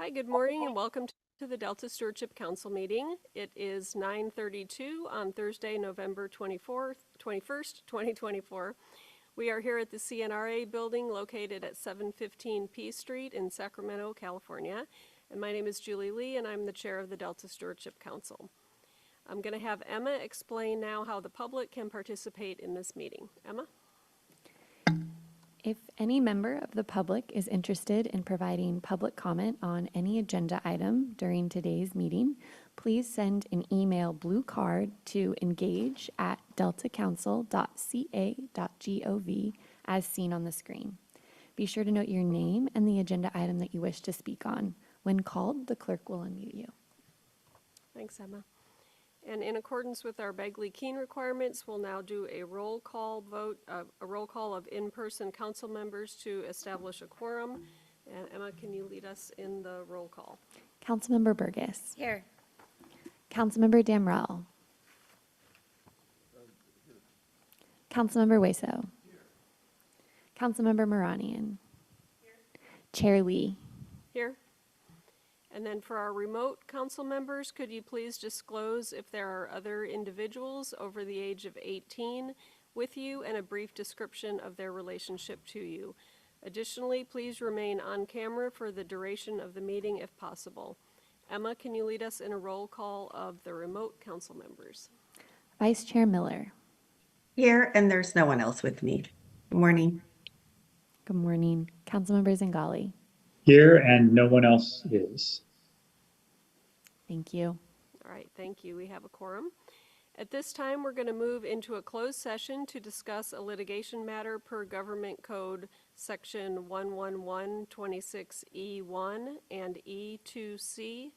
Hi, good morning and welcome to the Delta Stewardship Council meeting. It is 9:32 on Thursday, November 21st, 2024. We are here at the CNRA building located at 715 P Street in Sacramento, California. And my name is Julie Lee and I'm the chair of the Delta Stewardship Council. I'm going to have Emma explain now how the public can participate in this meeting. Emma? If any member of the public is interested in providing public comment on any agenda item during today's meeting, please send an email blue card to engage@deltacouncil.ca.gov as seen on the screen. Be sure to note your name and the agenda item that you wish to speak on. When called, the clerk will unmute you. Thanks, Emma. And in accordance with our Begley-Keene requirements, we'll now do a roll call vote, a roll call of in-person council members to establish a quorum. And Emma, can you lead us in the roll call? Councilmember Burgess. Here. Councilmember Damrell. Councilmember Weso. Councilmember Maranian. Chair Lee. Here. And then for our remote council members, could you please disclose if there are other individuals over the age of 18 with you and a brief description of their relationship to you. Additionally, please remain on camera for the duration of the meeting if possible. Emma, can you lead us in a roll call of the remote council members? Vice Chair Miller. Here, and there's no one else with me. Good morning. Good morning. Councilmember Zingali. Here, and no one else is. Thank you. All right, thank you. We have a quorum. At this time, we're going to move into a closed session to discuss a litigation matter per Government Code Section 11126E1 and E2C.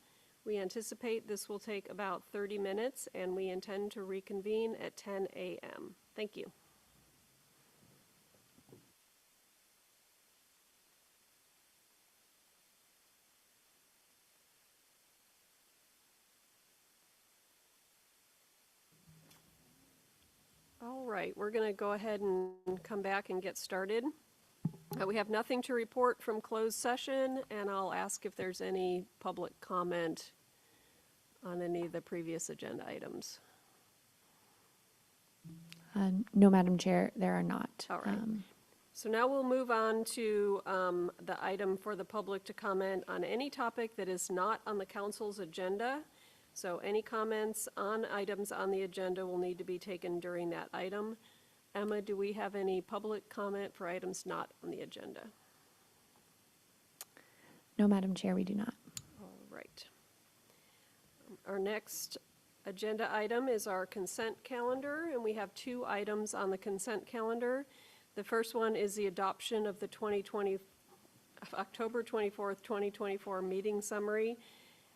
We anticipate this will take about 30 minutes, and we intend to reconvene at 10 a.m. Thank you. All right, we're going to go ahead and come back and get started. We have nothing to report from closed session, and I'll ask if there's any public comment on any of the previous agenda items. No, Madam Chair, there are not. All right. So now we'll move on to the item for the public to comment on any topic that is not on the council's agenda. So any comments on items on the agenda will need to be taken during that item. Emma, do we have any public comment for items not on the agenda? No, Madam Chair, we do not. All right. Our next agenda item is our consent calendar, and we have two items on the consent calendar. The first one is the adoption of the October 24th, 2024 meeting summary.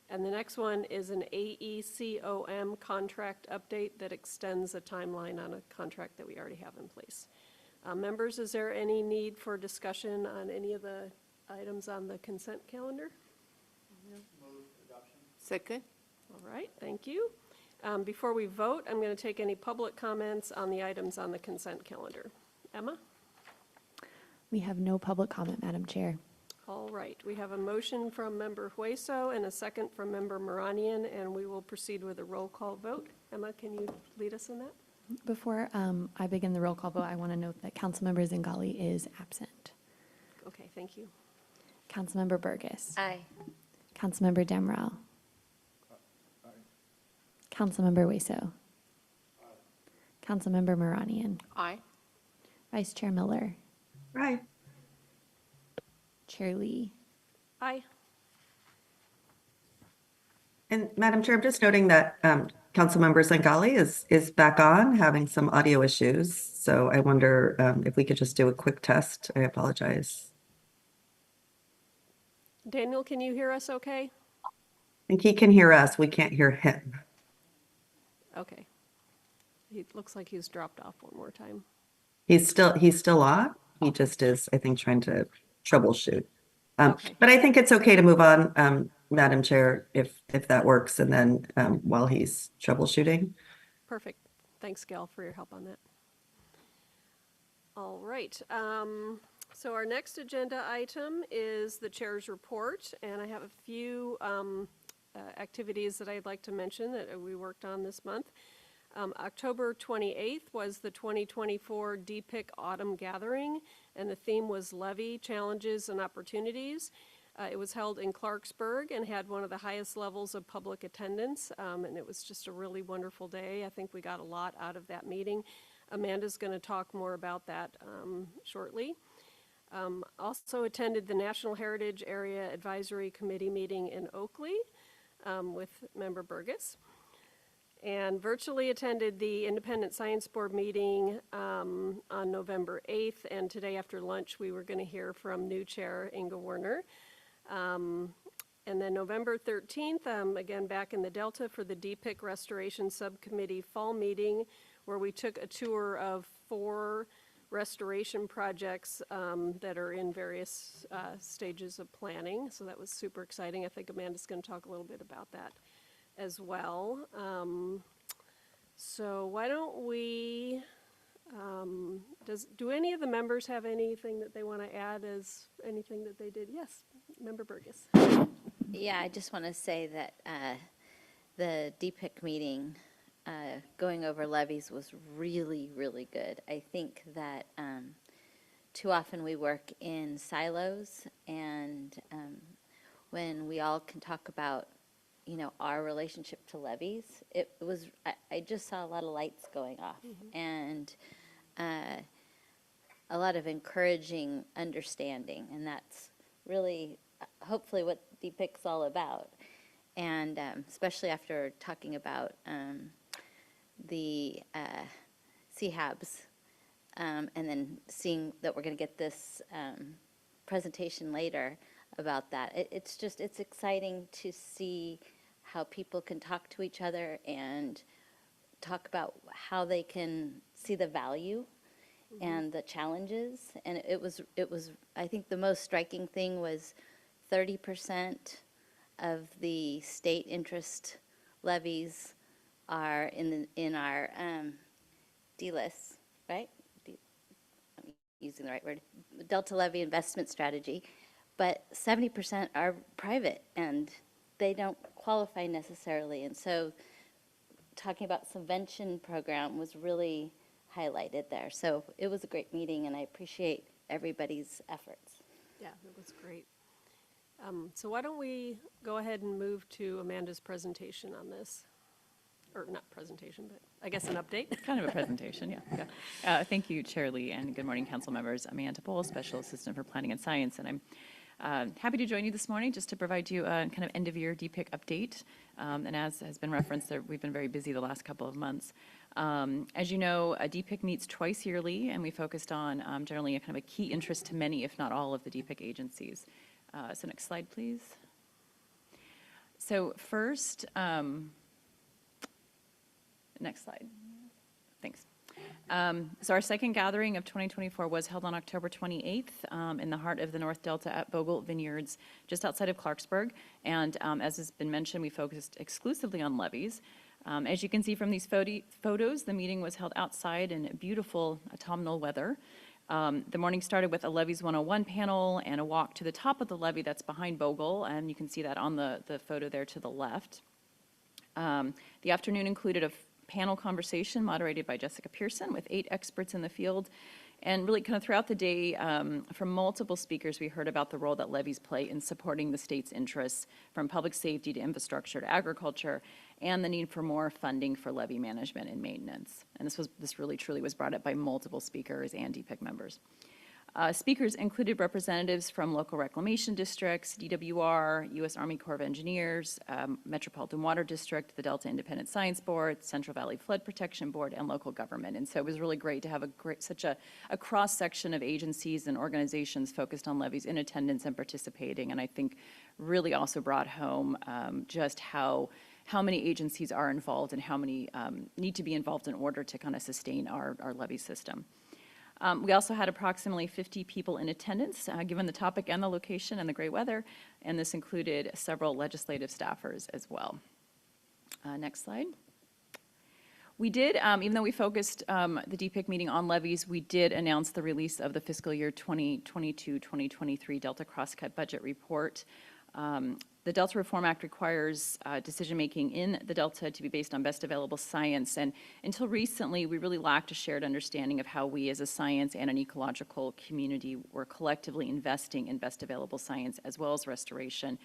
And the next one is an AECOM contract update that extends a timeline on a contract that we already have in place. Members, is there any need for discussion on any of the items on the consent calendar? Move adoption. Second. All right, thank you. Before we vote, I'm going to take any public comments on the items on the consent calendar. Emma? We have no public comment, Madam Chair. All right, we have a motion from Member Hueso and a second from Member Maranian, and we will proceed with a roll call vote. Emma, can you lead us in that? Before I begin the roll call vote, I want to note that Councilmember Zingali is absent. Okay, thank you. Councilmember Burgess. Aye. Councilmember Damrell. Aye. Councilmember Weso. Aye. Councilmember Maranian. Aye. Vice Chair Miller. Right. Chair Lee. Aye. And Madam Chair, I'm just noting that Councilmember Zingali is back on, having some audio issues. So I wonder if we could just do a quick test. I apologize. Daniel, can you hear us okay? I think he can hear us. We can't hear him. Okay. He looks like he's dropped off one more time. He's still on. He just is, I think, trying to troubleshoot. Okay. But I think it's okay to move on, Madam Chair, if that works, and then while he's troubleshooting. Perfect. Thanks, Gail, for your help on that. All right. So our next agenda item is the chair's report, and I have a few activities that I'd like to mention that we worked on this month. October 28th was the 2024 DPIIC Autumn Gathering, and the theme was Levy, Challenges, and Opportunities. It was held in Clarksburg and had one of the highest levels of public attendance, and it was just a really wonderful day. I think we got a lot out of that meeting. Amanda's going to talk more about that shortly. Also attended the National Heritage Area Advisory Committee meeting in Oakley with Member Burgess. And virtually attended the Independent Science Board meeting on November 8th. And today after lunch, we were going to hear from new chair Inge Werner. And then November 13th, again back in the Delta for the DPIIC Restoration Subcommittee fall meeting, where we took a tour of 4 restoration projects that are in various stages of planning. So that was super exciting. I think Amanda's going to talk a little bit about that as well. So why don't we, do any of the members have anything that they want to add as anything that they did? Yes, Member Burgess. Yeah, I just want to say that the DPIIC meeting going over levies was really, really good. I think that too often we work in silos, and when we all can talk about, you know, our relationship to levies, it was, I just saw a lot of lights going off, and a lot of encouraging understanding, and that's really hopefully what DPIIC's all about. And especially after talking about the CHABs, and then seeing that we're going to get this presentation later about that. It's exciting to see how people can talk to each other and talk about how they can see the value and the challenges. And it was, I think the most striking thing was 30% of the state interest levies are in our DLIS, right? I'm using the right word, Delta Levy Investment Strategy, but 70% are private and they don't qualify necessarily. And so talking about subvention program was really highlighted there. So it was a great meeting, and I appreciate everybody's efforts. Yeah, it was great. So why don't we go ahead and move to Amanda's presentation on this? Or not presentation, but I guess an update. Kind of a presentation, yeah. Thank you, Chair Lee, and good morning, council members. I'm Amanda Pohl, Special Assistant for Planning and Science, and I'm happy to join you this morning just to provide you a kind of end-of-year DPIIC update. And as has been referenced, we've been very busy the last couple of months. As you know, a DPIIC meets twice yearly, and we focused on generally a kind of a key interest to many, if not all, of the DPIIC agencies. So next slide, please. So first, next slide. Thanks. So our second gathering of 2024 was held on October 28th in the heart of the North Delta at Bogle Vineyards, just outside of Clarksburg. And as has been mentioned, we focused exclusively on levies. As you can see from these photos, the meeting was held outside in beautiful autumnal weather. The morning started with a Levies 101 panel and a walk to the top of the levee that's behind Bogle, and you can see that on the photo there to the left. The afternoon included a panel conversation moderated by Jessica Pearson with 8 experts in the field. And really kind of throughout the day, from multiple speakers, we heard about the role that levies play in supporting the state's interests, from public safety to infrastructure to agriculture, and the need for more funding for levee management and maintenance. And this really truly was brought up by multiple speakers and DPIIC members. Speakers included representatives from local reclamation districts, DWR, U.S. Army Corps of Engineers, Metropolitan Water District, the Delta Independent Science Board, Central Valley Flood Protection Board, and local government. And so it was really great to have such a cross-section of agencies and organizations focused on levies in attendance and participating. And I think really also brought home just how many agencies are involved and how many need to be involved in order to kind of sustain our levee system. We also had approximately 50 people in attendance, given the topic and the location and the great weather, and this included several legislative staffers as well. Next slide. We did, even though we focused the DPIIC meeting on levies, we did announce the release of the fiscal year 2022-2023 Delta Crosscut Budget Report. The Delta Reform Act requires decision-making in the Delta to be based on best available science, and until recently, we really lacked a shared understanding of how we as a science and an ecological community were collectively investing in best available science as well as restoration,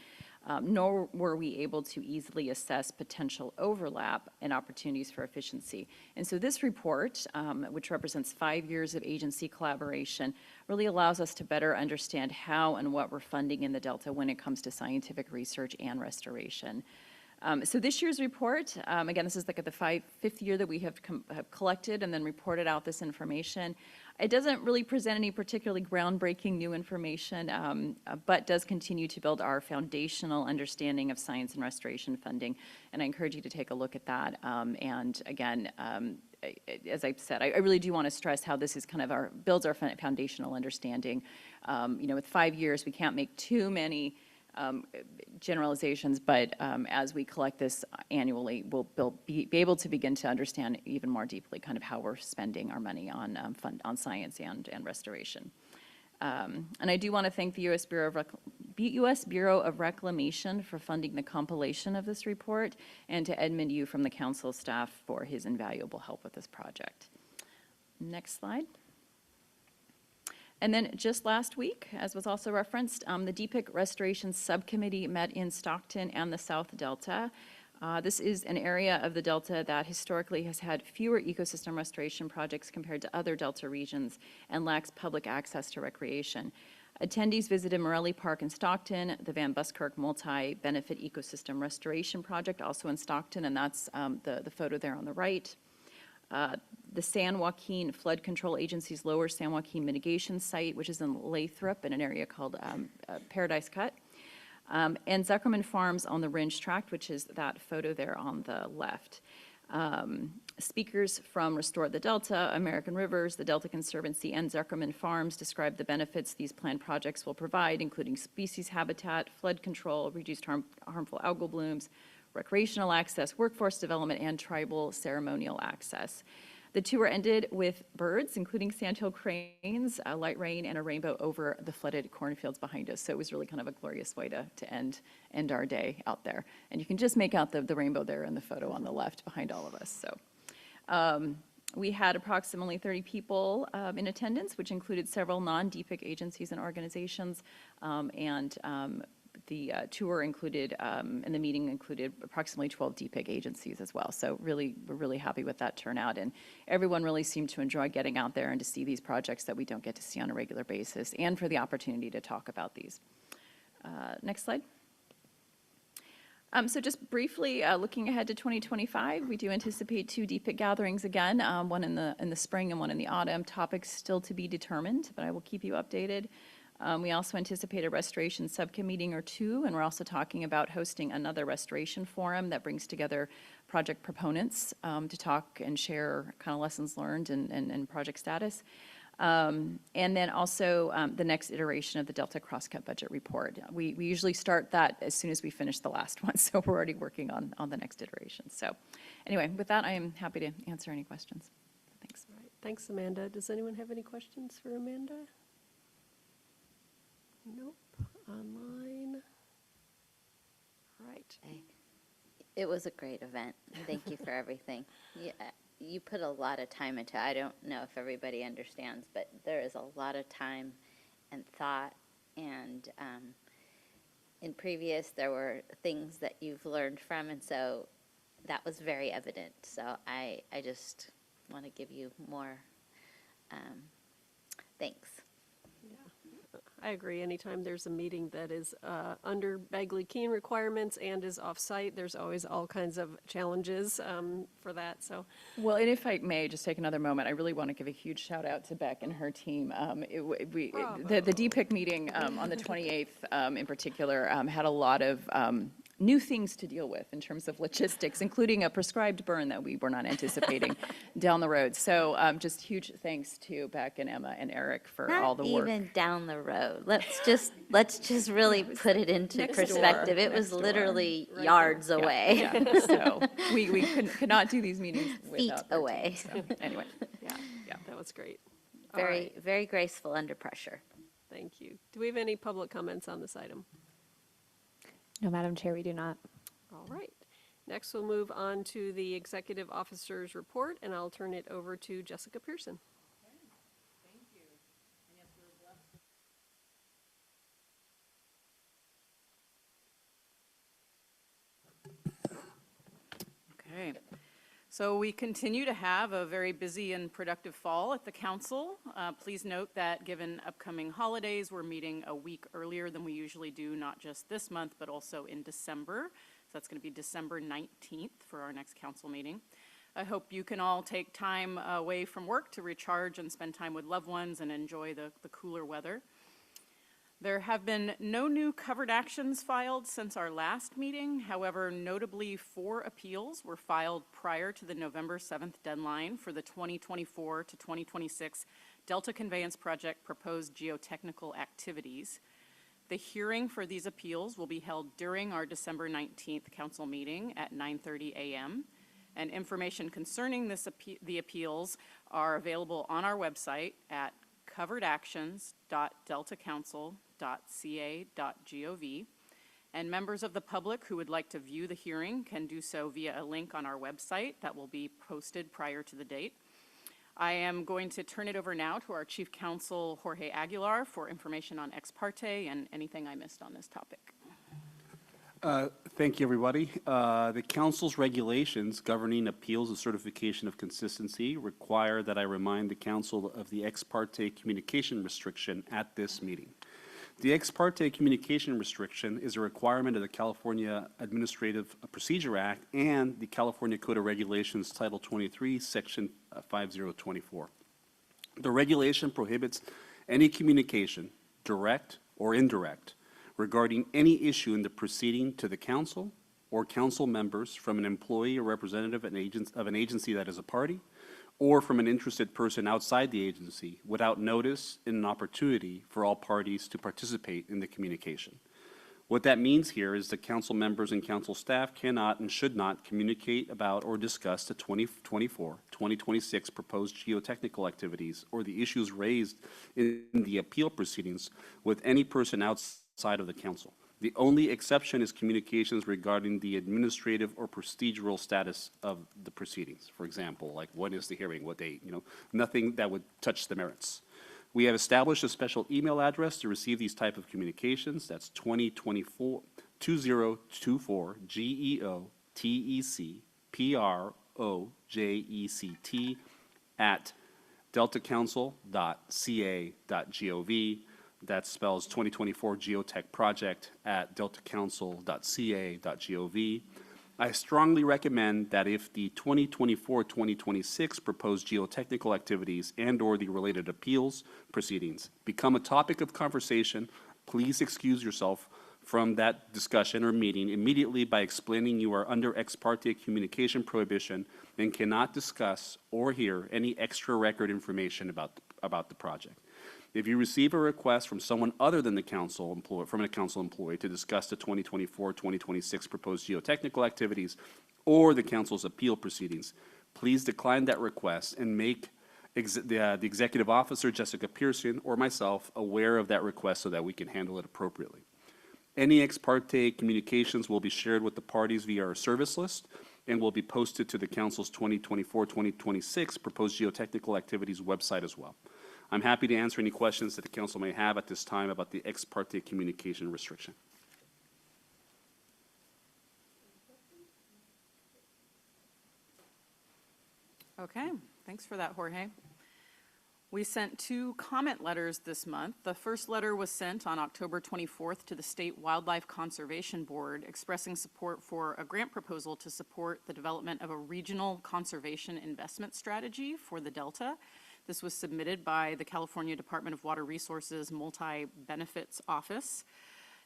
nor were we able to easily assess potential overlap and opportunities for efficiency. And so this report, which represents 5 years of agency collaboration, really allows us to better understand how and what we're funding in the Delta when it comes to scientific research and restoration. So this year's report, again, this is like at the fifth year that we have collected and then reported out this information. It doesn't really present any particularly groundbreaking new information, but does continue to build our foundational understanding of science and restoration funding. And I encourage you to take a look at that. And again, as I've said, I really do want to stress how this is kind of builds our foundational understanding. With 5 years, we can't make too many generalizations, but as we collect this annually, we'll be able to begin to understand even more deeply kind of how we're spending our money on science and restoration. And I do want to thank the U.S. Bureau of Reclamation for funding the compilation of this report, and to Edmund Yu from the council staff for his invaluable help with this project. Next slide. And then just last week, as was also referenced, the DPIIC Restoration Subcommittee met in Stockton and the South Delta. This is an area of the Delta that historically has had fewer ecosystem restoration projects compared to other Delta regions and lacks public access to recreation. Attendees visited Morelli Park in Stockton, the Van Buskirk Multi-Benefit Ecosystem Restoration Project, also in Stockton, and that's the photo there on the right. The San Joaquin Flood Control Agency's Lower San Joaquin Mitigation Site, which is in Lathrop in an area called Paradise Cut. And Zuckerman Farms on the Ringe Tract, which is that photo there on the left. Speakers from Restore the Delta, American Rivers, the Delta Conservancy, and Zuckerman Farms described the benefits these planned projects will provide, including species habitat, flood control, reduced harmful algal blooms, recreational access, workforce development, and tribal ceremonial access. The tour ended with birds, including sandhill cranes, a light rain, and a rainbow over the flooded cornfields behind us. So it was really kind of a glorious way to end our day out there. And you can just make out the rainbow there in the photo on the left behind all of us. So we had approximately 30 people in attendance, which included several non-DPIIC agencies and organizations, the tour included, and the meeting included approximately 12 DPIIC agencies as well. So we're really happy with that turnout. And everyone really seemed to enjoy getting out there and to see these projects that we don't get to see on a regular basis, and for the opportunity to talk about these. Next slide. So just briefly, looking ahead to 2025, we do anticipate 2 DPIIC gatherings again, one in the spring and one in the autumn. Topics still to be determined, but I will keep you updated. We also anticipate a restoration subcommittee or 2, and we're also talking about hosting another restoration forum that brings together project proponents to talk and share kind of lessons learned and project status. And then also the next iteration of the Delta Crosscut Budget Report. We usually start that as soon as we finish the last one, so we're already working on the next iteration. So anyway, with that, I am happy to answer any questions. Thanks. All right. Thanks, Amanda. Does anyone have any questions for Amanda? Nope. Online. All right. It was a great event. Thank you for everything. You put a lot of time into it. I don't know if everybody understands, but there is a lot of time and thought, and in previous there were things that you've learned from, and so that was very evident. So I just want to give you more thanks. I agree. Anytime there's a meeting that is under Bagley-Keene requirements and is off-site, there's always all kinds of challenges for that. So, well, and if I may just take another moment, I really want to give a huge shout out to Beck and her team. The DPIIC meeting on the 28th in particular had a lot of new things to deal with in terms of logistics, including a prescribed burn that we were not anticipating down the road. So just huge thanks to Beck and Emma and Eric for all the Not work. even down the road. Let's just really put it into next door, perspective. It was next door. literally Right yards Yeah, away, yeah. So we could not do these meetings feet without their away. team. So anyway, Yeah, that was great. All Very, right, very graceful under pressure. thank you. Do we have any public comments on this item? No, Madam Chair, we do not. All right. Next, we'll move on to the Executive Officer's Report, and I'll turn it over to Jessica Pearson. Okay, so we continue to have a very busy and productive fall at the council. Please note that given upcoming holidays, we're meeting a week earlier than we usually do, not just this month, but also in December. So that's going to be December 19th for our next council meeting. I hope you can all take time away from work to recharge and spend time with loved ones and enjoy the cooler weather. There have been no new covered actions filed since our last meeting. However, notably 4 appeals were filed prior to the November 7th deadline for the 2024 to 2026 Delta Conveyance Project proposed geotechnical activities. The hearing for these appeals will be held during our December 19th council meeting at 9:30 a.m. And information concerning the appeals are available on our website at coveredactions.deltacouncil.ca.gov. And members of the public who would like to view the hearing can do so via a link on our website that will be posted prior to the date. I am going to turn it over now to our Chief Counsel, Jorge Aguilar, for information on ex parte and anything I missed on this topic. Thank you, everybody. The council's regulations governing appeals and certification of consistency require that I remind the council of the ex parte communication restriction at this meeting. The ex parte communication restriction is a requirement of the California Administrative Procedure Act and the California Code of Regulations, Title 23, Section 5024. The regulation prohibits any communication, direct or indirect, regarding any issue in the proceeding to the council or council members from an employee or representative of an agency that is a party, or from an interested person outside the agency without notice and an opportunity for all parties to participate in the communication. What that means here is that council members and council staff cannot and should not communicate about or discuss the 2024-2026 proposed geotechnical activities or the issues raised in the appeal proceedings with any person outside of the council. The only exception is communications regarding the administrative or procedural status of the proceedings. For example, like when is the hearing, what date, nothing that would touch the merits. We have established a special email address to receive these type of communications. That's 2024 GEOTECPROJECT at deltacouncil.ca.gov. That spells 2024 Geotech Project at deltacouncil.ca.gov. I strongly recommend that if the 2024-2026 proposed geotechnical activities and/or the related appeals proceedings become a topic of conversation, please excuse yourself from that discussion or meeting immediately by explaining you are under ex parte communication prohibition and cannot discuss or hear any extra record information about the project. If you receive a request from someone other than the council employee to discuss the 2024-2026 proposed geotechnical activities or the council's appeal proceedings, please decline that request and make the executive officer, Jessica Pearson, or myself aware of that request so that we can handle it appropriately. Any ex parte communications will be shared with the parties via our service list and will be posted to the council's 2024-2026 proposed geotechnical activities website as well. I'm happy to answer any questions that the council may have at this time about the ex parte communication restriction. Okay, thanks for that, Jorge. We sent 2 comment letters this month. The first letter was sent on October 24th to the State Wildlife Conservation Board, expressing support for a grant proposal to support the development of a regional conservation investment strategy for the Delta. This was submitted by the California Department of Water Resources Multi-Benefits Office.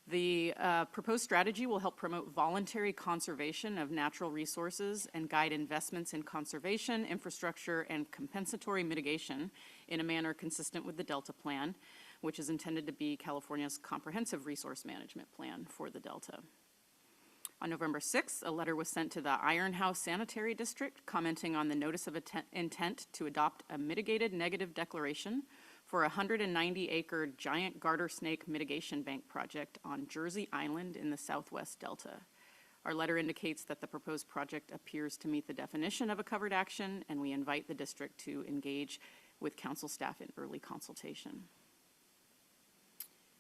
The proposed strategy will help promote voluntary conservation of natural resources and guide investments in conservation, infrastructure, and compensatory mitigation in a manner consistent with the Delta Plan, which is intended to be California's comprehensive resource management plan for the Delta. On November 6th, a letter was sent to the Iron House Sanitary District commenting on the notice of intent to adopt a mitigated negative declaration for a 190-acre giant garter snake mitigation bank project on Jersey Island in the southwest Delta. Our letter indicates that the proposed project appears to meet the definition of a covered action, and we invite the district to engage with council staff in early consultation.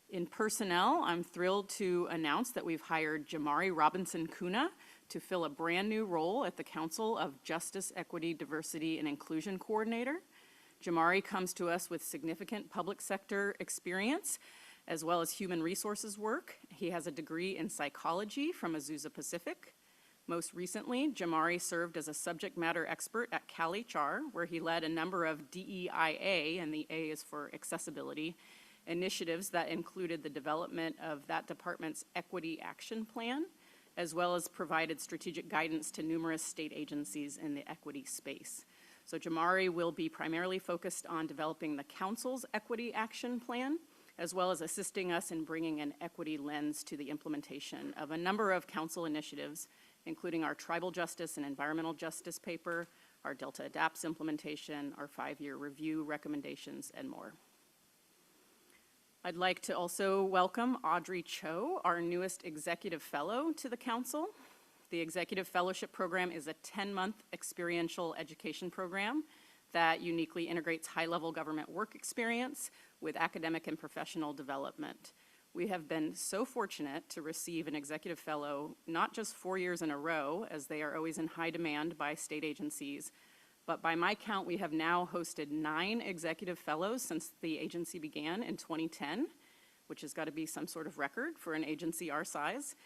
In personnel, I'm thrilled to announce that we've hired Jamari Robinson-Kuna to fill a brand new role at the Council of Justice, Equity, Diversity, and Inclusion Coordinator. Jamari comes to us with significant public sector experience as well as human resources work. He has a degree in psychology from Azusa Pacific. Most recently, Jamari served as a subject matter expert at CalHR, where he led a number of DEIA, and the A is for accessibility, initiatives that included the development of that department's Equity Action Plan, as well as provided strategic guidance to numerous state agencies in the equity space. So Jamari will be primarily focused on developing the council's Equity Action Plan, as well as assisting us in bringing an equity lens to the implementation of a number of council initiatives, including our tribal justice and environmental justice paper, our Delta Adapts implementation, our 5-year review recommendations, and more. I'd like to also welcome Audrey Cho, our newest executive fellow to the council. The Executive Fellowship Program is a 10-month experiential education program that uniquely integrates high-level government work experience with academic and professional development. We have been so fortunate to receive an Executive Fellow not just 4 years in a row, as they are always in high demand by state agencies, but by my count, we have now hosted 9 Executive Fellows since the agency began in 2010, which has got to be some sort of record for an agency our size.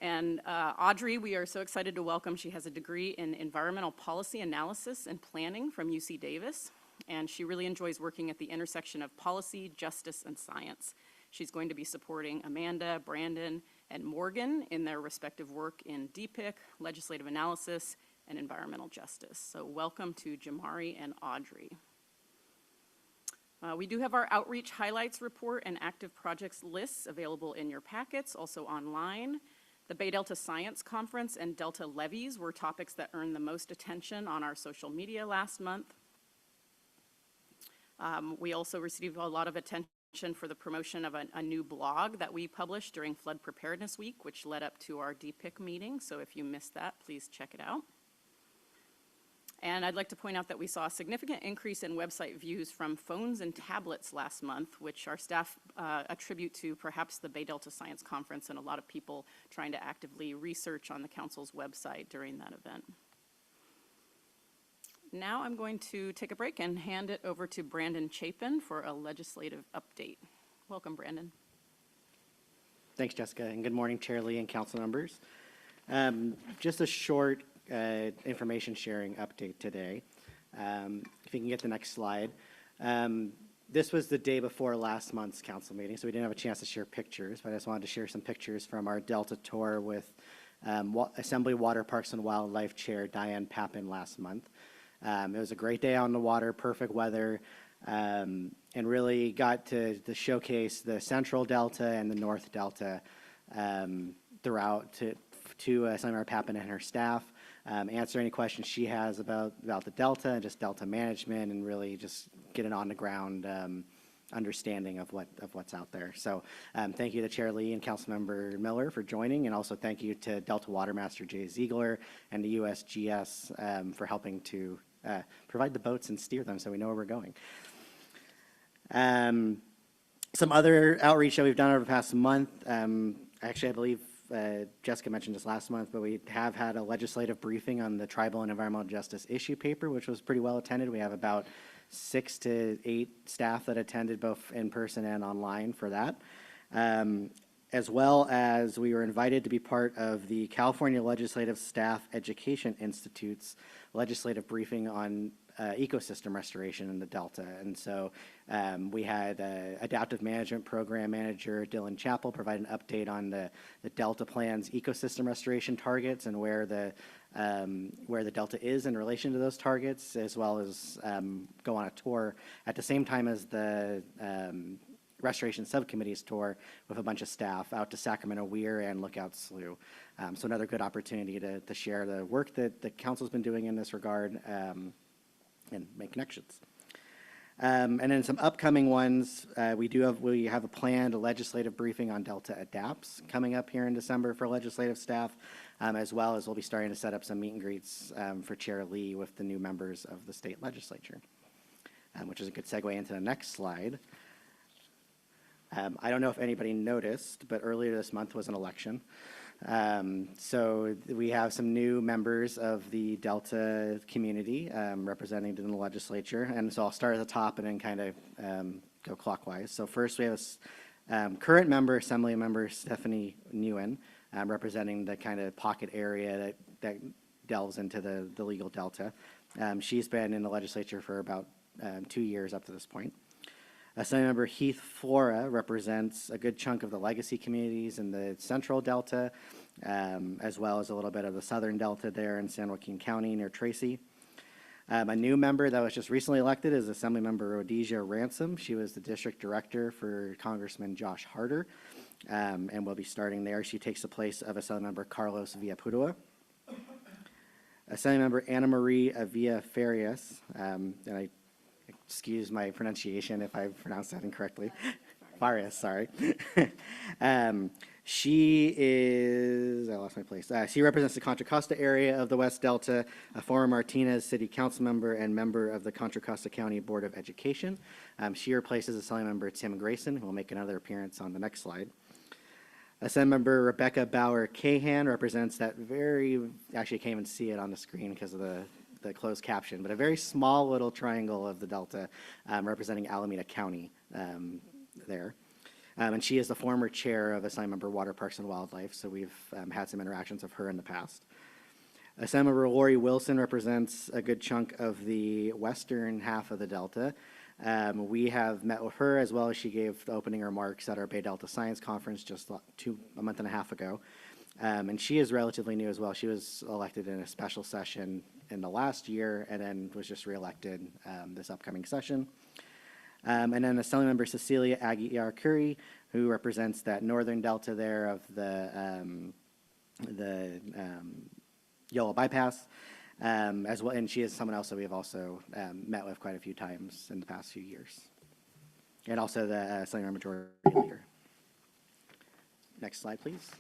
And Audrey, we are so excited to welcome. She has a degree in environmental policy analysis and planning from UC Davis, and she really enjoys working at the intersection of policy, justice, and science. She's going to be supporting Amanda, Brandon, and Morgan in their respective work in DPIIC, legislative analysis, and environmental justice. So welcome to Jamari and Audrey. We do have our outreach highlights report and active projects lists available in your packets, also online. The Bay Delta Science Conference and Delta Levies were topics that earned the most attention on our social media last month. We also received a lot of attention for the promotion of a new blog that we published during Flood Preparedness Week, which led up to our DPIIC meeting. So if you missed that, please check it out. And I'd like to point out that we saw a significant increase in website views from phones and tablets last month, which our staff attribute to perhaps the Bay Delta Science Conference and a lot of people trying to actively research on the council's website during that event. Now I'm going to take a break and hand it over to Brandon Chapin for a legislative update. Welcome, Brandon. Thanks, Jessica, and good morning, Chair Lee and council members. Just a short information sharing update today. If you can get the next slide. This was the day before last month's council meeting, so we didn't have a chance to share pictures, but I just wanted to share some pictures from our Delta tour with Assembly Water Parks and Wildlife Chair Diane Papin last month. It was a great day on the water, perfect weather, and really got to showcase the Central Delta and the North Delta throughout to Lisamarie Papin and her staff. Answer any questions she has about the Delta and just Delta management, and really just get an on-the-ground understanding of what's out there. So thank you to Chair Lee and Councilmember Miller for joining, and also thank you to Delta Watermaster Jay Ziegler and the USGS for helping to provide the boats and steer them so we know where we're going. Some other outreach that we've done over the past month, actually I believe Jessica mentioned this last month, but we have had a legislative briefing on the tribal and environmental justice issue paper, which was pretty well attended. We have about 6 to 8 staff that attended both in person and online for that. As well as we were invited to be part of the California Legislative Staff Education Institute's legislative briefing on ecosystem restoration in the Delta. And so we had Adaptive Management Program Manager Dylan Chappell provide an update on the Delta Plan's ecosystem restoration targets and where the Delta is in relation to those targets, as well as go on a tour at the same time as the Restoration Subcommittee's tour with a bunch of staff out to Sacramento Weir and Lookout Slough. So another good opportunity to share the work that the council's been doing in this regard and make connections. And then some upcoming ones, we have a planned legislative briefing on Delta Adapts coming up here in December for legislative staff, as well as we'll be starting to set up some meet and greets for Chair Lee with the new members of the state legislature, which is a good segue into the next slide. I don't know if anybody noticed, but earlier this month was an election. So we have some new members of the Delta community represented in the legislature. And so I'll start at the top and then kind of go clockwise. So first we have current member, Assembly Member Stephanie Nguyen, representing the kind of pocket area that delves into the legal Delta. She's been in the legislature for about 2 years up to this point. Assemblymember Heath Flora represents a good chunk of the legacy communities in the central Delta, as well as a little bit of the southern Delta there in San Joaquin County near Tracy. A new member that was just recently elected is Assemblymember Rhodesia Ransom. She was the district director for Congressman Josh Harder, and will be starting there. She takes the place of Assemblymember Carlos Villalpudua. Assemblymember Anna Marie Avila Farias, and I excuse my pronunciation if I pronounced that incorrectly. Farias, sorry. She is, I lost my place. She represents the Contra Costa area of the West Delta, a former Martinez City Council member and member of the Contra Costa County Board of Education. She replaces Assemblymember Tim Grayson, who will make another appearance on the next slide. Assemblymember Rebecca Bauer-Cahan represents that actually can't even see it on the screen because of the closed caption, but a very small little triangle of the Delta representing Alameda County there. And she is the former chair of Assemblymember Water Parks and Wildlife, so we've had some interactions of her in the past. Assemblymember Lori Wilson represents a good chunk of the western half of the Delta. We have met with her, as well as she gave the opening remarks at our Bay Delta Science Conference just a month and a half ago. And she is relatively new as well. She was elected in a special session in the last year and then was just reelected this upcoming session. And then Assemblymember Cecilia Aguiar-Curry, who represents that northern Delta there of the Yolo Bypass, as well, and she is someone else that we have also met with quite a few times in the past few years. And also the Assemblymember Majority Leader. Next slide, please.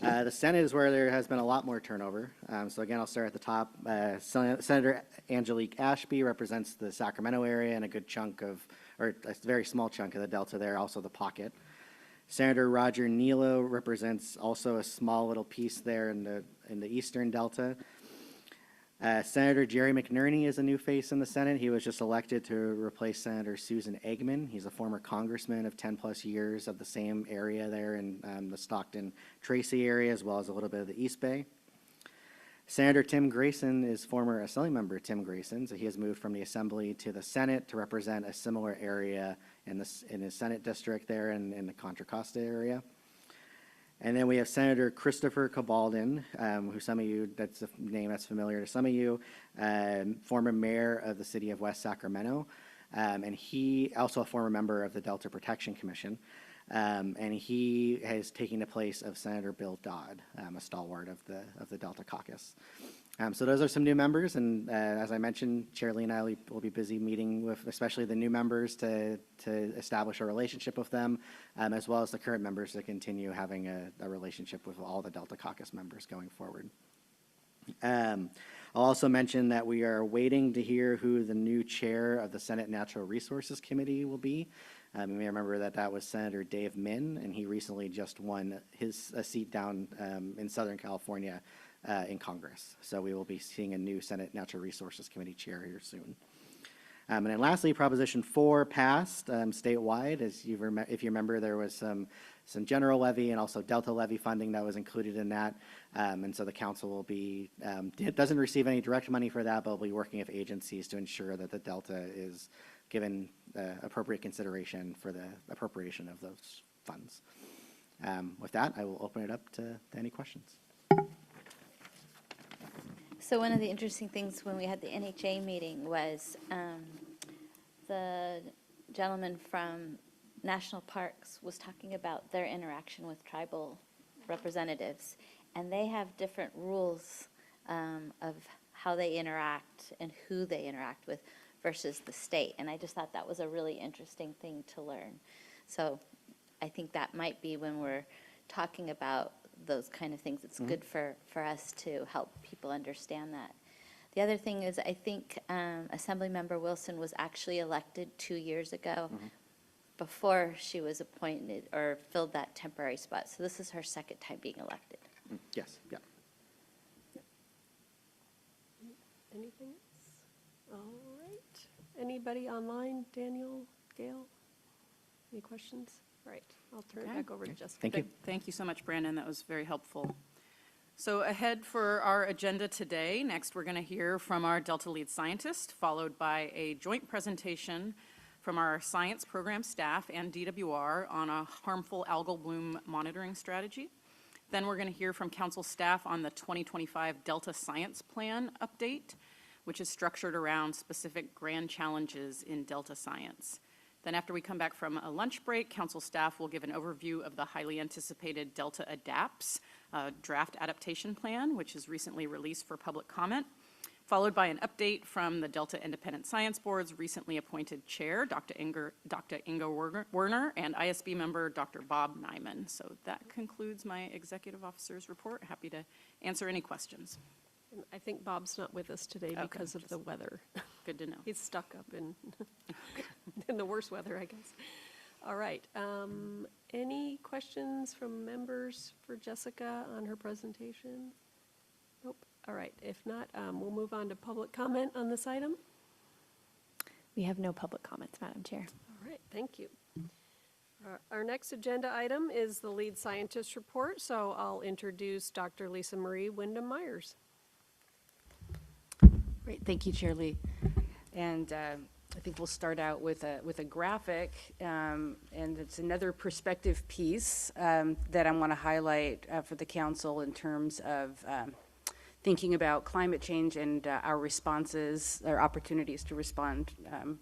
The Senate is where there has been a lot more turnover. So again, I'll start at the top. Senator Angelique Ashby represents the Sacramento area and a good chunk of, or a very small chunk of the Delta there, also the pocket. Senator Roger Nilo represents also a small little piece there in the eastern Delta. Senator Jerry McNerney is a new face in the Senate. He was just elected to replace Senator Susan Eggman. He's a former congressman of 10 plus years of the same area there in the Stockton-Tracy area, as well as a little bit of the East Bay. Senator Tim Grayson is former Assemblymember Tim Grayson, so he has moved from the Assembly to the Senate to represent a similar area in his Senate district there in the Contra Costa area. And then we have Senator Christopher Cabaldon, who some of you, that's a name that's familiar to some of you, former mayor of the city of West Sacramento, and he also a former member of the Delta Protection Commission, and he has taken the place of Senator Bill Dodd, a stalwart of the Delta caucus. So those are some new members, and as I mentioned, Chair Lee and I will be busy meeting with especially the new members to establish a relationship with them, as well as the current members to continue having a relationship with all the Delta caucus members going forward. I'll also mention that we are waiting to hear who the new chair of the Senate Natural Resources Committee will be. You may remember that was Senator Dave Min, and he recently just won a seat down in Southern California in Congress. So we will be seeing a new Senate Natural Resources Committee chair here soon. And then lastly, Proposition 4 passed statewide. As if you remember, there was some general levy and also Delta levy funding that was included in that. And so the council will be, it doesn't receive any direct money for that, but will be working with agencies to ensure that the Delta is given appropriate consideration for the appropriation of those funds. With that, I will open it up to any questions. So one of the interesting things when we had the NHA meeting was the gentleman from National Parks was talking about their interaction with tribal representatives, and they have different rules of how they interact and who they interact with versus the state, and I just thought that was a really interesting thing to learn. So I think that might be when we're talking about those kind of things, it's good for us to help people understand that. The other thing is I think Assemblymember Wilson was actually elected 2 years ago before she was appointed or filled that temporary spot. So this is her second time being elected. Yes, yeah. Anything else? All right. Anybody online? Daniel, Gail? Any questions? All right. I'll turn it back over to Jessica. Thank you. Thank you so much, Brandon. That was very helpful. So ahead for our agenda today, next we're going to hear from our Delta lead scientist, followed by a joint presentation from our science program staff and DWR on a harmful algal bloom monitoring strategy. Then we're going to hear from council staff on the 2025 Delta Science Plan update, which is structured around specific grand challenges in Delta science. Then after we come back from a lunch break, council staff will give an overview of the highly anticipated Delta Adapts Draft Adaptation Plan, which is recently released for public comment, followed by an update from the Delta Independent Science Board's recently appointed chair, Dr. Inge Werner, and ISB member, Dr. Bob Nyman. So that concludes my executive officer's report. Happy to answer any questions. I think Bob's not with us today because of the weather. Good to know. He's stuck up in, in the worst weather, I guess. All right. Any questions from members for Jessica on her presentation? Nope. All right. If not, we'll move on to public comment on this item. We have no public comments, Madam Chair. All right. Thank you. Our next agenda item is the lead scientist report. So I'll introduce Dr. Lisamarie Windham-Myers. Great, thank you, Chair Lee. And I think we'll start out with a graphic, and it's another perspective piece that I want to highlight for the council in terms of thinking about climate change and our responses, our opportunities to respond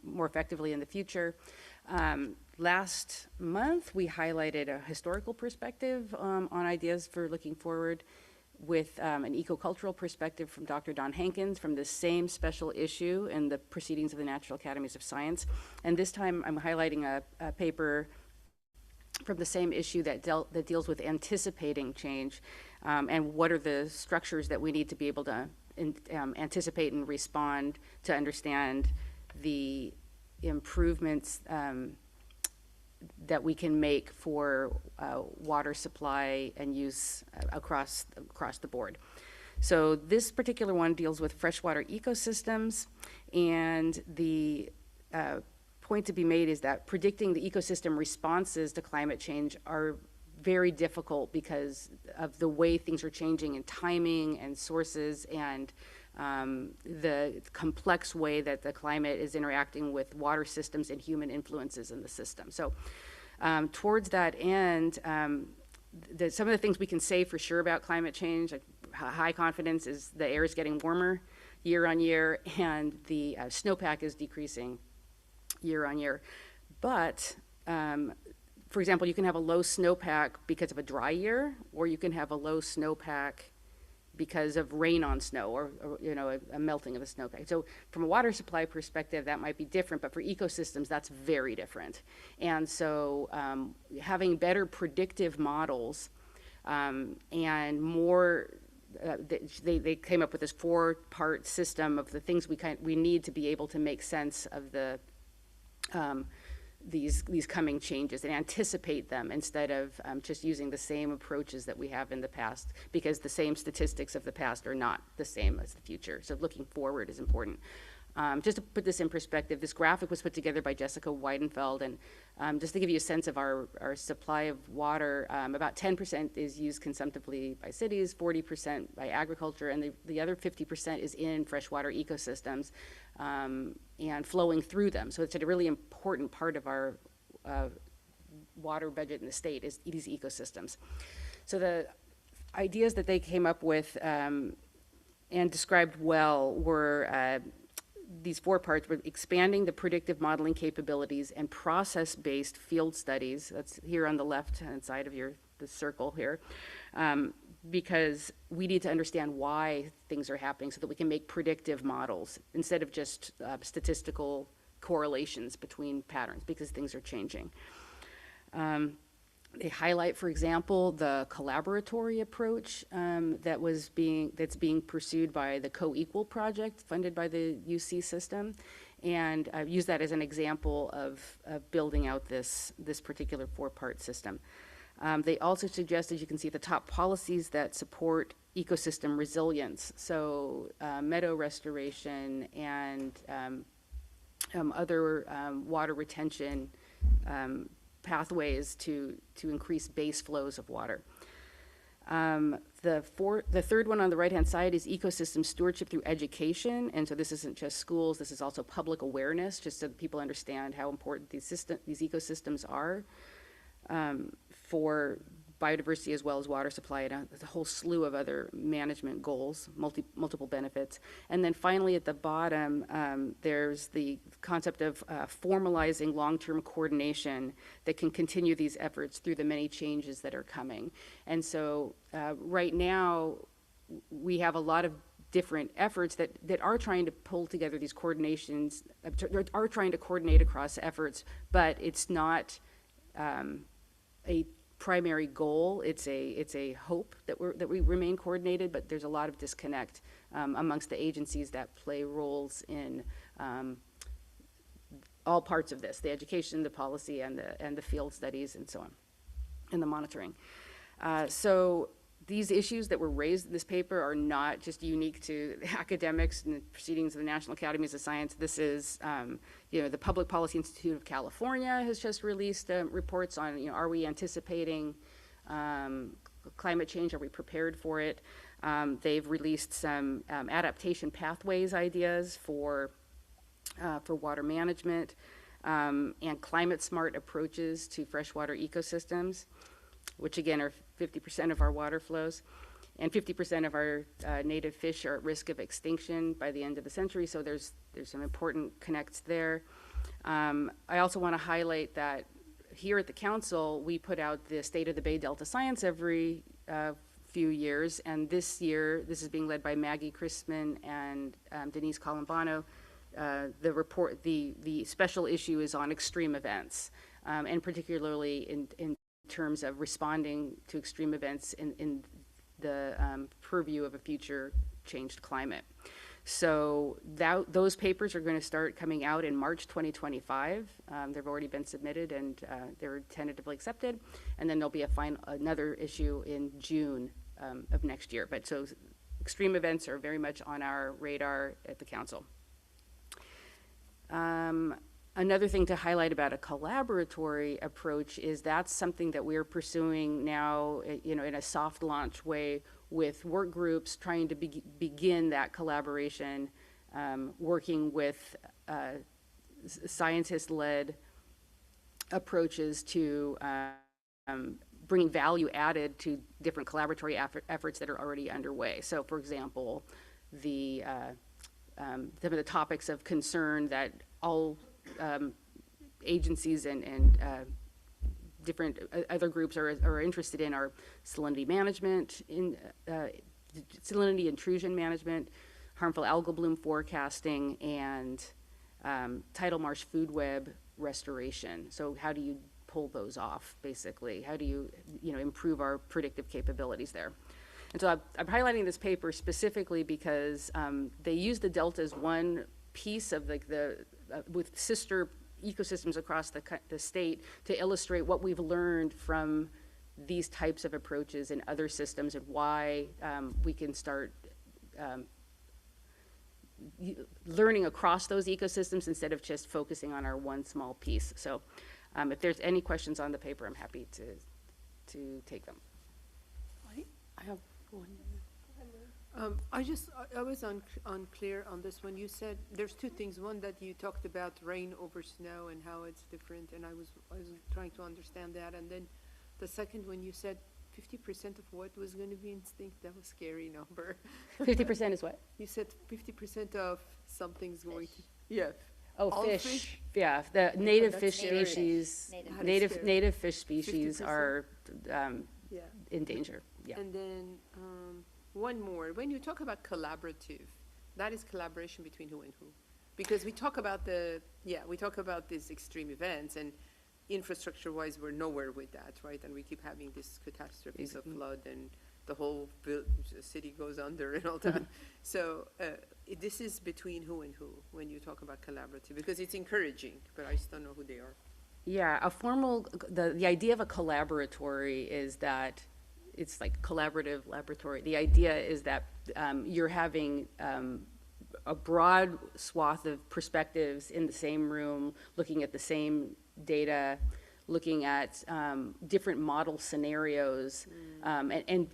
more effectively in the future. Last month, we highlighted a historical perspective on ideas for looking forward with an ecocultural perspective from Dr. Don Hankins from the same special issue in the Proceedings of the Natural Academies of Science. And this time I'm highlighting a paper from the same issue that deals with anticipating change and what are the structures that we need to be able to anticipate and respond to understand the improvements that we can make for water supply and use across the board. So this particular one deals with freshwater ecosystems, and the point to be made is that predicting the ecosystem responses to climate change are very difficult because of the way things are changing in timing and sources and the complex way that the climate is interacting with water systems and human influences in the system. So towards that end, some of the things we can say for sure about climate change, like high confidence, is the air is getting warmer year on year and the snowpack is decreasing year on year. But for example, you can have a low snowpack because of a dry year, or you can have a low snowpack because of rain on snow or you know, a melting of a snowpack. So from a water supply perspective, that might be different, but for ecosystems, that's very different. And so having better predictive models and more, they came up with this 4-part system of the things we need to be able to make sense of the these coming changes and anticipate them instead of just using the same approaches that we have in the past, because the same statistics of the past are not the same as the future. So looking forward is important. Just to put this in perspective, this graphic was put together by Jessica Weidenfeld, and just to give you a sense of our supply of water, about 10% is used consumptively by cities, 40% by agriculture, and the other 50% is in freshwater ecosystems and flowing through them. So it's a really important part of our water budget in the state is these ecosystems. So the ideas that they came up with and described well were these 4 parts were expanding the predictive modeling capabilities and process-based field studies. That's here on the left-hand side of the circle here, because we need to understand why things are happening so that we can make predictive models instead of just statistical correlations between patterns, because things are changing. They highlight, for example, the collaboratory approach that's being pursued by the Co-Equal project funded by the UC system, and use that as an example of building out this particular 4-part system. They also suggest, as you can see at the top, policies that support ecosystem resilience, so meadow restoration and other water retention pathways to increase base flows of water. The third one on the right-hand side is ecosystem stewardship through education, and so this isn't just schools, this is also public awareness, just so that people understand how important these ecosystems are for biodiversity as well as water supply, and a whole slew of other management goals, multiple benefits. And then finally at the bottom, there's the concept of formalizing long-term coordination that can continue these efforts through the many changes that are coming. And so right now, we have a lot of different efforts that are trying to pull together these coordinations, are trying to coordinate across efforts, but it's not a primary goal. It's a hope that we remain coordinated, but there's a lot of disconnect amongst the agencies that play roles in all parts of this: the education, the policy, and the field studies, and so on, and the monitoring. So these issues that were raised in this paper are not just unique to the academics and the proceedings of the National Academies of Science. This is, the Public Policy Institute of California has just released reports on, are we anticipating climate change? Are we prepared for it? They've released some adaptation pathways ideas for water management and climate smart approaches to freshwater ecosystems, which again are 50% of our water flows, and 50% of our native fish are at risk of extinction by the end of the century, so there's some important connects there. I also want to highlight that here at the council, we put out the State of the Bay Delta Science every few years, and this year, this is being led by Maggie Christman and Denise Colombano. The report, the special issue is on extreme events, and particularly in terms of responding to extreme events in the purview of a future changed climate. So those papers are going to start coming out in March 2025. They've already been submitted and they're tentatively accepted. And then there'll be another issue in June of next year. But so extreme events are very much on our radar at the council. Another thing to highlight about a collaboratory approach is that's something that we're pursuing now, in a soft launch way with work groups trying to begin that collaboration, working with scientist-led approaches to bringing value added to different collaboratory efforts that are already underway. So, for example, some of the topics of concern that all agencies and different other groups are interested in are salinity management, salinity intrusion management, harmful algal bloom forecasting, and tidal marsh food web restoration. So how do you pull those off, basically? How do you, improve our predictive capabilities there? And so I'm highlighting this paper specifically because they use the Delta as one piece of with sister ecosystems across the state to illustrate what we've learned from these types of approaches in other systems and why we can start learning across those ecosystems instead of just focusing on our one small piece. So if there's any questions on the paper, I'm happy to take them. I have one. I was unclear on this one. You said there's two things. One, that you talked about rain over snow and how it's different, and I was trying to understand that. And then the second one, you said 50% of what was going to be extinct. That was a scary number. 50% is what? You said 50% of something's going to, yeah. Oh, All fish. Yeah, the native that's fish scary. species, That is scary. native fish species 50%? are Yeah. in danger. Yeah. And then one more. When you talk about collaborative, that is collaboration between who and who? Because we talk about these extreme events, and infrastructure-wise, we're nowhere with that, right? And we keep having these catastrophes of flood, and the whole city goes under and all that. So this is between who and who when you talk about collaborative, because it's encouraging, but I just don't know who they are. Yeah, the idea of a collaboratory is that it's like collaborative laboratory. The idea is that you're having a broad swath of perspectives in the same room, looking at the same data, looking at different model scenarios, and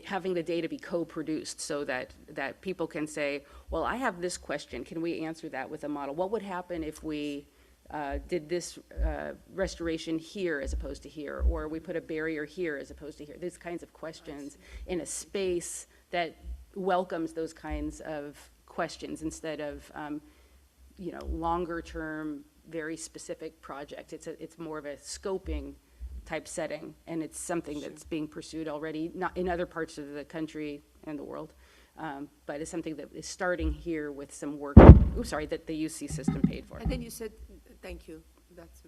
having the data be co-produced so that people can say, well, I have this question, can we answer that with a model? What would happen if we did this restoration here as opposed to here, or we put a barrier here as opposed to here? These kinds of questions in a space that welcomes those kinds of questions instead of, longer term, very specific project. It's more of a scoping type setting, and it's something that's being pursued already, not in other parts of the country and the world, but it's something that is starting here with some work, that the UC system paid for. And then you said, thank you, that's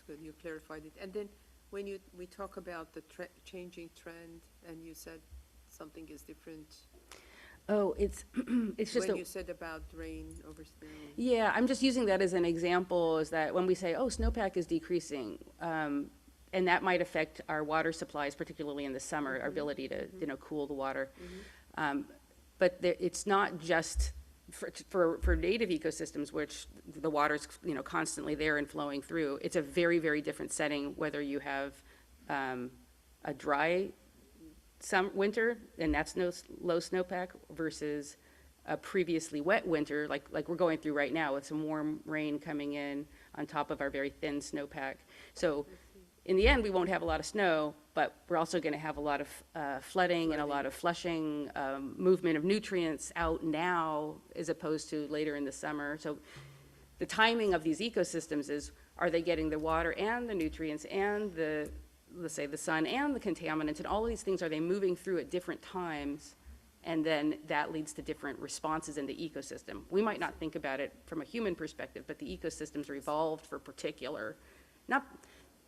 good, you clarified it. And then when we talk about the changing trend, and you said something is different. Oh, it's just when you said about rain over snow. Yeah, I'm just using that as an example, is that when we say, oh, snowpack is decreasing, and that might affect our water supplies, particularly in the summer, our ability to, cool the water. But it's not just for native ecosystems, which the water's, constantly there and flowing through. It's a very, very different setting, whether you have a dry winter, and that's low snowpack, versus a previously wet winter, like we're going through right now with some warm rain coming in on top of our very thin snowpack. So in the end, we won't have a lot of snow, but we're also going to have a lot of flooding and a lot of flushing, movement of nutrients out now as opposed to later in the summer. So the timing of these ecosystems is, are they getting the water and the nutrients and let's say the sun and the contaminants and all of these things, are they moving through at different times? And then that leads to different responses in the ecosystem. We might not think about it from a human perspective, but the ecosystems are evolved for particular,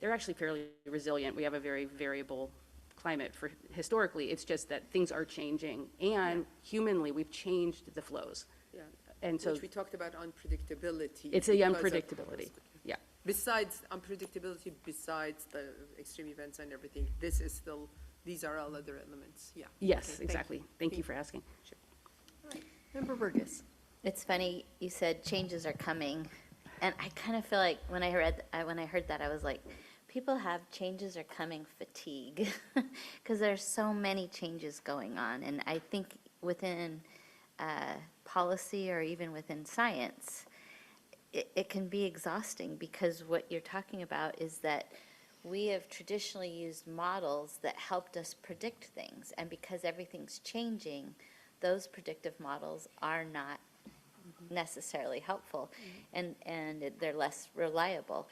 they're actually fairly resilient. We have a very variable climate historically. It's just that things are changing, and humanly we've changed the flows. Yeah. And so which we talked about unpredictability. It's the unpredictability. Yeah. Besides unpredictability, besides the extreme events and everything, these are all other elements. Yeah. Yes, Okay, exactly. Thank you for asking. Sure. Member Burgess. It's funny, you said changes are coming, and I kind of feel like when I heard that, I was like, people have changes are coming fatigue, because there's so many changes going on, and I think within policy or even within science, it can be exhausting, because what you're talking about is that we have traditionally used models that helped us predict things, and because everything's changing, those predictive models are not necessarily helpful, and they're less reliable.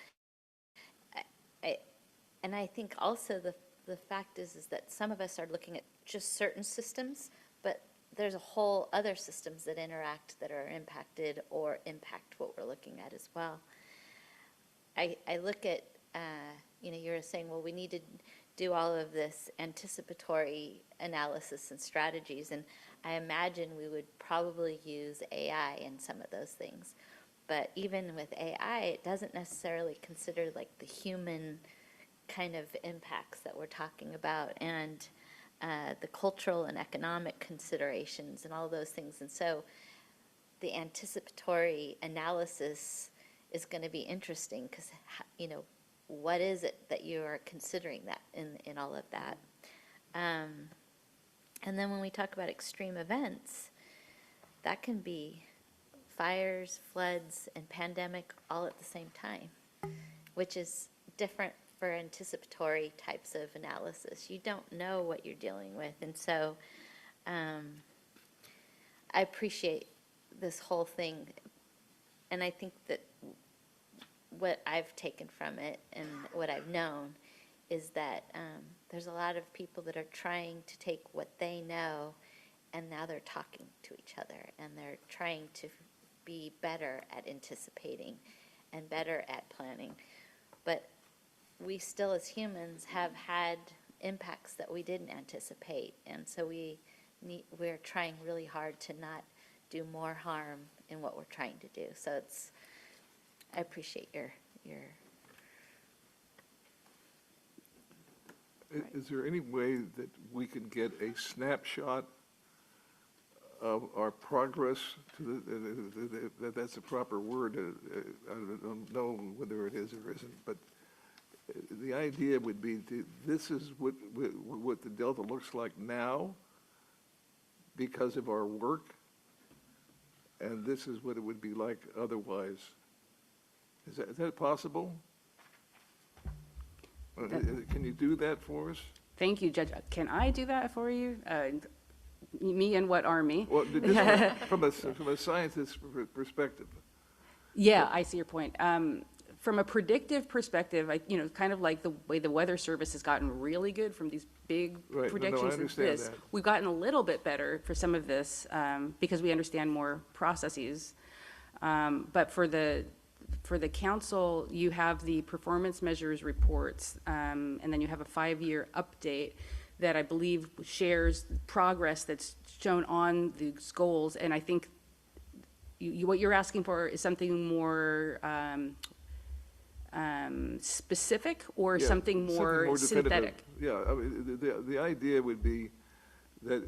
And I think also the fact is that some of us are looking at just certain systems, but there's a whole other systems that interact that are impacted or impact what we're looking at as well. I look at, you were saying, well, we need to do all of this anticipatory analysis and strategies, and I imagine we would probably use AI in some of those things. But even with AI, it doesn't necessarily consider like the human kind of impacts that we're talking about, and the cultural and economic considerations and all those things. And so the anticipatory analysis is going to be interesting because, you know, what is it that you are considering that in all of that? And then when we talk about extreme events, that can be fires, floods, and pandemic all at the same time, which is different for anticipatory types of analysis. You don't know what you're dealing with. And so I appreciate this whole thing. And I think that what I've taken from it and what I've known is that there's a lot of people that are trying to take what they know and now they're talking to each other and they're trying to be better at anticipating and better at planning. But we still as humans have had impacts that we didn't anticipate, and so we're trying really hard to not do more harm in what we're trying to do. So I appreciate your Is there any way that we can get a snapshot of our progress to that's a proper word. I don't know whether it is or isn't, but the idea would be this is what the Delta looks like now because of our work, and this is what it would be like otherwise. Is that possible? Can you do that for us? Thank you, Judge. Can I do that for you? Me and what army? Well, from a scientist's perspective. Yeah, I see your point. From a predictive perspective, kind of like the way the Weather Service has gotten really good from these big Right. predictions I of understand this. that. We've gotten a little bit better for some of this because we understand more processes. But for the council, you have the performance measures reports, and then you have a 5-year update that I believe shares progress that's shown on these goals. And I think what you're asking for is something more specific or Yeah, something more definitive. synthetic. Yeah, I mean, the idea would be that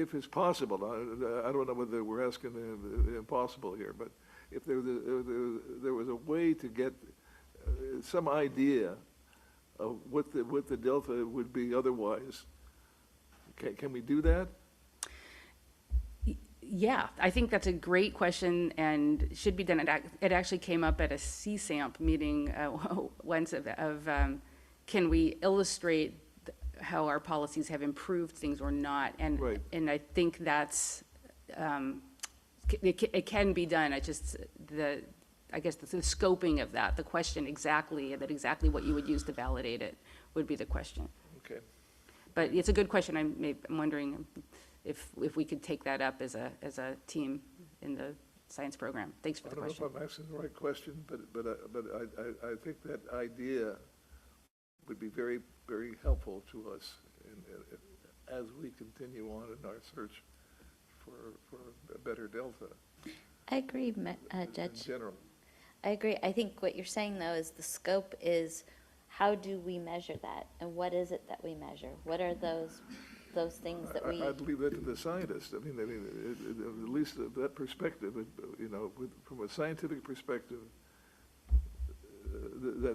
if it's possible, I don't know whether we're asking the impossible here, but if there was a way to get some idea of what the Delta would be otherwise, can we do that? Yeah, I think that's a great question and should be done. It actually came up at a CSAMP meeting once of can we illustrate how our policies have improved things or not? And Right. and I think that's it can be done. I guess the scoping of that, the question exactly what you would use to validate it would be the question. Okay. But it's a good question. I'm wondering if we could take that up as a team in the science program. Thanks for the question. I don't know if I'm asking the right question, but I think that idea would be very, very helpful to us as we continue on in our search for a better Delta. I agree, Judge. In general. I agree. I think what you're saying, though, is the scope is how do we measure that? And what is it that we measure? What are those things that we... I'd leave that to the scientists. I mean, at least that perspective, from a scientific perspective,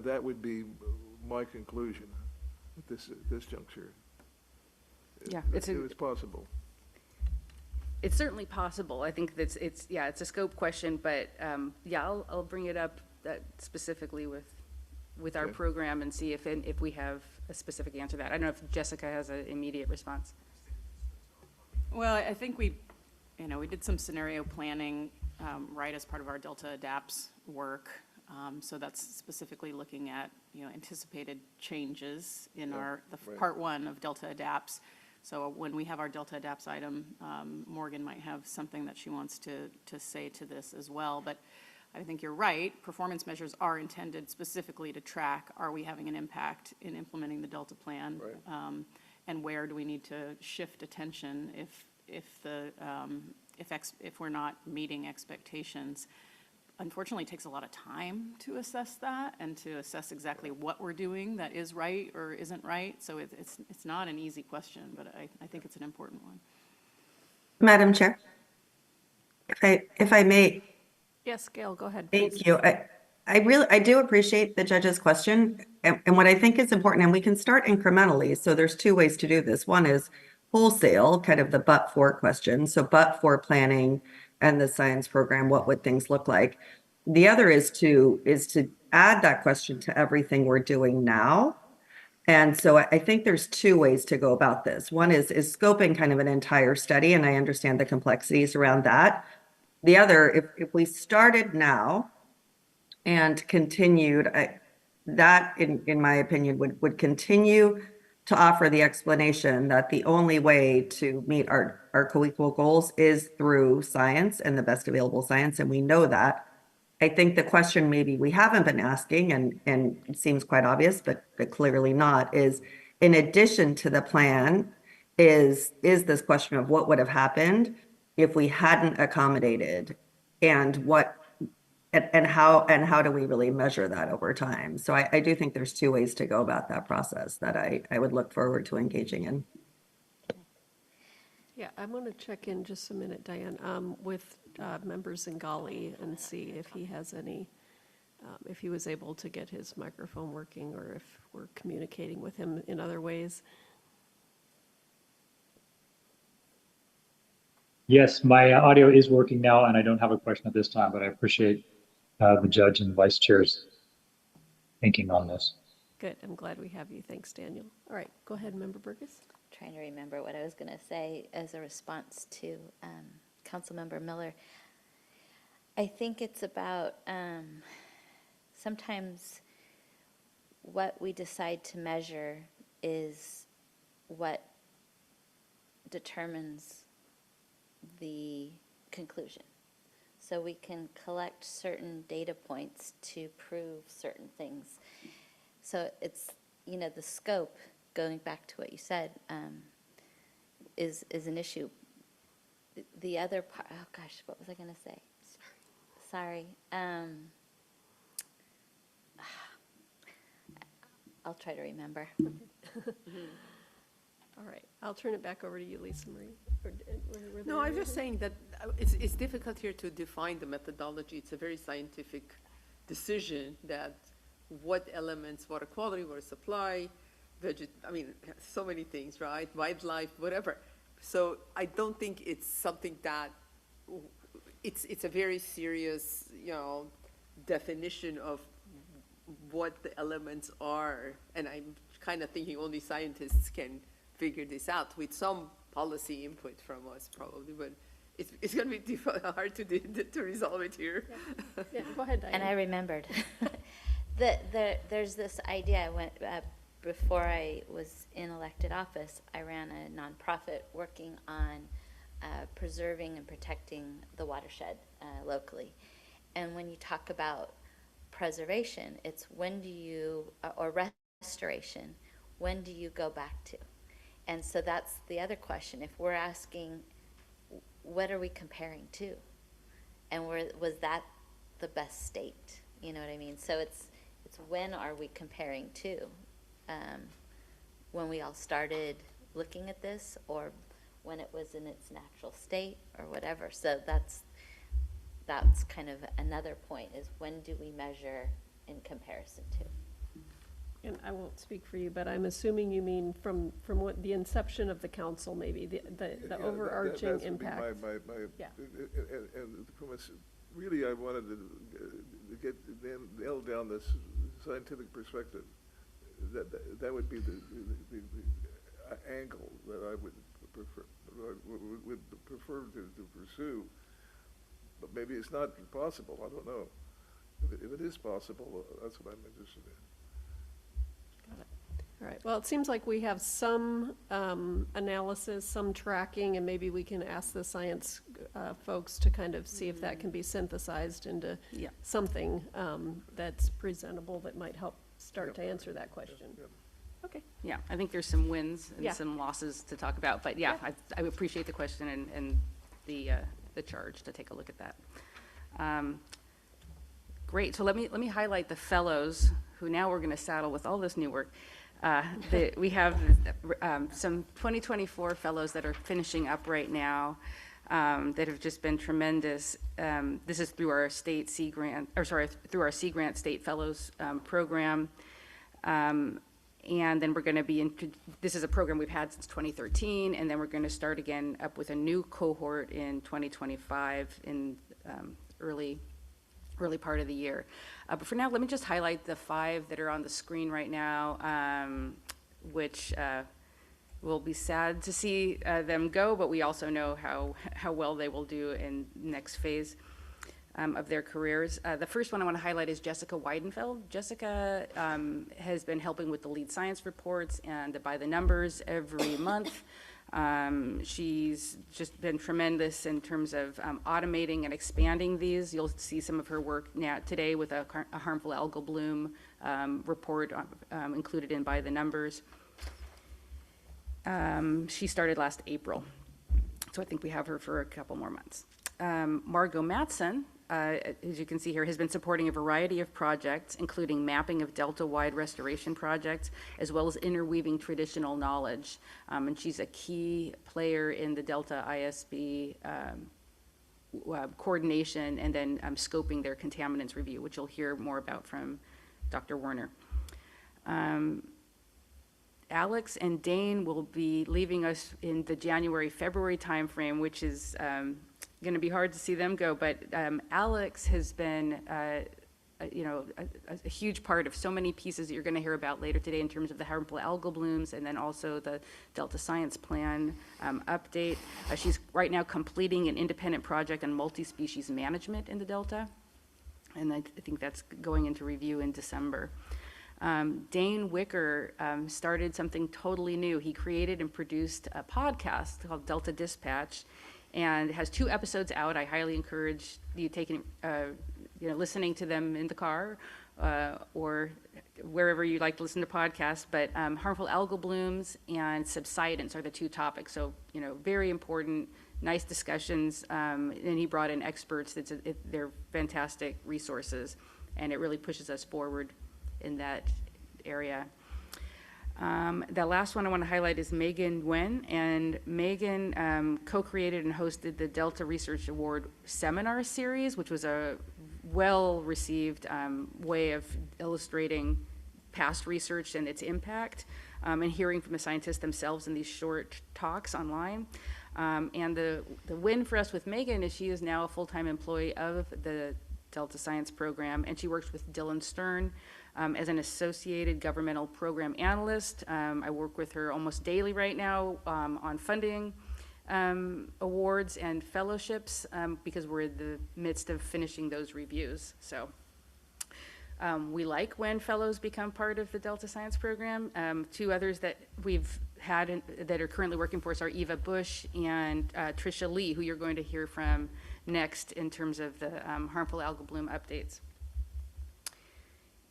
that would be my conclusion at this juncture. Yeah, if it's possible. It's certainly possible. I think it's a scope question, but I'll bring it up specifically with our Okay. program and see if we have a specific answer to that. I don't know if Jessica has an immediate response. Well, I think we did some scenario planning right as part of our Delta Adapts work. So that's specifically looking at, anticipated changes in right. part one of Delta Adapts. So when we have our Delta Adapts item, Morgan might have something that she wants to say to this as well. But I think you're right. Performance measures are intended specifically to track, are we having an impact in implementing the Delta plan? Right. And where do we need to shift attention if we're not meeting expectations? Unfortunately, it takes a lot of time to assess that and to assess exactly what we're doing that is right or isn't right. So it's not an easy question, but I think it's an important one. Madam Chair. If I may, Yes, Gail, go ahead, please. thank you. I do appreciate the judge's question. And what I think is important, and we can start incrementally. So there's two ways to do this. One is wholesale, kind of the but-for question. So but-for planning and the science program, what would things look like? The other is to add that question to everything we're doing now. And so I think there's two ways to go about this. One is scoping kind of an entire study, and I understand the complexities around that. The other, if we started now and continued, that, in my opinion, would continue to offer the explanation that the only way to meet our co-equal goals is through science and the best available science, and we know that. I think the question maybe we haven't been asking, and it seems quite obvious, but clearly not, is in addition to the plan, is this question of what would have happened if we hadn't accommodated, and how do we really measure that over time? So I do think there's two ways to go about that process that I would look forward to engaging in. Yeah, I'm going to check in just a minute, Diane, with Member Zingali and see if he has any, if he was able to get his microphone working or if we're communicating with him in other ways. Yes, my audio is working now, and I don't have a question at this time, but I appreciate the judge and vice chair's thinking on this. Good, I'm glad we have you. Thanks, Daniel. All right, go ahead, Member Burgess. Trying to remember what I was going to say as a response to Councilmember Miller. I think it's about sometimes what we decide to measure is what determines the conclusion. So we can collect certain data points to prove certain things. So it's, you know, the scope, going back to what you said, is an issue. The other part, oh gosh, what was I going to say? Sorry. I'll try to remember. All right, I'll turn it back over to you, Lisamarie. No, I'm just saying that it's difficult here to define the methodology. It's a very scientific decision that what elements, water quality, water supply, I mean, so many things, right? Wildlife, whatever. So I don't think it's something that, it's a very serious, you know, definition of what the elements are. And I'm kind of thinking only scientists can figure this out with some policy input from us probably, but it's going to be hard to resolve it here. Yeah, go ahead, Diane. And I remembered. There's this idea. I went before I was in elected office, I ran a nonprofit working on preserving and protecting the watershed locally. And when you talk about preservation, it's when do you, or restoration, when do you go back to? And so that's the other question. If we're asking, what are we comparing to? And was that the best state? You know what I mean? So it's when are we comparing to? When we all started looking at this, or when it was in its natural state, or whatever. So that's kind of another point, is when do we measure in comparison to? And I won't speak for you, but I'm assuming you mean from what the inception of the council, maybe the overarching that's impact. Yeah. And from really, I wanted to get nail down this scientific perspective. That would be the angle that I would prefer to pursue. But maybe it's not possible. I don't know. If it is possible, that's what I'm interested in. All right, well, it seems like we have some analysis, some tracking, and maybe we can ask the science folks to kind of see if that can be synthesized into something that's presentable that might help start to answer that question. Okay. Yeah, I think there's some wins and some losses to talk about, but yeah, I appreciate the question and the charge to take a look at that. Great, so let me highlight the fellows who now we're going to saddle with all this new work. We have some 2024 fellows that are finishing up right now. that have just been tremendous. This is through our state Sea Grant, or sorry, through our Sea Grant State Fellows program. And then we're going to be, this is a program we've had since 2013, and then we're going to start again up with a new cohort in 2025 in early part of the year. But for now, let me just highlight the 5 that are on the screen right now, which will be sad to see them go, but we also know how well they will do in next phase of their careers. The first one I want to highlight is Jessica Weidenfeld. Jessica has been helping with the lead science reports and the by the numbers every month. She's just been tremendous in terms of automating and expanding these. You'll see some of her work now today with a harmful algal bloom report included in by the numbers. She started last April, so I think we have her for a couple more months. Margot Matson, as you can see here, has been supporting a variety of projects, including mapping of Delta-wide restoration projects, as well as interweaving traditional knowledge. And she's a key player in the Delta ISB coordination and then scoping their contaminants review, which you'll hear more about from Dr. Werner. Alex and Dane will be leaving us in the January-February timeframe, which is going to be hard to see them go, but Alex has been a huge part of so many pieces that you're going to hear about later today in terms of the harmful algal blooms and then also the Delta Science Plan update. She's right now completing an independent project on multi-species management in the Delta, and I think that's going into review in December. Dane Wicker started something totally new. He created and produced a podcast called Delta Dispatch, and it has 2 episodes out. I highly encourage you taking, listening to them in the car or wherever you like to listen to podcasts. But harmful algal blooms and subsidence are the 2 topics. So, very important, nice discussions. And he brought in experts. They're fantastic resources, and it really pushes us forward in that area. The last one I want to highlight is Megan Wen, and Megan co-created and hosted the Delta Research Award seminar series, which was a well-received way of illustrating past research and its impact, and hearing from the scientists themselves in these short talks online. And the win for us with Megan is she is now a full-time employee of the Delta Science Program, and she works with Dylan Stern as an associated governmental program analyst. I work with her almost daily right now on funding awards and fellowships because we're in the midst of finishing those reviews. So we like when fellows become part of the Delta Science Program. 2 others that we've had that are currently working for us are Eva Bush and Tricia Lee, who you're going to hear from next in terms of the harmful algal bloom updates.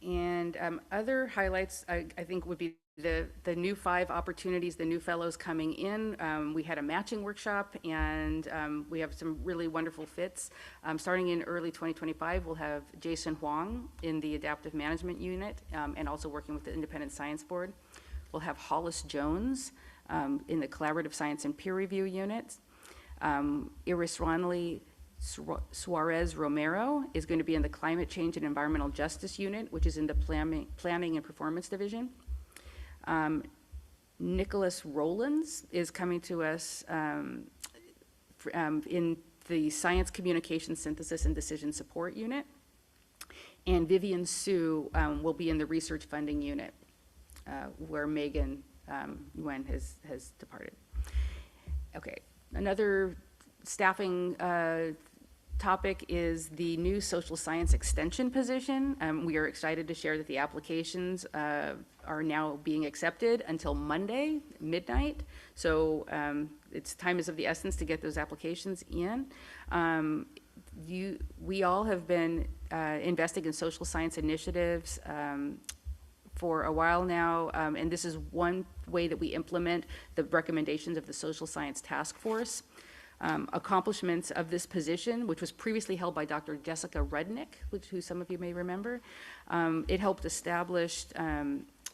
And other highlights, I think, would be the new 5 opportunities, the new fellows coming in. We had a matching workshop, and we have some really wonderful fits. Starting in early 2025, we'll have Jason Huang in the Adaptive Management Unit and also working with the Independent Science Board. We'll have Hollis Jones in the Collaborative Science and Peer Review Unit. Iris Ronley Suarez Romero is going to be in the Climate Change and Environmental Justice Unit, which is in the Planning and Performance Division. Nicholas Rowlands is coming to us in the Science Communication Synthesis and Decision Support Unit. And Vivian Sue will be in the Research Funding Unit, where Megan Wen has departed. Okay, another staffing topic is the new social science extension position. We are excited to share that the applications are now being accepted until Monday, midnight. So time is of the essence to get those applications in. We all have been investing in social science initiatives for a while now, and this is one way that we implement the recommendations of the Social Science Task Force. Accomplishments of this position, which was previously held by Dr. Jessica Rudnick, who some of you may remember. It helped establish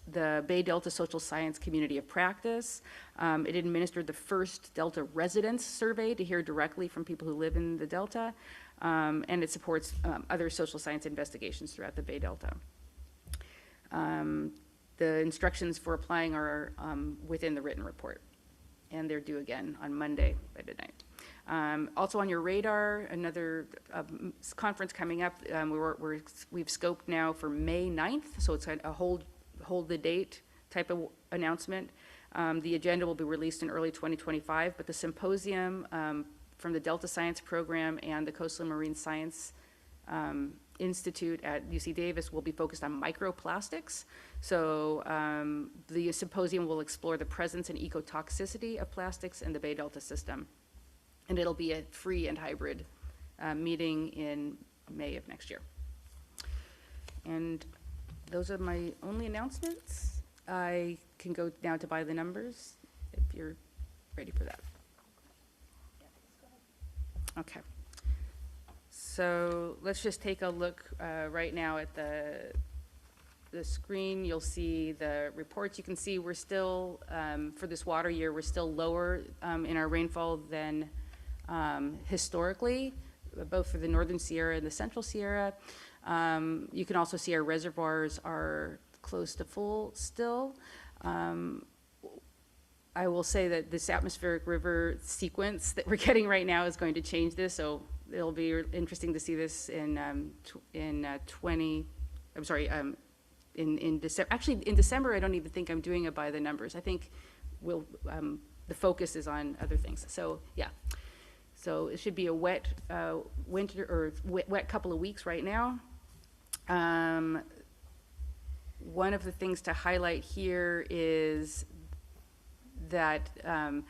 the Bay Delta Social Science Community of Practice. It administered the first Delta residence survey to hear directly from people who live in the Delta, and it supports other social science investigations throughout the Bay Delta. The instructions for applying are within the written report, and they're due again on Monday by midnight. Also on your radar, another conference coming up. We've scoped now for May 9th, so it's a hold the date type of announcement. The agenda will be released in early 2025, but the symposium from the Delta Science Program and the Coastal Marine Science Institute at UC Davis will be focused on microplastics. So the symposium will explore the presence and ecotoxicity of plastics in the Bay Delta system. And it'll be a free and hybrid meeting in May of next year. And those are my only announcements. I can go now to by the numbers if you're ready for that. Okay. So let's just take a look right now at the screen. You'll see the reports. You can see we're still, for this water year, we're still lower in our rainfall than historically, both for the Northern Sierra and the Central Sierra. You can also see our reservoirs are close to full still. I will say that this atmospheric river sequence that we're getting right now is going to change this, so it'll be interesting to see this in December. Actually, in December, I don't even think I'm doing it by the numbers. I think the focus is on other things. So yeah, so it should be a wet winter or wet couple of weeks right now. One of the things to highlight here is that I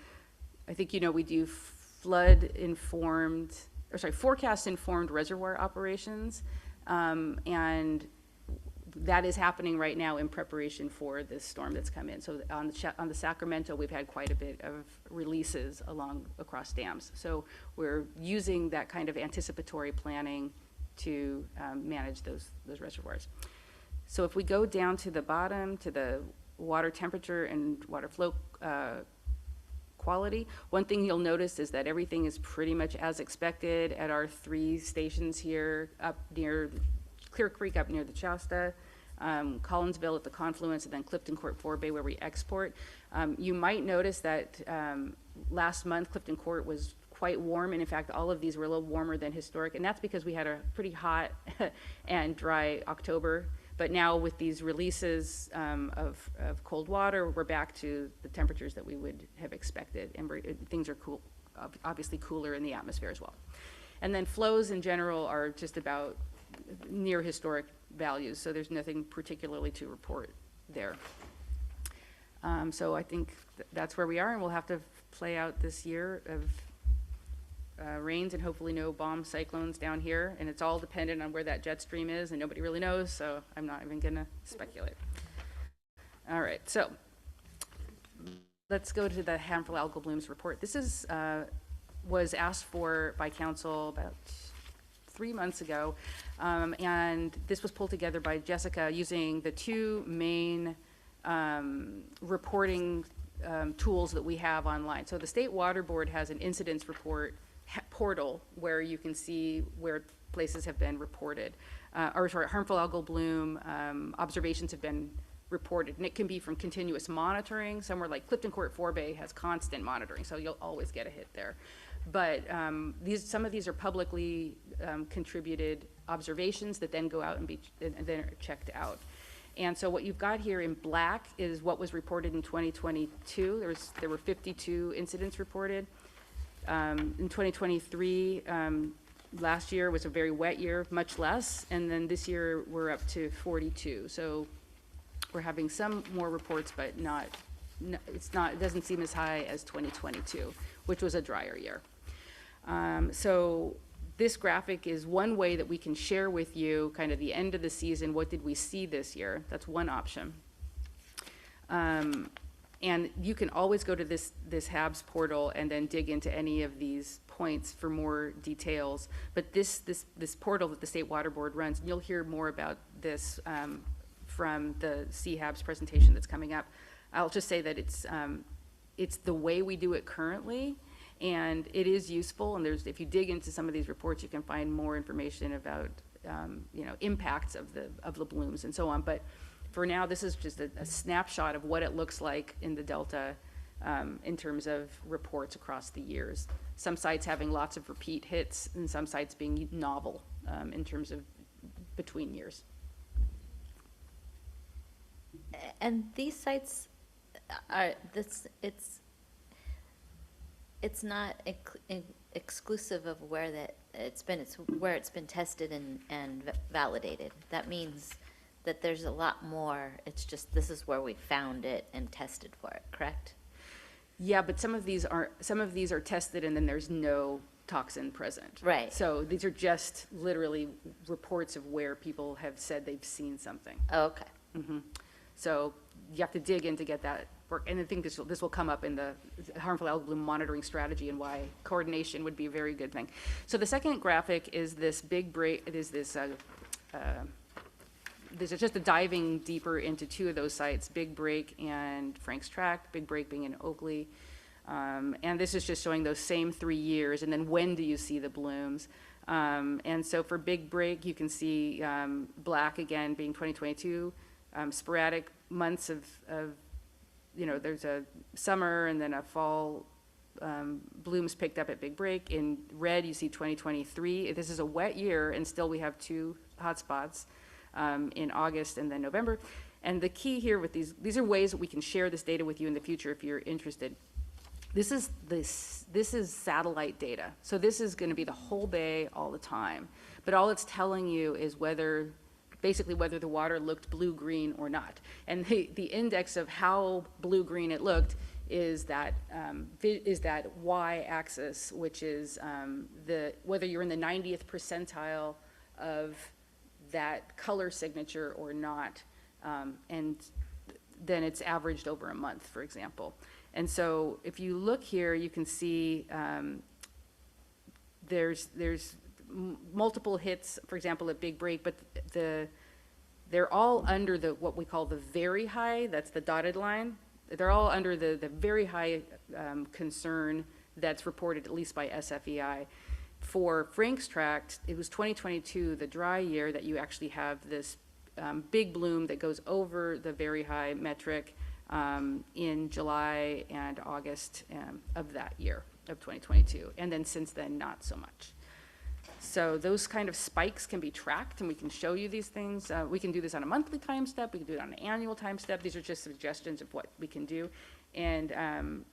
think, you know, we do forecast-informed reservoir operations, and that is happening right now in preparation for this storm that's come in. So on the Sacramento, we've had quite a bit of releases across dams. So we're using that kind of anticipatory planning to manage those reservoirs. So if we go down to the bottom, to the water temperature and water flow quality, one thing you'll notice is that everything is pretty much as expected at our 3 stations here up near Clear Creek, up near the Shasta, Collinsville at the confluence, and then Clifton Court 4 Bay where we export. You might notice that last month Clifton Court was quite warm, and in fact all of these were a little warmer than historic, and that's because we had a pretty hot and dry October. But now with these releases of cold water, we're back to the temperatures that we would have expected, and things are cool, obviously cooler in the atmosphere as well. And then flows in general are just about near historic values, so there's nothing particularly to report there. So I think that's where we are, and we'll have to play out this year of rains and hopefully no bomb cyclones down here, and it's all dependent on where that jet stream is, and nobody really knows, so I'm not even gonna speculate. All right, so let's go to the harmful algal blooms report. This is was asked for by council about 3 months ago, and this was pulled together by Jessica using the 2 main reporting tools that we have online. So the State Water Board has an incidents report portal where you can see where places have been reported, harmful algal bloom observations have been reported, and it can be from continuous monitoring. Somewhere like Clifton Court 4 Bay has constant monitoring, so you'll always get a hit there. But some of these are publicly contributed observations that then go out and then are checked out. And so what you've got here in black is what was reported in 2022. There were 52 incidents reported. In 2023, last year was a very wet year, much less, and then this year we're up to 42. So we're having some more reports, but it doesn't seem as high as 2022, which was a drier year. So this graphic is one way that we can share with you kind of the end of the season, what did we see this year? That's one option. And you can always go to this HABs portal and then dig into any of these points for more details. But this portal that the State Water Board runs, and you'll hear more about this from the CHABs presentation that's coming up. I'll just say that it's the way we do it currently, and it is useful. And if you dig into some of these reports, you can find more information about, impacts of the blooms and so on. But for now, this is just a snapshot of what it looks like in the Delta in terms of reports across the years. Some sites having lots of repeat hits, and some sites being novel in terms of between years. And these sites are, it's not exclusive of where it's where it's been tested and validated. That means that there's a lot more. It's just, this is where we found it and tested for it, correct? Yeah, but some of these are tested and then there's no toxin present. Right. So these are just literally reports of where people have said they've seen something. Oh, okay. So you have to dig in to get that work. And I think this will come up in the harmful algal bloom monitoring strategy and why coordination would be a very good thing. So the second graphic is this big break. It is this. This is just a diving deeper into two of those sites, Big Break and Frank's Tract, Big Break being in Oakley. And this is just showing those same 3 years, and then when do you see the blooms? And so for Big Break, you can see black again being 2022, sporadic months of, there's a summer and then a fall blooms picked up at Big Break. In red, you see 2023. This is a wet year, and still we have 2 hotspots. In August and then November. And the key here with these are ways that we can share this data with you in the future if you're interested. This is satellite data. So this is going to be the whole bay all the time. But all it's telling you is basically whether the water looked blue-green or not. And the index of how blue-green it looked is that y-axis, which is whether you're in the 90th percentile of that color signature or not, and then it's averaged over a month, for example. And so if you look here, you can see there's multiple hits, for example, at Big Break, but they're all under what we call the very high, that's the dotted line. They're all under the very high concern that's reported at least by SFEI. For Frank's Tract, it was 2022, the dry year, that you actually have this big bloom that goes over the very high metric in July and August of that year, of 2022. And then since then, not so much. So those kind of spikes can be tracked, and we can show you these things. We can do this on a monthly time step. We can do it on an annual time step. These are just suggestions of what we can do. And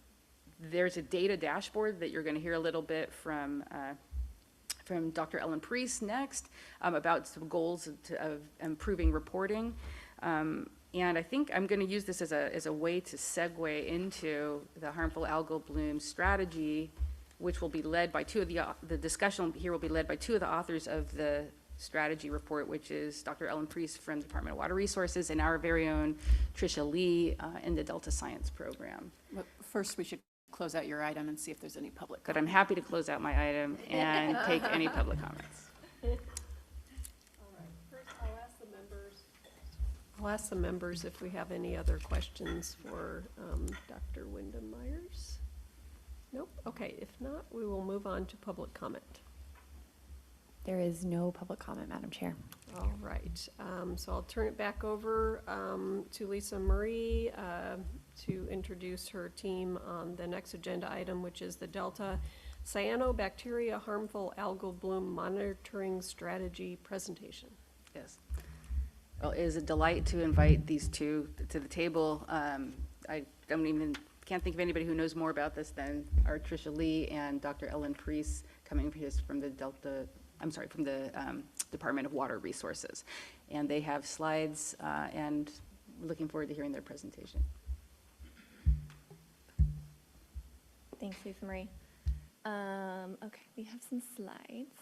there's a data dashboard that you're going to hear a little bit from Dr. Ellen Priest next about some goals of improving reporting. And I think I'm going to use this as a way to segue into the harmful algal bloom strategy, which will be led by the discussion here will be led by 2 of the authors of the strategy report, which is Dr. Ellen Priest from the Department of Water Resources and our very own Tricia Lee in the Delta Science Program. But first, we should close out your item and see if there's any public But I'm happy to close out my item and take any public comments. All right, first I'll ask the members if we have any other questions for Dr. Windham-Myers. Nope, okay, if not, we will move on to public comment. There is no public comment, Madam Chair. All right, so I'll turn it back over to Lisamarie to introduce her team on the next agenda item, which is the Delta Cyanobacteria Harmful Algal Bloom Monitoring Strategy presentation. Yes. Well, it is a delight to invite these 2 to the table. I can't think of anybody who knows more about this than our Tricia Lee and Dr. Ellen Priest, coming from the Department of Water Resources. And they have slides, and looking forward to hearing their presentation. Thanks, Lisamarie. Okay, we have some slides.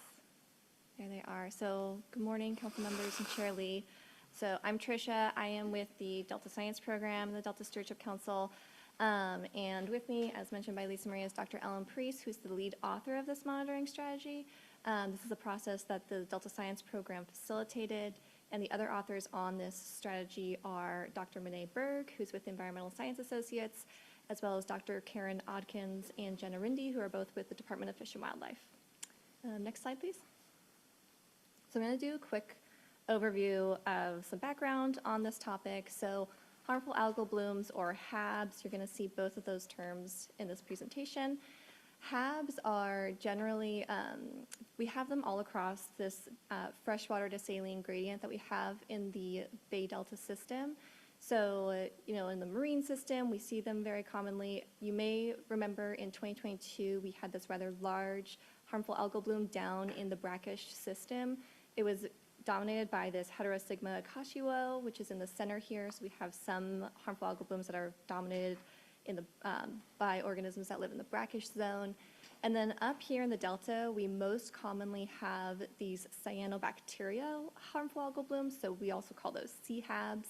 There they are. So good morning, council members and Chair Lee. So I'm Tricia. I am with the Delta Science Program, the Delta Stewardship Council. And with me, as mentioned by Lisamarie, is Dr. Ellen Priest, who's the lead author of this monitoring strategy. This is a process that the Delta Science Program facilitated And the other authors on this strategy are Dr. Renee Berg, who's with Environmental Science Associates, as well as Dr. Karen Odkins and Jenna Rindy, who are both with the Department of Fish and Wildlife. Next slide, please. So I'm going to do a quick overview of some background on this topic. So harmful algal blooms, or HABs, you're going to see both of those terms in this presentation. HABs are generally, we have them all across this freshwater to saline gradient that we have in the Bay Delta system. So, you know, in the marine system, we see them very commonly. You may remember in 2022, we had this rather large harmful algal bloom down in the brackish system. It was dominated by this Heterosigma Akashiwo, which is in the center here. So we have some harmful algal blooms that are dominated in the, by organisms that live in the brackish zone. And then up here in the delta, we most commonly have these cyanobacterial harmful algal blooms. So we also call those CHABs.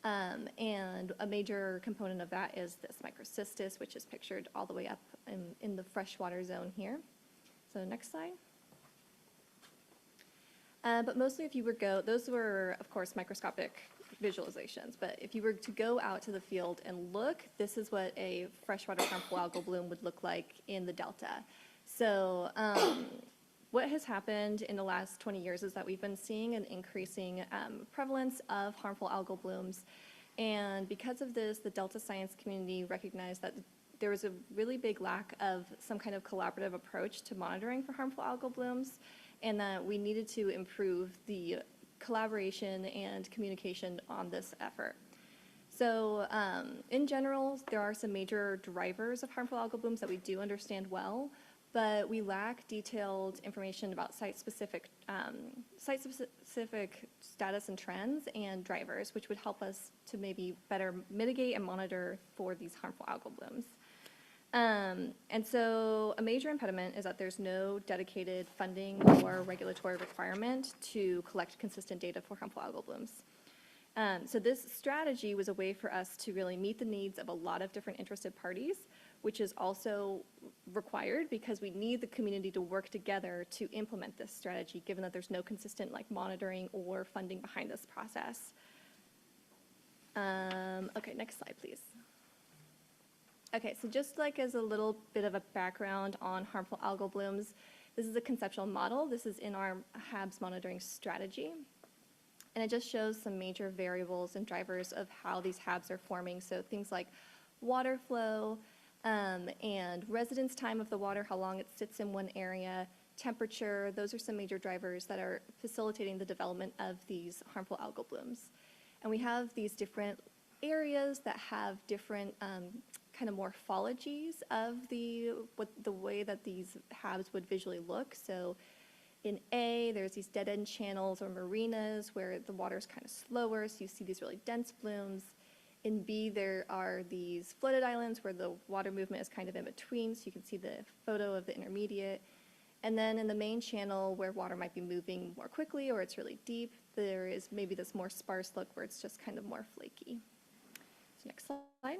And a major component of that is this microcystis, which is pictured all the way up in the freshwater zone here. So next slide. But mostly if you were those were, of course, microscopic visualizations, but if you were to go out to the field and look, this is what a freshwater harmful algal bloom would look like in the delta. So what has happened in the last 20 years is that we've been seeing an increasing prevalence of harmful algal blooms. And because of this, the Delta science community recognized that there was a really big lack of some kind of collaborative approach to monitoring for harmful algal blooms, and that we needed to improve the collaboration and communication on this effort. So in general, there are some major drivers of harmful algal blooms that we do understand well, but we lack detailed information about site-specific status and trends and drivers, which would help us to maybe better mitigate and monitor for these harmful algal blooms. And so a major impediment is that there's no dedicated funding or regulatory requirement to collect consistent data for harmful algal blooms. So this strategy was a way for us to really meet the needs of a lot of different interested parties, which is also required because we need the community to work together to implement this strategy, given that there's no consistent monitoring or funding behind this process. Okay, next slide, please. Okay, so just as a little bit of a background on harmful algal blooms, this is a conceptual model. This is in our HABs monitoring strategy. And it just shows some major variables and drivers of how these HABs are forming. So things like water flow and residence time of the water, how long it sits in one area, temperature. Those are some major drivers that are facilitating the development of these harmful algal blooms. And we have these different areas that have different kind of morphologies of the way that these HABs would visually look. So in A, there's these dead-end channels or marinas where the water is kind of slower, so you see these really dense blooms. In B, there are these flooded islands where the water movement is kind of in between, so you can see the photo of the intermediate. And then in the main channel where water might be moving more quickly or it's really deep, there is maybe this more sparse look where it's just kind of more flaky. So next slide.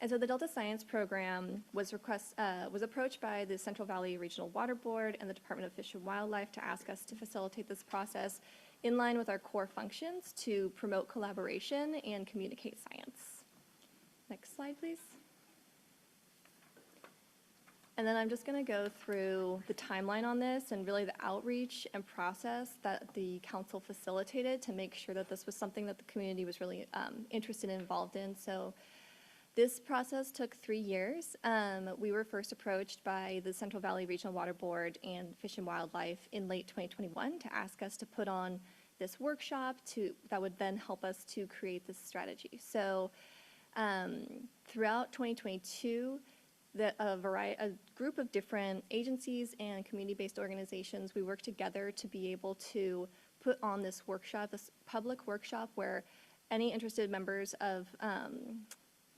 And so the Delta Science Program was approached by the Central Valley Regional Water Board and the Department of Fish and Wildlife to ask us to facilitate this process in line with our core functions to promote collaboration and communicate science. Next slide, please. And then I'm just going to go through the timeline on this and really the outreach and process that the council facilitated to make sure that this was something that the community was really interested and involved in. So this process took 3 years. We were first approached by the Central Valley Regional Water Board and Fish and Wildlife in late 2021 to ask us to put on this workshop that would then help us to create this strategy. So throughout 2022, a group of different agencies and community-based organizations, we worked together to be able to put on this workshop, this public workshop where any interested members of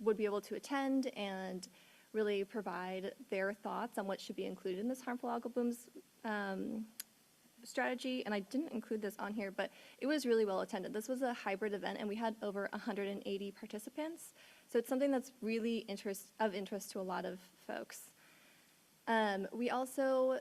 would be able to attend and really provide their thoughts on what should be included in this harmful algal blooms strategy. And I didn't include this on here, but it was really well attended. This was a hybrid event and we had over 180 participants. So it's something that's really of interest to a lot of folks. We also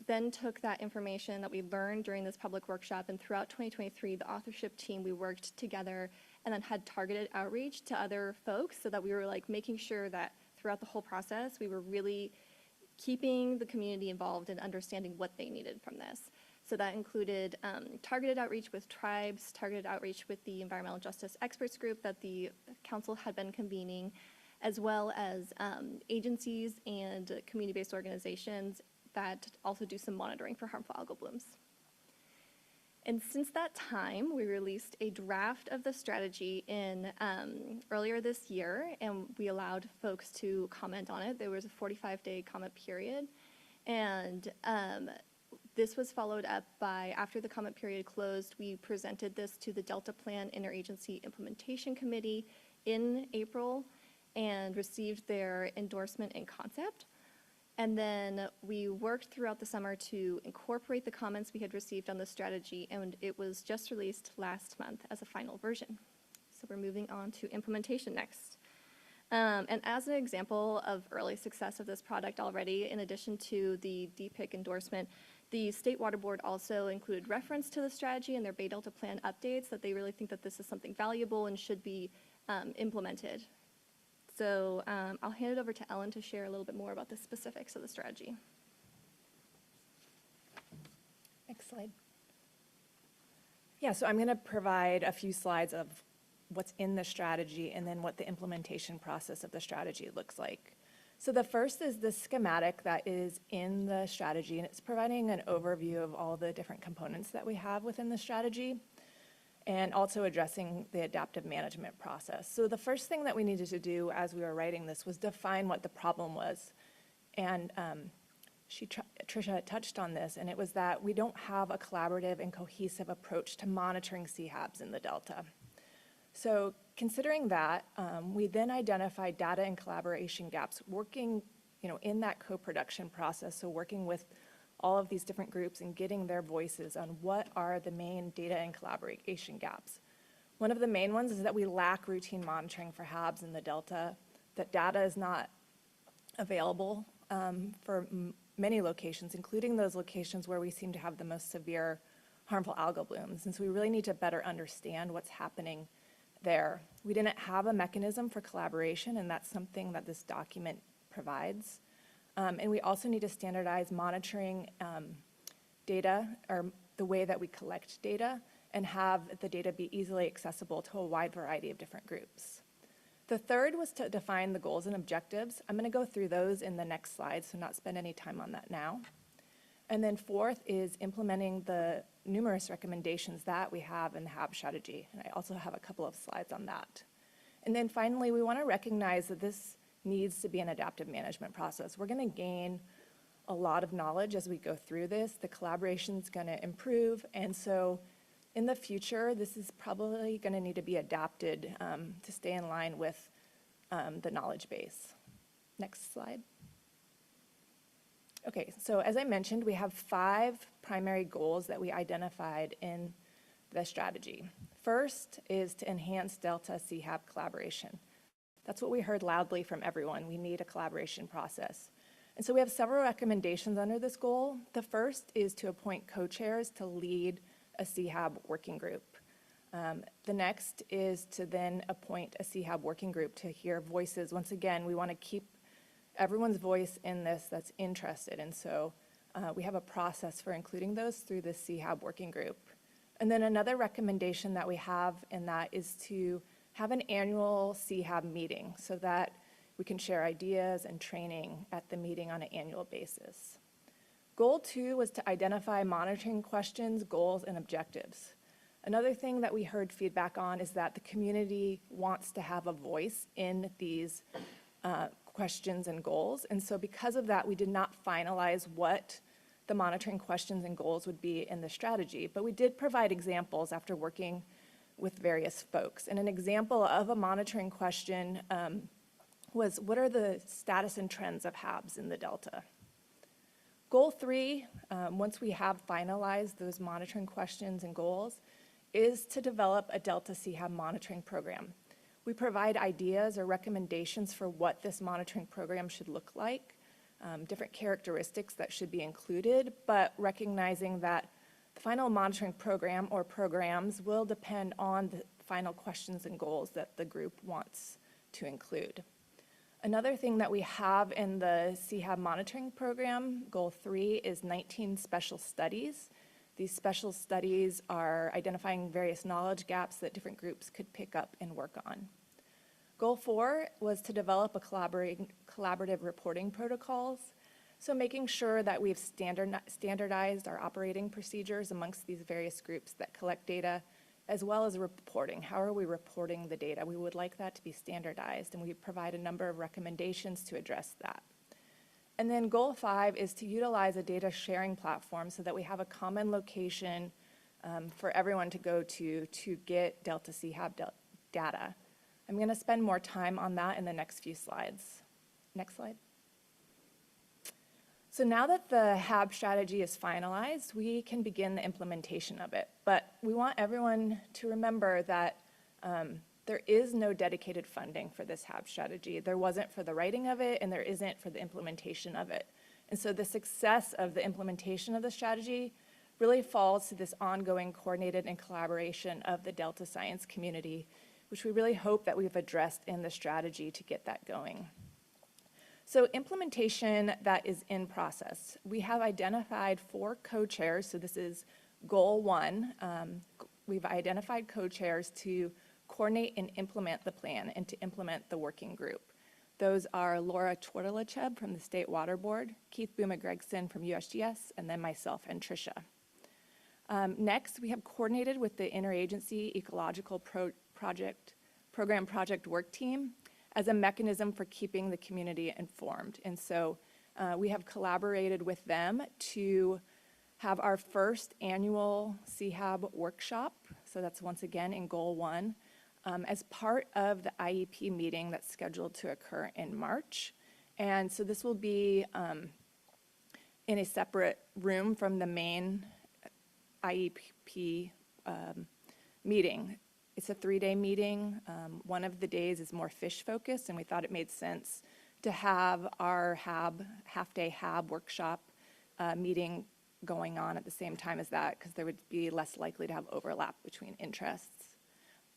then took that information that we learned during this public workshop, and throughout 2023, the authorship team, we worked together and then had targeted outreach to other folks so that we were like making sure that throughout the whole process, we were really keeping the community involved and understanding what they needed from this. So that included targeted outreach with tribes, targeted outreach with the environmental justice experts group that the council had been convening, as well as agencies and community-based organizations that also do some monitoring for harmful algal blooms. And since that time, we released a draft of the strategy in earlier this year, and we allowed folks to comment on it. There was a 45-day comment period, and this was followed up by, after the comment period closed, we presented this to the Delta Plan Interagency Implementation Committee in April and received their endorsement and concept. And then we worked throughout the summer to incorporate the comments we had received on the strategy, and it was just released last month as a final version. So we're moving on to implementation next. And as an example of early success of this product already, in addition to the DPIIC endorsement, the State Water Board also included reference to the strategy in their Bay Delta Plan updates, that they really think that this is something valuable and should be implemented. So I'll hand it over to Ellen to share a little bit more about the specifics of the strategy. Next slide. Yeah, so I'm going to provide a few slides of what's in the strategy and then what the implementation process of the strategy looks like. So the first is the schematic that is in the strategy, and it's providing an overview of all the different components that we have within the strategy, and also addressing the adaptive management process. So the first thing that we needed to do as we were writing this was define what the problem was. And Tricia touched on this, and it was that we don't have a collaborative and cohesive approach to monitoring CHABs in the Delta. So considering that, we then identified data and collaboration gaps, working in that co-production process, so working with all of these different groups and getting their voices on what are the main data and collaboration gaps. One of the main ones is that we lack routine monitoring for HABs in the Delta, that data is not available for many locations, including those locations where we seem to have the most severe harmful algal blooms. And so we really need to better understand what's happening there. We didn't have a mechanism for collaboration, and that's something that this document provides. And we also need to standardize monitoring data, or the way that we collect data, and have the data be easily accessible to a wide variety of different groups. The third was to define the goals and objectives. I'm going to go through those in the next slide, so not spend any time on that now. And then fourth is implementing the numerous recommendations that we have in the HAB strategy. And I also have a couple of slides on that. And then finally, we want to recognize that this needs to be an adaptive management process. We're going to gain a lot of knowledge as we go through this. The collaboration is going to improve. And so in the future, this is probably going to need to be adapted to stay in line with the knowledge base. Next slide. Okay, so as I mentioned, we have 5 primary goals that we identified in the strategy. First is to enhance Delta CHAB collaboration. That's what we heard loudly from everyone. We need a collaboration process. And so we have several recommendations under this goal. The first is to appoint co-chairs to lead a CHAB working group. The next is to then appoint a CHAB working group to hear voices. Once again, we want to keep everyone's voice in this that's interested, and so we have a process for including those through the CHAB working group. And then another recommendation that we have in that is to have an annual CHAB meeting so that we can share ideas and training at the meeting on an annual basis. Goal 2 was to identify monitoring questions, goals, and objectives. Another thing that we heard feedback on is that the community wants to have a voice in these questions and goals. And so because of that, we did not finalize what the monitoring questions and goals would be in the strategy, but we did provide examples after working with various folks. And an example of a monitoring question was, what are the status and trends of HABs in the Delta? Goal 3, once we have finalized those monitoring questions and goals, is to develop a Delta CHAB monitoring program. We provide ideas or recommendations for what this monitoring program should look like. different characteristics that should be included, but recognizing that the final monitoring program or programs will depend on the final questions and goals that the group wants to include. Another thing that we have in the CHAB monitoring program, Goal 3, is 19 special studies. These special studies are identifying various knowledge gaps that different groups could pick up and work on. Goal 4 was to develop a collaborative reporting protocols, so making sure that we've standardized our operating procedures amongst these various groups that collect data, as well as reporting. How are we reporting the data? We would like that to be standardized, and we provide a number of recommendations to address that. And then Goal 5 is to utilize a data sharing platform so that we have a common location for everyone to go to get Delta CHAB data. I'm going to spend more time on that in the next few slides. Next slide. So now that the HAB strategy is finalized, we can begin the implementation of it. But we want everyone to remember that there is no dedicated funding for this HAB strategy. There wasn't for the writing of it, and there isn't for the implementation of it. And so the success of the implementation of the strategy really falls to this ongoing coordinated and collaboration of the Delta science community, which we really hope that we've addressed in the strategy to get that going. So implementation that is in process. We have identified 4 co-chairs, so this is Goal 1. We've identified co-chairs to coordinate and implement the plan and to implement the working group. Those are Laura Twartalacheb from the State Water Board, Keith Boomer-Gregson from USGS, and then myself and Tricia. Next, we have coordinated with the Interagency Ecological Program Project Work Team as a mechanism for keeping the community informed. And so we have collaborated with them to have our first annual CHAB workshop. So that's once again in Goal 1 as part of the IEP meeting that's scheduled to occur in March. And so this will be in a separate room from the main IEP meeting. It's a 3-day meeting. One of the days is more fish focused, and we thought it made sense to have our half-day HAB workshop meeting going on at the same time as that, because there would be less likely to have overlap between interests.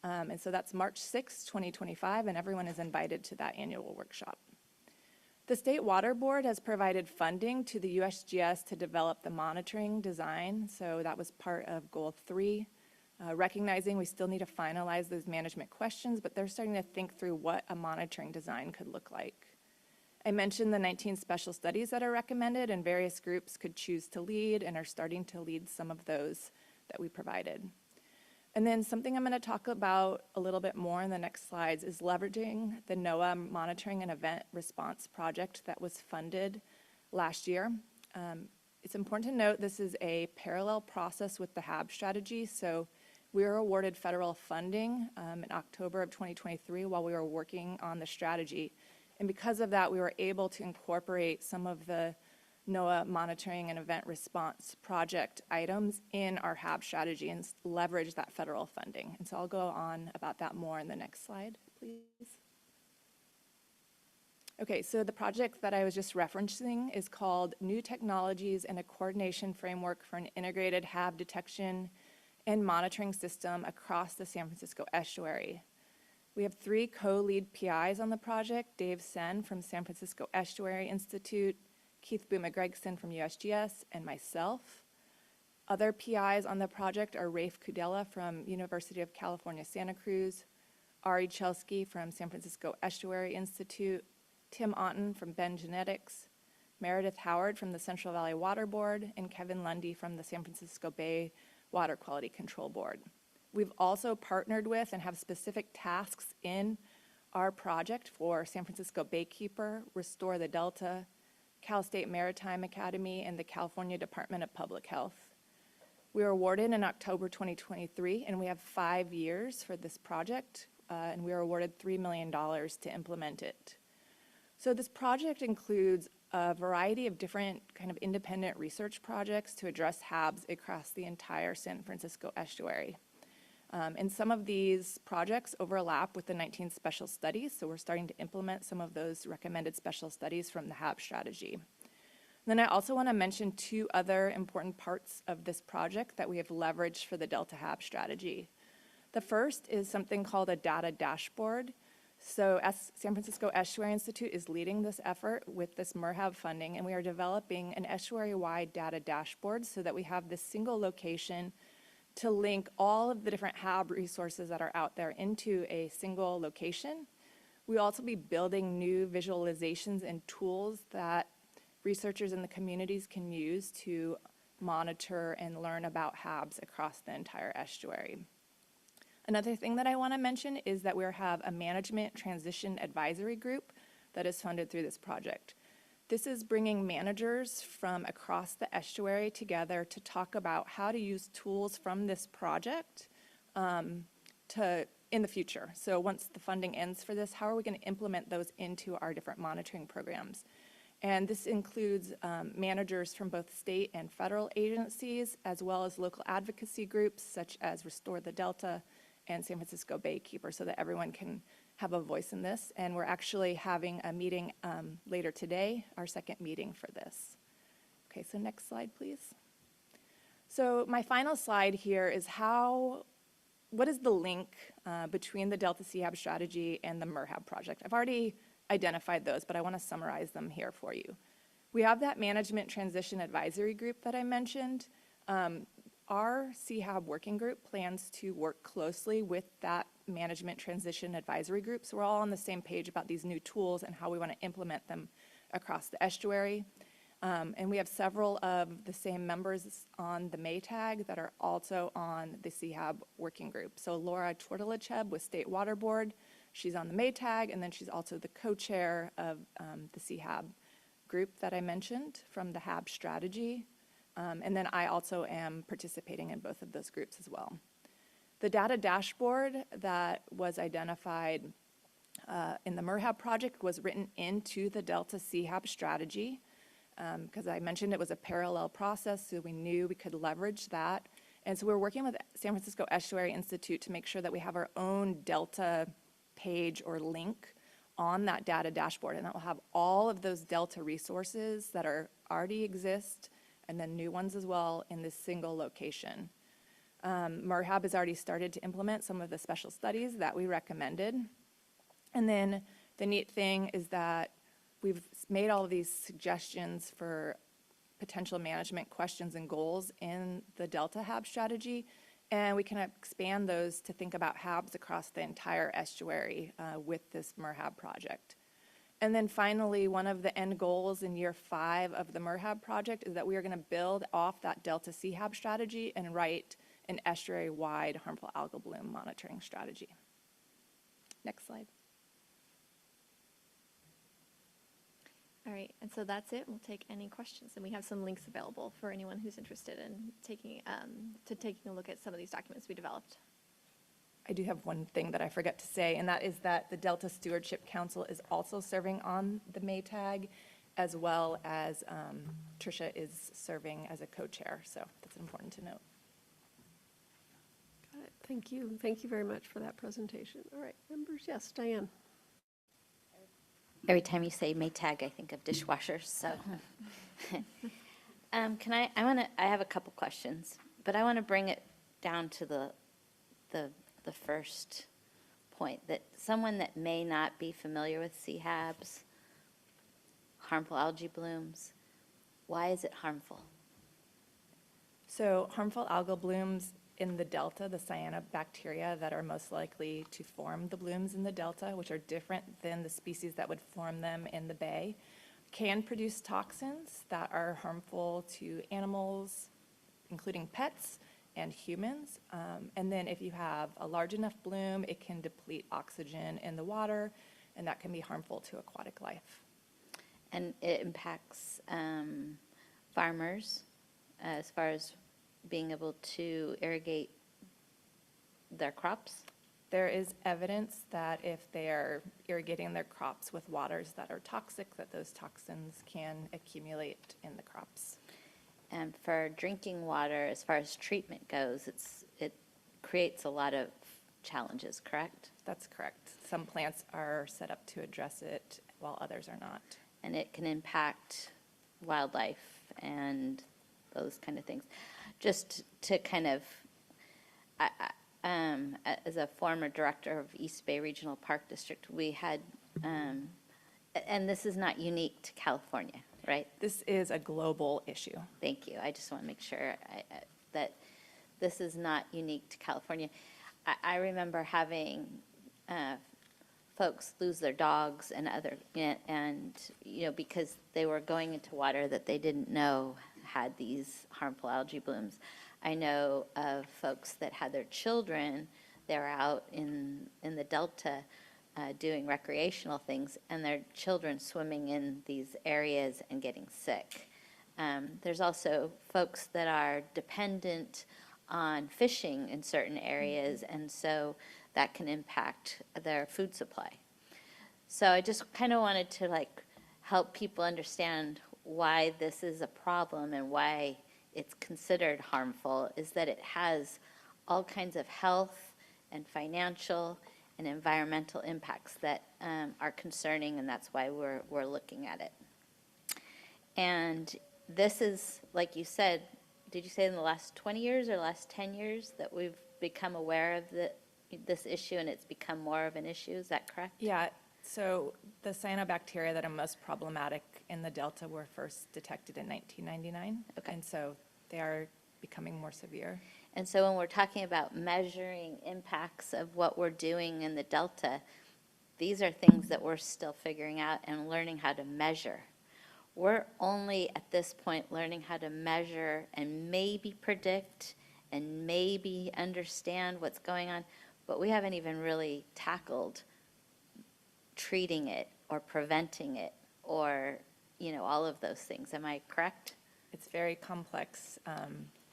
And so that's March 6, 2025, and everyone is invited to that annual workshop. The State Water Board has provided funding to the USGS to develop the monitoring design, so that was part of Goal 3. Recognizing we still need to finalize those management questions, but they're starting to think through what a monitoring design could look like. I mentioned the 19 special studies that are recommended, and various groups could choose to lead and are starting to lead some of those that we provided. And then something I'm going to talk about a little bit more in the next slides is leveraging the NOAA Monitoring and Event Response Project that was funded last year. It's important to note this is a parallel process with the HAB strategy, so we were awarded federal funding in October of 2023 while we were working on the strategy. And because of that, we were able to incorporate some of the NOAA Monitoring and Event Response Project items in our HAB strategy and leverage that federal funding. And so I'll go on about that more in the next slide, please. Okay, so the project that I was just referencing is called New Technologies and a Coordination Framework for an Integrated HAB Detection and Monitoring System across the San Francisco Estuary. We have 3 co-lead PIs on the project, Dave Sen from San Francisco Estuary Institute, Keith Boomer-Gregson from USGS, and myself. Other PIs on the project are Rafe Kudela from University of California, Santa Cruz, Ari Chelsky from San Francisco Estuary Institute, Tim Otten from Ben Genetics, Meredith Howard from the Central Valley Water Board, and Kevin Lundy from the San Francisco Bay Water Quality Control Board. We've also partnered with and have specific tasks in our project for San Francisco Baykeeper, Restore the Delta, Cal State Maritime Academy, and the California Department of Public Health. We were awarded in October 2023, and we have 5 years for this project, and we were awarded $3 million to implement it. So this project includes a variety of different kind of independent research projects to address HABs across the entire San Francisco Estuary. And some of these projects overlap with the 19 special studies, so we're starting to implement some of those recommended special studies from the HAB strategy. Then I also want to mention 2 other important parts of this project that we have leveraged for the Delta HAB strategy. The first is something called a data dashboard. So San Francisco Estuary Institute is leading this effort with this MRHAB funding, and we are developing an estuary-wide data dashboard so that we have this single location to link all of the different HAB resources that are out there into a single location. We'll also be building new visualizations and tools that researchers in the communities can use to monitor and learn about HABs across the entire estuary. Another thing that I want to mention is that we have a management transition advisory group that is funded through this project. This is bringing managers from across the estuary together to talk about how to use tools from this project in the future. So once the funding ends for this, how are we going to implement those into our different monitoring programs? And this includes managers from both state and federal agencies, as well as local advocacy groups such as Restore the Delta and San Francisco Baykeeper, so that everyone can have a voice in this. And we're actually having a meeting later today, our second meeting for this. Okay, so next slide, please. So my final slide here is what is the link between the Delta CHAB strategy and the MRHAB project? I've already identified those, but I want to summarize them here for you. We have that management transition advisory group that I mentioned. Our CHAB working group plans to work closely with that management transition advisory group, so we're all on the same page about these new tools and how we want to implement them across the estuary. And we have several of the same members on the MATAG that are also on the CHAB working group. So Laura Twartalacheb with State Water Board, she's on the MATAG, and then she's also the co-chair of the CHAB group that I mentioned from the HAB strategy. And then I also am participating in both of those groups as well. The data dashboard that was identified in the MRHAB project was written into the Delta CHAB strategy because I mentioned it was a parallel process, so we knew we could leverage that. And so we're working with San Francisco Estuary Institute to make sure that we have our own Delta page or link on that data dashboard, and that will have all of those Delta resources that already exist, and then new ones as well in this single location. MRHAB has already started to implement some of the special studies that we recommended. And then the neat thing is that we've made all of these suggestions for potential management questions and goals in the Delta HAB strategy, and we can expand those to think about HABs across the entire estuary with this MRHAB project. And then finally, one of the end goals in year 5 of the MRHAB project is that we are going to build off that Delta CHAB strategy and write an estuary-wide harmful algal bloom monitoring strategy. Next slide. All right, and so that's it. We'll take any questions, and we have some links available for anyone who's interested in taking a look at some of these documents we developed. I do have one thing that I forgot to say, and that is that the Delta Stewardship Council is also serving on the MATAG, as well as Tricia is serving as a co-chair, so that's important to note. Got it. Thank you. Thank you very much for that presentation. All right, members, yes, Diane. Every time you say Maytag, I think of dishwashers, so. I have a couple questions, but I want to bring it down to the first point, that someone that may not be familiar with CHABs, harmful algae blooms, why is it harmful? So harmful algal blooms in the delta, the cyanobacteria that are most likely to form the blooms in the delta, which are different than the species that would form them in the bay, can produce toxins that are harmful to animals, including pets and humans. And then if you have a large enough bloom, it can deplete oxygen in the water, and that can be harmful to aquatic life. And it impacts farmers as far as being able to irrigate their crops? There is evidence that if they are irrigating their crops with waters that are toxic, that those toxins can accumulate in the crops. And for drinking water, as far as treatment goes, it creates a lot of challenges, correct? That's correct. Some plants are set up to address it while others are not. And it can impact wildlife and those kind of things. Just to kind of, as a former director of East Bay Regional Park District, we had, and this is not unique to California, right? This is a global issue. Thank you. I just want to make sure that this is not unique to California. I remember having folks lose their dogs and because they were going into water that they didn't know had these harmful algae blooms. I know of folks that had their children, they're out in the Delta doing recreational things, and their children swimming in these areas and getting sick. There's also folks that are dependent on fishing in certain areas, and so that can impact their food supply. So I just kind of wanted to help people understand why this is a problem and why it's considered harmful, is that it has all kinds of health and financial and environmental impacts that are concerning, and that's why we're looking at it. And this is, like you said, did you say in the last 20 years or last 10 years that we've become aware of this issue and it's become more of an issue? Is that correct? Yeah, so the cyanobacteria that are most problematic in the Delta were first detected in 1999. Okay. And so they are becoming more severe. And so when we're talking about measuring impacts of what we're doing in the Delta, these are things that we're still figuring out and learning how to measure. We're only at this point learning how to measure and maybe predict and maybe understand what's going on, but we haven't even really tackled treating it or preventing it or, all of those things. Am I correct? It's very complex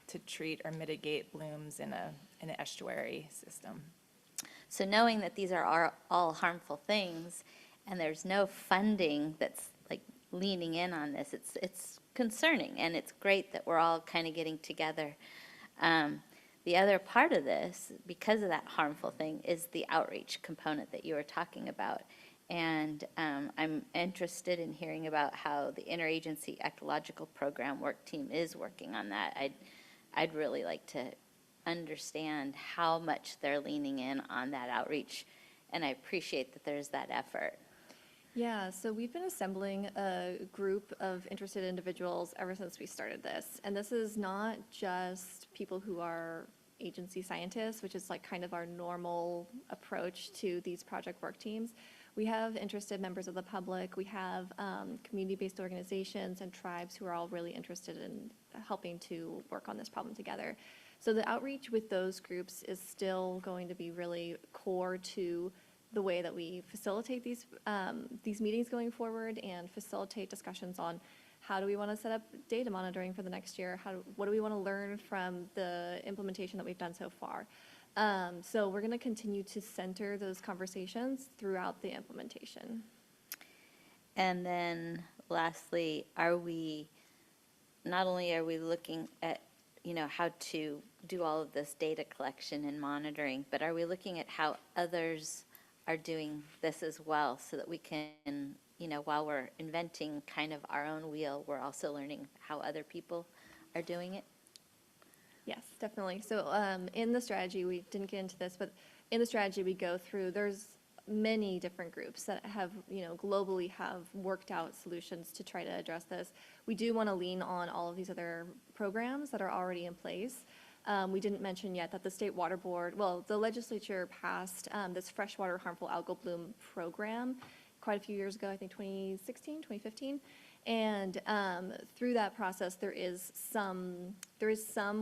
to treat or mitigate blooms in an estuary system. So knowing that these are all harmful things and there's no funding that's leaning in on this, it's concerning, and it's great that we're all kind of getting together. The other part of this, because of that harmful thing, is the outreach component that you were talking about. And I'm interested in hearing about how the Interagency Ecological Program work team is working on that. I'd really like to understand how much they're leaning in on that outreach, and I appreciate that there's that effort. Yeah, so we've been assembling a group of interested individuals ever since we started this. And this is not just people who are agency scientists, which is kind of our normal approach to these project work teams. We have interested members of the public. We have community-based organizations and tribes who are all really interested in helping to work on this problem together. So the outreach with those groups is still going to be really core to the way that we facilitate these meetings going forward and facilitate discussions on how do we want to set up data monitoring for the next year, what do we want to learn from the implementation that we've done so far. So we're going to continue to center those conversations throughout the implementation. And then lastly, not only are we looking at how to do all of this data collection and monitoring, but are we looking at how others are doing this as well, so that we can, while we're inventing kind of our own wheel, we're also learning how other people are doing it? Yes, definitely. So in the strategy, we didn't get into this, but in the strategy we go through, there's many different groups that have, globally have worked out solutions to try to address this. We do want to lean on all of these other programs that are already in place. We didn't mention yet that the State Water Board, the legislature passed this freshwater harmful algal bloom program quite a few years ago, I think 2016, 2015. And through that process, there is some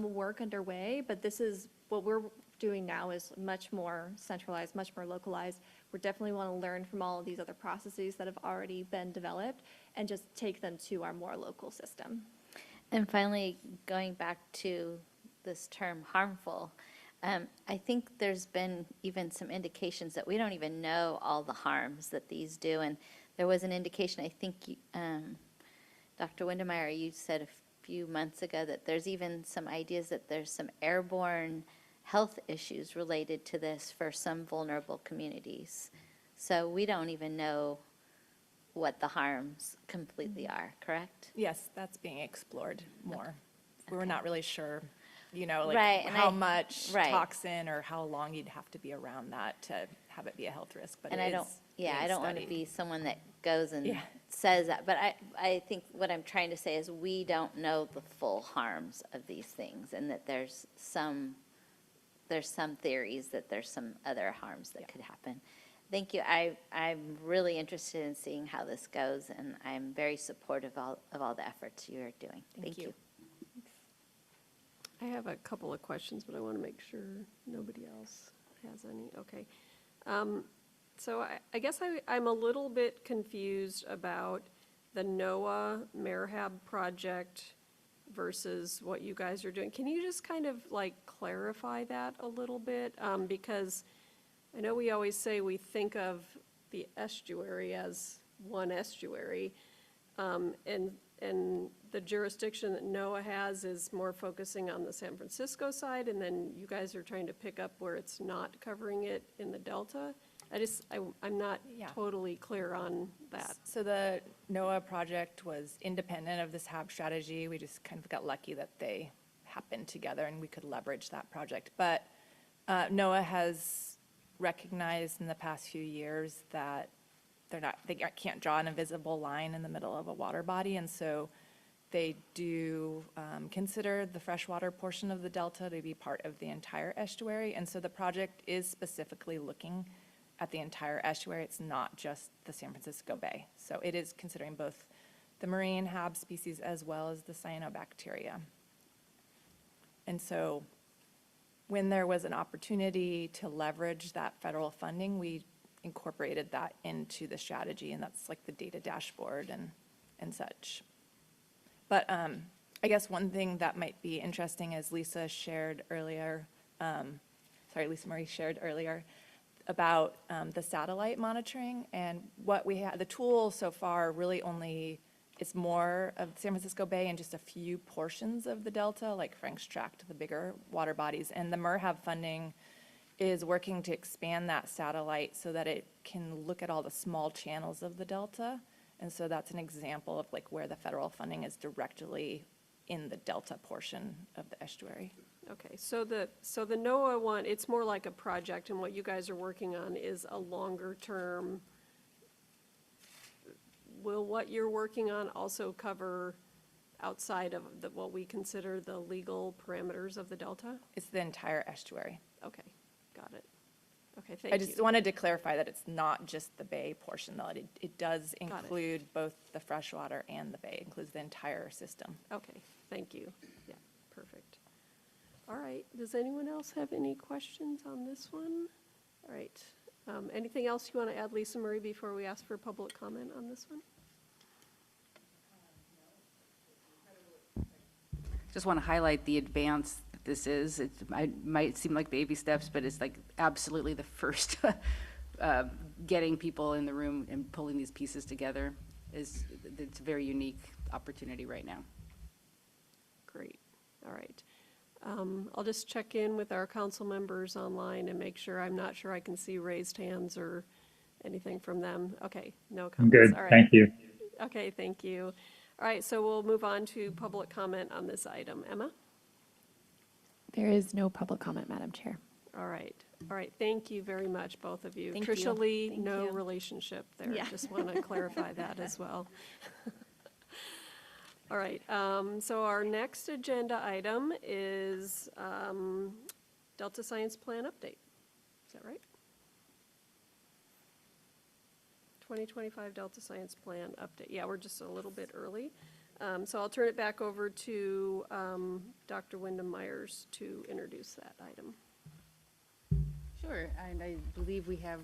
work underway, but this is what we're doing now is much more centralized, much more localized. We definitely want to learn from all of these other processes that have already been developed and just take them to our more local system. And finally, going back to this term harmful, I think there's been even some indications that we don't even know all the harms that these do. And there was an indication, I think, Dr. Windham-Myers, you said a few months ago that there's even some ideas that there's some airborne health issues related to this for some vulnerable communities. So we don't even know what the harms completely are, correct? Yes, that's being explored more. We're not really sure, like Right, and how much right. toxin or how long you'd have to be around that to have it be a health risk, but And it I is don't, yeah, being I don't want to studied. be someone that goes and Yeah. says that, but I think what I'm trying to say is we don't know the full harms of these things, and that there's some theories that there's some other harms that could happen. Thank you. I'm really interested in seeing how this goes, and I'm very supportive of all the efforts you are doing. Thank you. I have a couple of questions, but I want to make sure nobody else has any. Okay. So I guess I'm a little bit confused about the NOAA Merhab project versus what you guys are doing. Can you just kind of like clarify that a little bit? Because I know we always say we think of the estuary as one estuary, and the jurisdiction that NOAA has is more focusing on the San Francisco side, and then you guys are trying to pick up where it's not covering it in the Delta. I'm not totally clear on that. So the NOAA project was independent of this HAB strategy. We just kind of got lucky that they happened together and we could leverage that project. But NOAA has recognized in the past few years that they can't draw an invisible line in the middle of a water body, and so they do consider the freshwater portion of the Delta to be part of the entire estuary, and so the project is specifically looking at the entire estuary. It's not just the San Francisco Bay. So it is considering both the marine HAB species as well as the cyanobacteria. And so when there was an opportunity to leverage that federal funding, we incorporated that into the strategy, and that's like the data dashboard and such. But I guess one thing that might be interesting is Lisamarie shared earlier about the satellite monitoring, and what we have, the tool so far really only, it's more of San Francisco Bay and just a few portions of the Delta, like Frank's Tract, the bigger water bodies. And the MERHAB funding is working to expand that satellite so that it can look at all the small channels of the Delta. And so that's an example of like where the federal funding is directly in the Delta portion of the estuary. Okay, so the NOAA one, it's more like a project, and what you guys are working on is a longer term. Will what you're working on also cover outside of what we consider the legal parameters of the Delta? It's the entire estuary. Okay, got it. Okay, thank you. I just wanted to clarify that it's not just the bay portion, though. It does include both the freshwater and the bay. It includes the entire system. Okay, thank you. Yeah, perfect. All right, does anyone else have any questions on this one? All right, anything else you want to add, Lisamarie, before we ask for public comment on this one? Just want to highlight the advance that this is. It might seem like baby steps, but it's like absolutely the first getting people in the room and pulling these pieces together. It's a very unique opportunity right now. Great, all right. I'll just check in with our council members online and make sure. I'm not sure I can see raised hands or anything from them. Okay, no comments. Good, all right. thank you. Okay, thank you. All right, so we'll move on to public comment on this item. Emma? There is no public comment, Madam Chair. All right, thank you very much, both of you. Thank Tricia you. Lee, Thank no you. relationship there. Yeah. Just want to clarify that as well. All right, so our next agenda item is Delta Science Plan update. Is that right? 2025 Delta Science Plan update. Yeah, we're just a little bit early. So I'll turn it back over to Dr. Windham-Myers to introduce that item. Sure, and I believe we have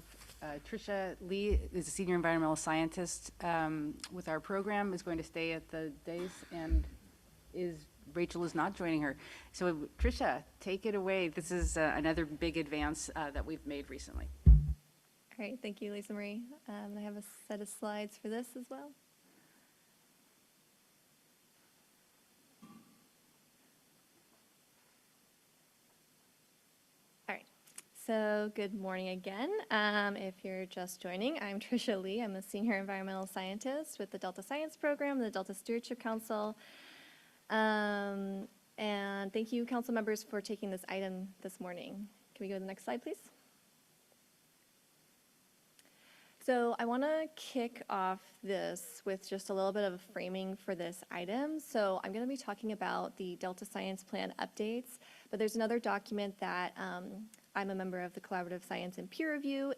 Tricia Lee is a senior environmental scientist with our program, is going to stay at the dais, and Rachel is not joining her. So Tricia, take it away. This is another big advance that we've made recently. All right, thank you, Lisamarie. I have a set of slides for this as well. So good morning again. If you're just joining, I'm Tricia Lee. I'm a senior environmental scientist with the Delta Science Program, the Delta Stewardship Council. And thank you, council members, for taking this item this morning. Can we go to the next slide, please? So I want to kick off this with just a little bit of a framing for this item. So I'm going to be talking about the Delta Science Plan updates, but there's another document that I'm a member of the Collaborative Science and Peer Review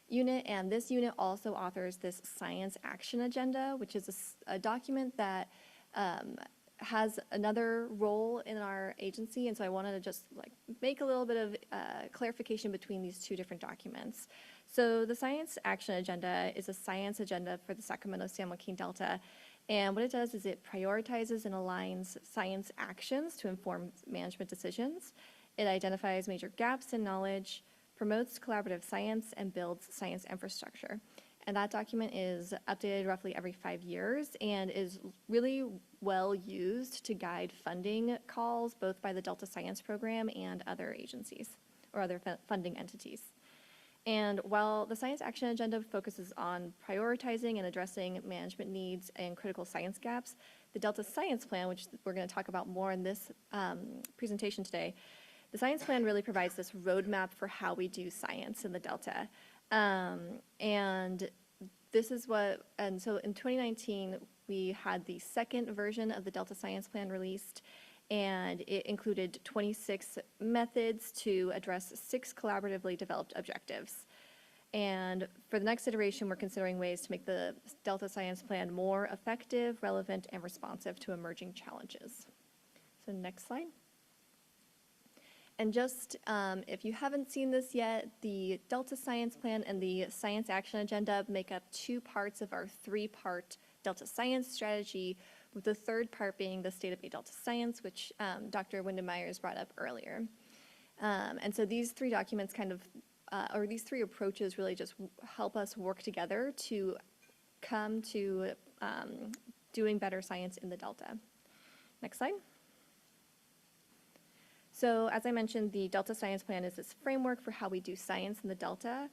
unit, and this unit also authors this Science Action Agenda, which is a document that has another role in our agency, and so I wanted to just make a little bit of clarification between these two different documents. So the Science Action Agenda is a science agenda for the Sacramento-San Joaquin Delta, and what it does is it prioritizes and aligns science actions to inform management decisions. It identifies major gaps in knowledge, promotes collaborative science, and builds science infrastructure. And that document is updated roughly every 5 years and is really well used to guide funding calls both by the Delta Science Program and other agencies or other funding entities. And while the Science Action Agenda focuses on prioritizing and addressing management needs and critical science gaps, the Delta Science Plan, which we're going to talk about more in this presentation today, the Science Plan really provides this roadmap for how we do science in the Delta. And this is and so in 2019, we had the second version of the Delta Science Plan released, and it included 26 methods to address 6 collaboratively developed objectives. And for the next iteration, we're considering ways to make the Delta Science Plan more effective, relevant, and responsive to emerging challenges. So next slide. And just if you haven't seen this yet, the Delta Science Plan and the Science Action Agenda make up 2 parts of our 3-part Delta Science strategy, with the third part being the State of A Delta Science, which Dr. Windham-Myers brought up earlier. And so these 3 documents or these 3 approaches really just help us work together to come to doing better science in the Delta. Next slide. So as I mentioned, the Delta Science Plan is this framework for how we do science in the Delta.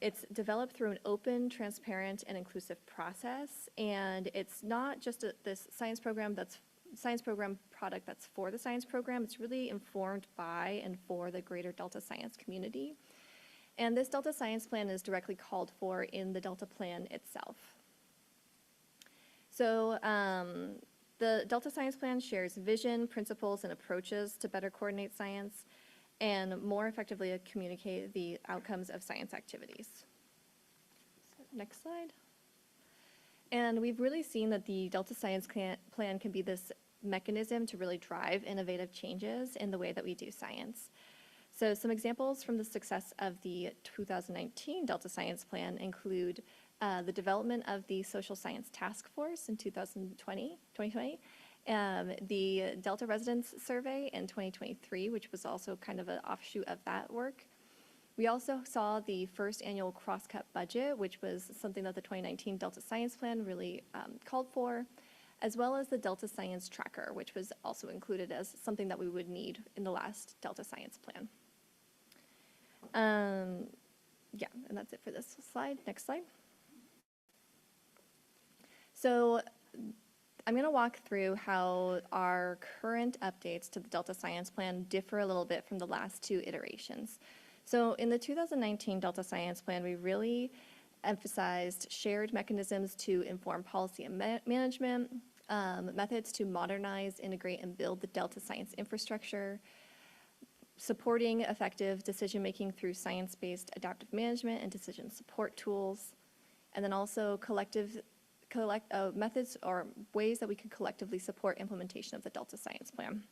It's developed through an open, transparent, and inclusive process, and it's not just this science program product that's for the science program. It's really informed by and for the greater Delta science community. And this Delta Science Plan is directly called for in the Delta Plan itself. So the Delta Science Plan shares vision, principles, and approaches to better coordinate science and more effectively communicate the outcomes of science activities. So next slide. And we've really seen that the Delta Science Plan can be this mechanism to really drive innovative changes in the way that we do science. So some examples from the success of the 2019 Delta Science Plan include the development of the Social Science Task Force in 2020, the Delta Residence Survey in 2023, which was also kind of an offshoot of that work. We also saw the first annual Crosscut Budget, which was something that the 2019 Delta Science Plan really called for, as well as the Delta Science Tracker, which was also included as something that we would need in the last Delta Science Plan. Yeah, and that's it for this slide. Next slide. So I'm going to walk through how our current updates to the Delta Science Plan differ a little bit from the last 2 iterations. So in the 2019 Delta Science Plan, we really emphasized shared mechanisms to inform policy and management, methods to modernize, integrate, and build the Delta science infrastructure, supporting effective decision-making through science-based adaptive management and decision support tools, and then also methods or ways that we could collectively support implementation of the Delta Science Plan.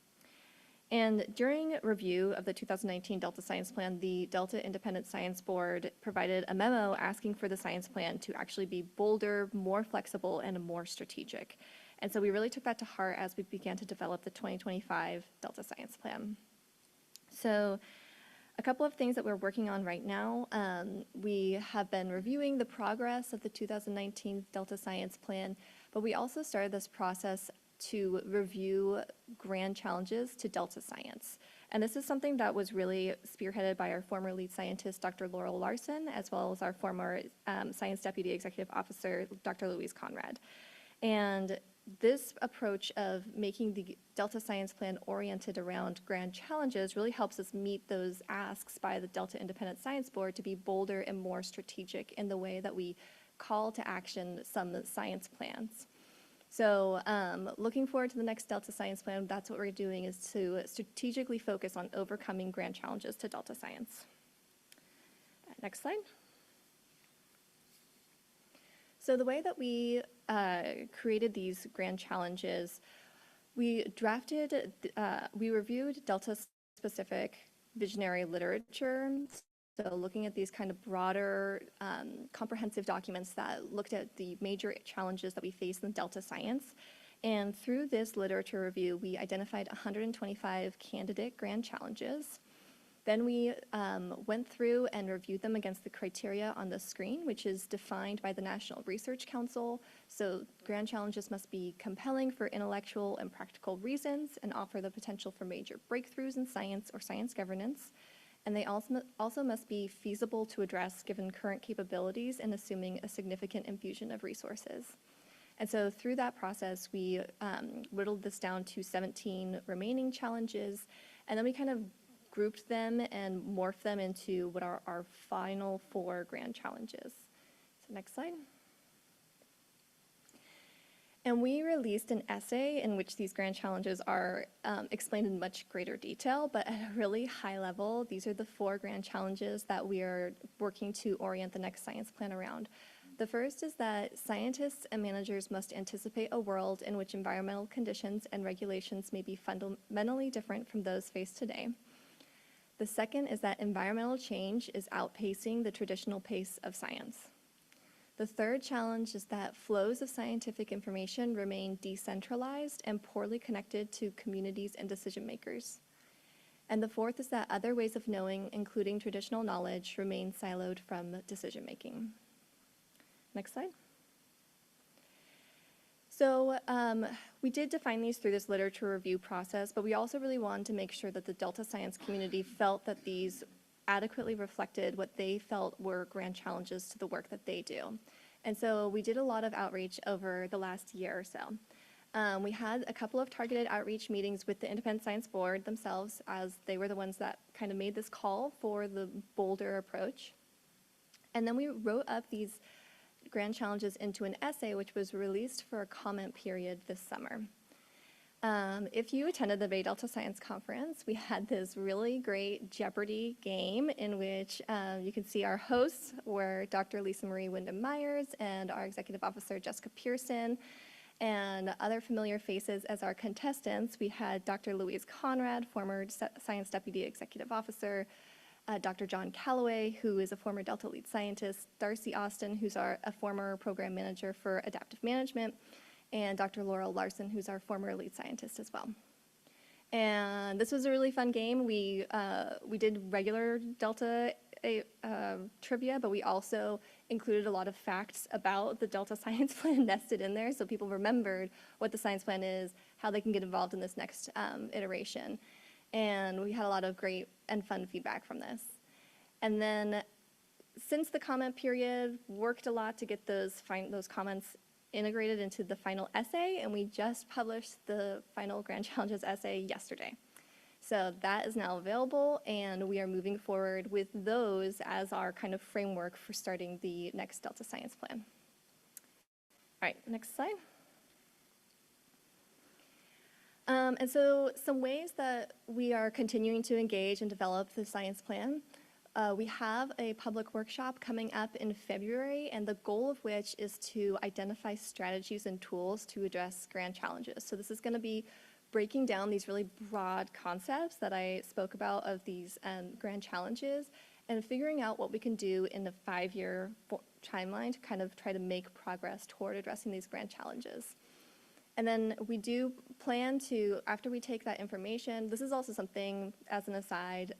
And during review of the 2019 Delta Science Plan, the Delta Independent Science Board provided a memo asking for the science plan to actually be bolder, more flexible, and more strategic. And so we really took that to heart as we began to develop the 2025 Delta Science Plan. So a couple of things that we're working on right now. We have been reviewing the progress of the 2019 Delta Science Plan, but we also started this process to review grand challenges to Delta science. And this is something that was really spearheaded by our former lead scientist, Dr. Laurel Larson, as well as our former Science Deputy Executive Officer, Dr. Louise Conrad. And this approach of making the Delta Science Plan oriented around grand challenges really helps us meet those asks by the Delta Independent Science Board to be bolder and more strategic in the way that we call to action some science plans. So looking forward to the next Delta Science Plan, that's what we're doing, is to strategically focus on overcoming grand challenges to Delta Science. Next slide. So the way that we created these grand challenges, we reviewed Delta-specific visionary literature. So looking at these kind of broader, comprehensive documents that looked at the major challenges that we face in Delta science. And through this literature review, we identified 125 candidate grand challenges. Then we went through and reviewed them against the criteria on the screen, which is defined by the National Research Council. So grand challenges must be compelling for intellectual and practical reasons and offer the potential for major breakthroughs in science or science governance. And they also must be feasible to address given current capabilities and assuming a significant infusion of resources. And so through that process, we whittled this down to 17 remaining challenges, and then we kind of grouped them and morphed them into what are our final 4 grand challenges. So next slide. And we released an essay in which these grand challenges are explained in much greater detail, but at a really high level, these are the 4 grand challenges that we are working to orient the next science plan around. The first is that scientists and managers must anticipate a world in which environmental conditions and regulations may be fundamentally different from those faced today. The second is that environmental change is outpacing the traditional pace of science. The third challenge is that flows of scientific information remain decentralized and poorly connected to communities and decision makers. And the fourth is that other ways of knowing, including traditional knowledge, remain siloed from decision making. Next slide. So we did define these through this literature review process, but we also really wanted to make sure that the Delta science community felt that these adequately reflected what they felt were grand challenges to the work that they do. And so we did a lot of outreach over the last year or so. We had a couple of targeted outreach meetings with the Independent Science Board themselves, as they were the ones that kind of made this call for the bolder approach. And then we wrote up these grand challenges into an essay, which was released for a comment period this summer. If you attended the Bay Delta Science Conference, we had this really great Jeopardy game in which you can see our hosts were Dr. Lisamarie Windham-Myers and our Executive Officer, Jessica Pearson, and other familiar faces as our contestants. We had Dr. Louise Conrad, former Science Deputy Executive Officer, Dr. John Calloway, who is a former Delta lead scientist, Darcy Austin, who's a former program manager for adaptive management, and Dr. Laurel Larson, who's our former lead scientist as well. And this was a really fun game. We did regular Delta trivia, but we also included a lot of facts about the Delta Science Plan nested in there, so people remembered what the science plan is, how they can get involved in this next iteration. And we had a lot of great and fun feedback from this. And then since the comment period, worked a lot to get those comments integrated into the final essay, and we just published the final Grand Challenges essay yesterday. So that is now available, and we are moving forward with those as our kind of framework for starting the next Delta Science Plan. All right, next slide. And so some ways that we are continuing to engage and develop the science plan. We have a public workshop coming up in February, and the goal of which is to identify strategies and tools to address grand challenges. So this is going to be breaking down these really broad concepts that I spoke about of these grand challenges and figuring out what we can do in a 5-year timeline to kind of try to make progress toward addressing these grand challenges. And then we do plan to, after we take that information, this is also something, as an aside,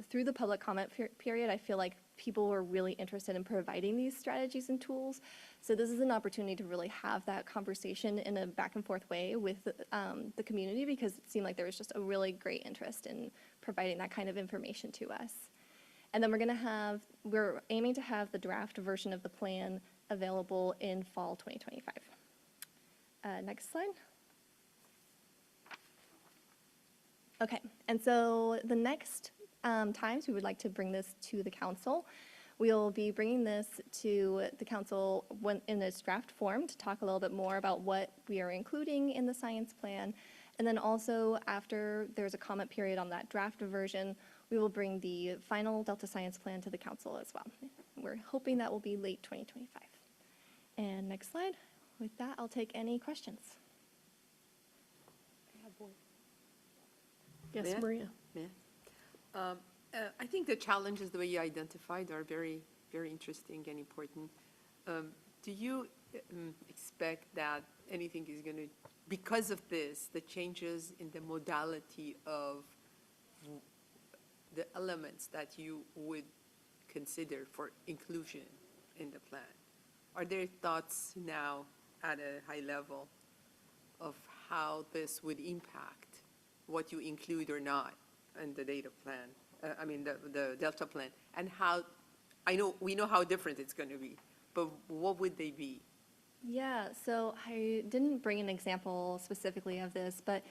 through the public comment period, I feel like people were really interested in providing these strategies and tools. So this is an opportunity to really have that conversation in a back and forth way with the community, because it seemed like there was just a really great interest in providing that kind of information to us. And then we're aiming to have the draft version of the plan available in fall 2025. Next slide. Okay, and so the next times we would like to bring this to the council, we'll be bringing this to the council in its draft form to talk a little bit more about what we are including in the science plan. And then also, after there's a comment period on that draft version, we will bring the final Delta Science Plan to the council as well. We're hoping that will be late 2025. And next slide. With that, I'll take any questions. Yes, May I? Maria. May I? I think the challenges, the way you identified, are very, very interesting and important. Do you expect that anything is going to, because of this, the changes in the modality of the elements that you would consider for inclusion in the plan? Are there thoughts now at a high level of how this would impact what you include or not in the data plan, the Delta plan, and how, we know how different it's going to be, but what would they be? Yeah, so I didn't bring an example specifically of this, but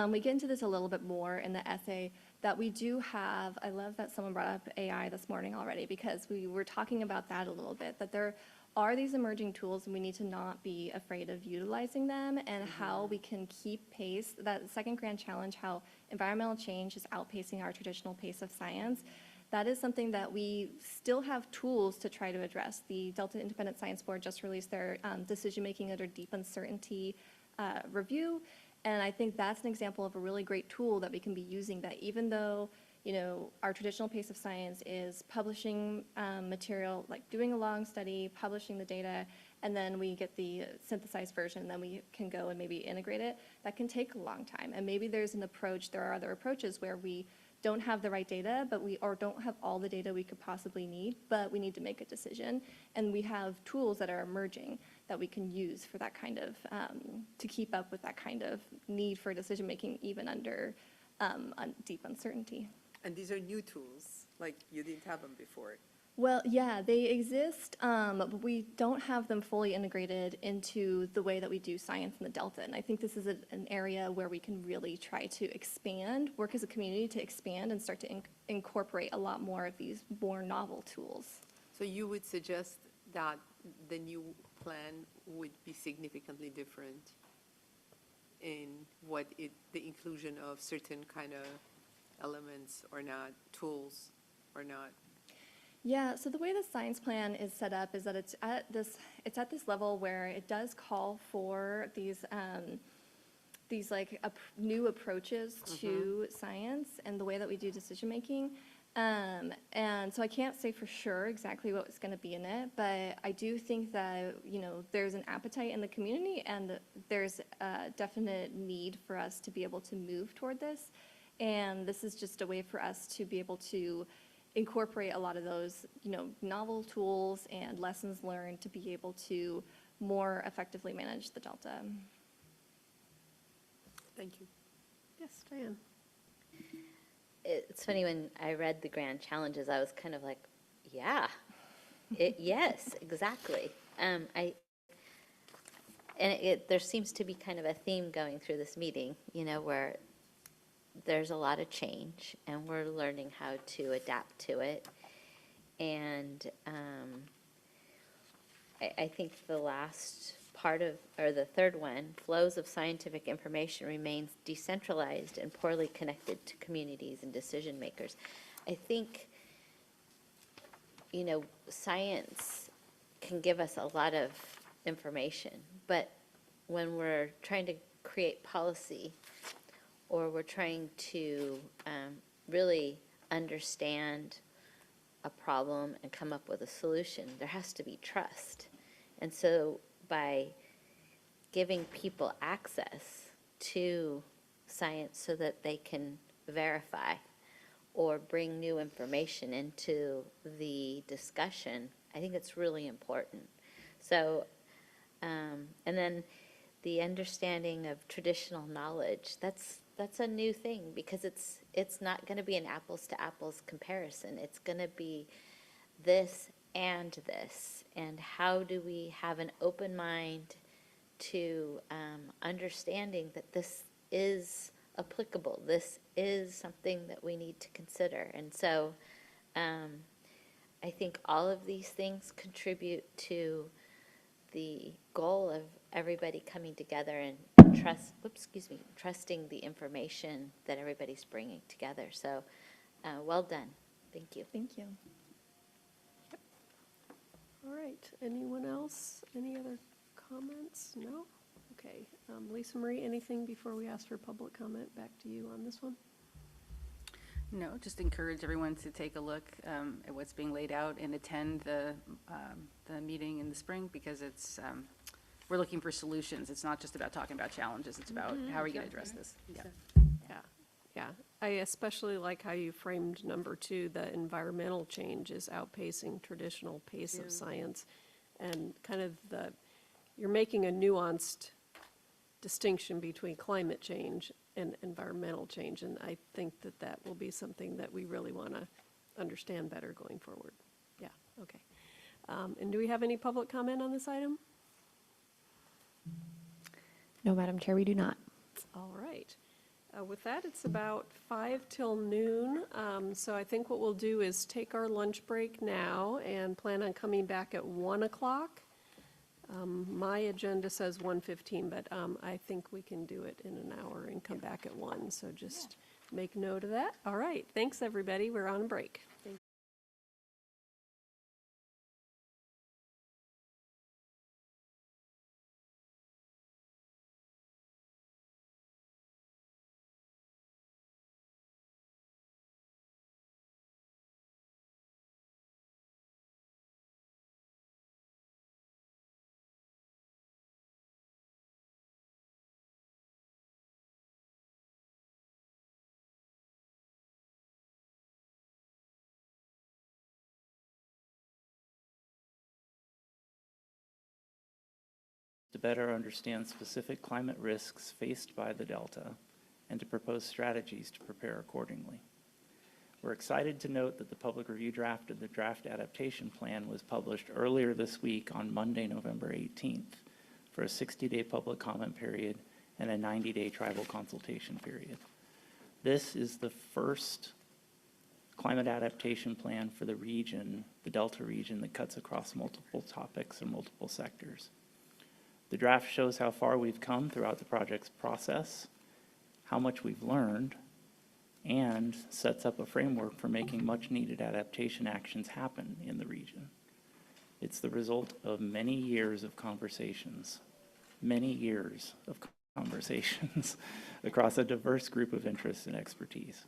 we get into this a little bit more in the essay that we do have. I love that someone brought up AI this morning already, because we were talking about that a little bit, that there are these emerging tools and we need to not be afraid of utilizing them, and how we can keep pace. That second grand challenge, how environmental change is outpacing our traditional pace of science, that is something that we still have tools to try to address. The Delta Independent Science Board just released their decision-making under deep uncertainty review, and I think that's an example of a really great tool that we can be using, that even though our traditional pace of science is publishing material, like doing a long study, publishing the data, and then we get the synthesized version, then we can go and maybe integrate it. That can take a long time. And maybe there are other approaches where we don't have the right data, or don't have all the data we could possibly need, but we need to make a decision. And we have tools that are emerging that we can use for that kind of, to keep up with that kind of need for decision-making, even under deep uncertainty. And these are new tools, like you didn't have them before. Well, yeah, they exist, but we don't have them fully integrated into the way that we do science in the Delta. And I think this is an area where we can really try to expand, work as a community to expand and start to incorporate a lot more of these more novel tools. So you would suggest that the new plan would be significantly different in the inclusion of certain kind of elements or not, tools or not? Yeah, so the way the science plan is set up is that it's at this level where it does call for these new approaches to science and the way that we do decision making. And so I can't say for sure exactly what's going to be in it, but I do think that, there's an appetite in the community, and there's a definite need for us to be able to move toward this. And this is just a way for us to be able to incorporate a lot of those, novel tools and lessons learned to be able to more effectively manage the Delta. Thank you. Yes, Diane. It's funny, when I read the grand challenges, I was kind of like, yeah, yes, exactly. There seems to be kind of a theme going through this meeting, where there's a lot of change and we're learning how to adapt to it. And I think the last part or the third one, flows of scientific information remains decentralized and poorly connected to communities and decision makers. I think, science can give us a lot of information, but when we're trying to create policy, or we're trying to really understand a problem and come up with a solution, there has to be trust. And so by giving people access to science so that they can verify or bring new information into the discussion, I think it's really important. So, and then the understanding of traditional knowledge, that's a new thing, because it's not going to be an apples to apples comparison. It's going to be this and this, and how do we have an open mind to understanding that this is applicable, this is something that we need to consider. And so I think all of these things contribute to the goal of everybody coming together and trusting the information that everybody's bringing together. So well done. Thank you. Thank you. All right, anyone else? Any other comments? No? Okay, Lisamarie, anything before we ask for public comment? Back to you on this one. No, just encourage everyone to take a look at what's being laid out and attend the meeting in the spring, because it's, we're looking for solutions. It's not just about talking about challenges, it's about how are we going to address this? Yeah. Yeah, I especially like how you framed number 2, the environmental change is outpacing traditional pace of science. And kind of you're making a nuanced distinction between climate change and environmental change. And I think that will be something that we really want to understand better going forward. Yeah, okay. And do we have any public comment on this item? No, Madam Chair, we do not. All right. With that, it's about 5 till noon, so I think what we'll do is take our lunch break now and plan on coming back at 1 o'clock. My agenda says 1:15, but I think we can do it in an hour and come back at 1, so just make note of that. All right, thanks, everybody. We're on a break. Thank you. to better understand specific climate risks faced by the Delta and to propose strategies to prepare accordingly. We're excited to note that the public review draft of the Draft Adaptation Plan was published earlier this week on Monday, November 18th, for a 60-day public comment period and a 90-day tribal consultation period. This is the first climate adaptation plan for the region, the Delta region, that cuts across multiple topics and multiple sectors. The draft shows how far we've come throughout the project's process, how much we've learned, and sets up a framework for making much needed adaptation actions happen in the region. It's the result of many years of conversations across a diverse group of interests and expertise.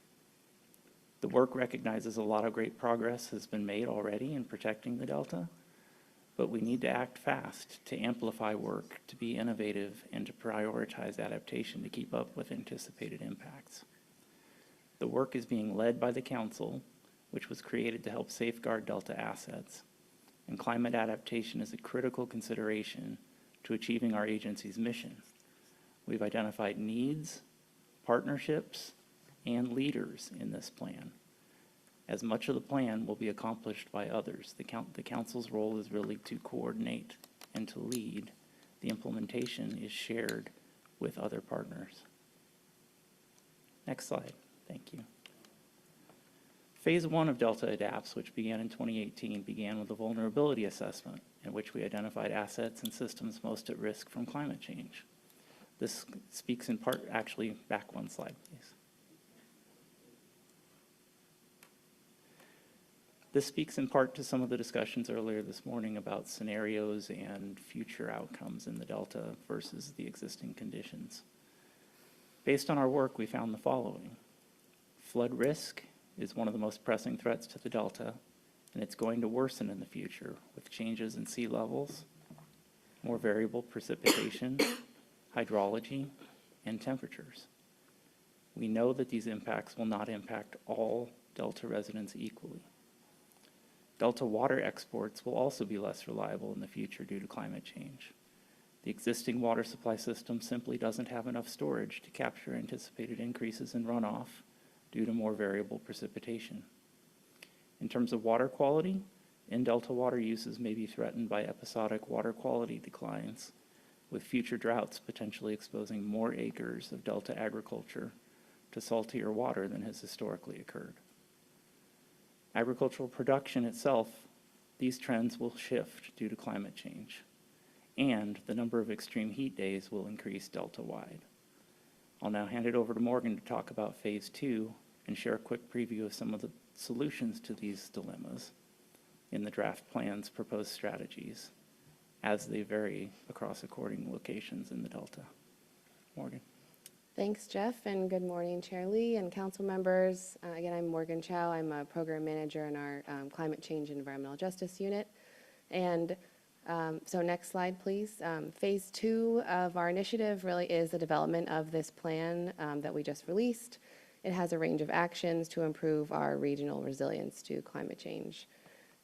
The work recognizes a lot of great progress has been made already in protecting the Delta, but we need to act fast to amplify work, to be innovative, and to prioritize adaptation to keep up with anticipated impacts. The work is being led by the Council, which was created to help safeguard Delta assets, and climate adaptation is a critical consideration to achieving our agency's mission. We've identified needs, partnerships, and leaders in this plan. As much of the plan will be accomplished by others, the Council's role is really to coordinate and to lead. The implementation is shared with other partners. Next slide. Thank you. Phase 1 of Delta Adapts, which began in 2018, began with a vulnerability assessment in which we identified assets and systems most at risk from climate change. This speaks in part, actually, back one slide, please. This speaks in part to some of the discussions earlier this morning about scenarios and future outcomes in the Delta versus the existing conditions. Based on our work, we found the following. Flood risk is one of the most pressing threats to the Delta, and it's going to worsen in the future with changes in sea levels, more variable precipitation, hydrology, and temperatures. We know that these impacts will not impact all Delta residents equally. Delta water exports will also be less reliable in the future due to climate change. The existing water supply system simply doesn't have enough storage to capture anticipated increases in runoff due to more variable precipitation. In terms of water quality, in-Delta water uses may be threatened by episodic water quality declines, with future droughts potentially exposing more acres of Delta agriculture to saltier water than has historically occurred. Agricultural production itself, these trends will shift due to climate change, and the number of extreme heat days will increase Delta-wide. I'll now hand it over to Morgan to talk about Phase 2 and share a quick preview of some of the solutions to these dilemmas in the draft plan's proposed strategies as they vary across according locations in the Delta. Morgan. Thanks, Jeff, and good morning, Chair Lee and council members. Again, I'm Morgan Chow. I'm a program manager in our Climate Change and Environmental Justice Unit. And so next slide, please. Phase 2 of our initiative really is the development of this plan that we just released. It has a range of actions to improve our regional resilience to climate change.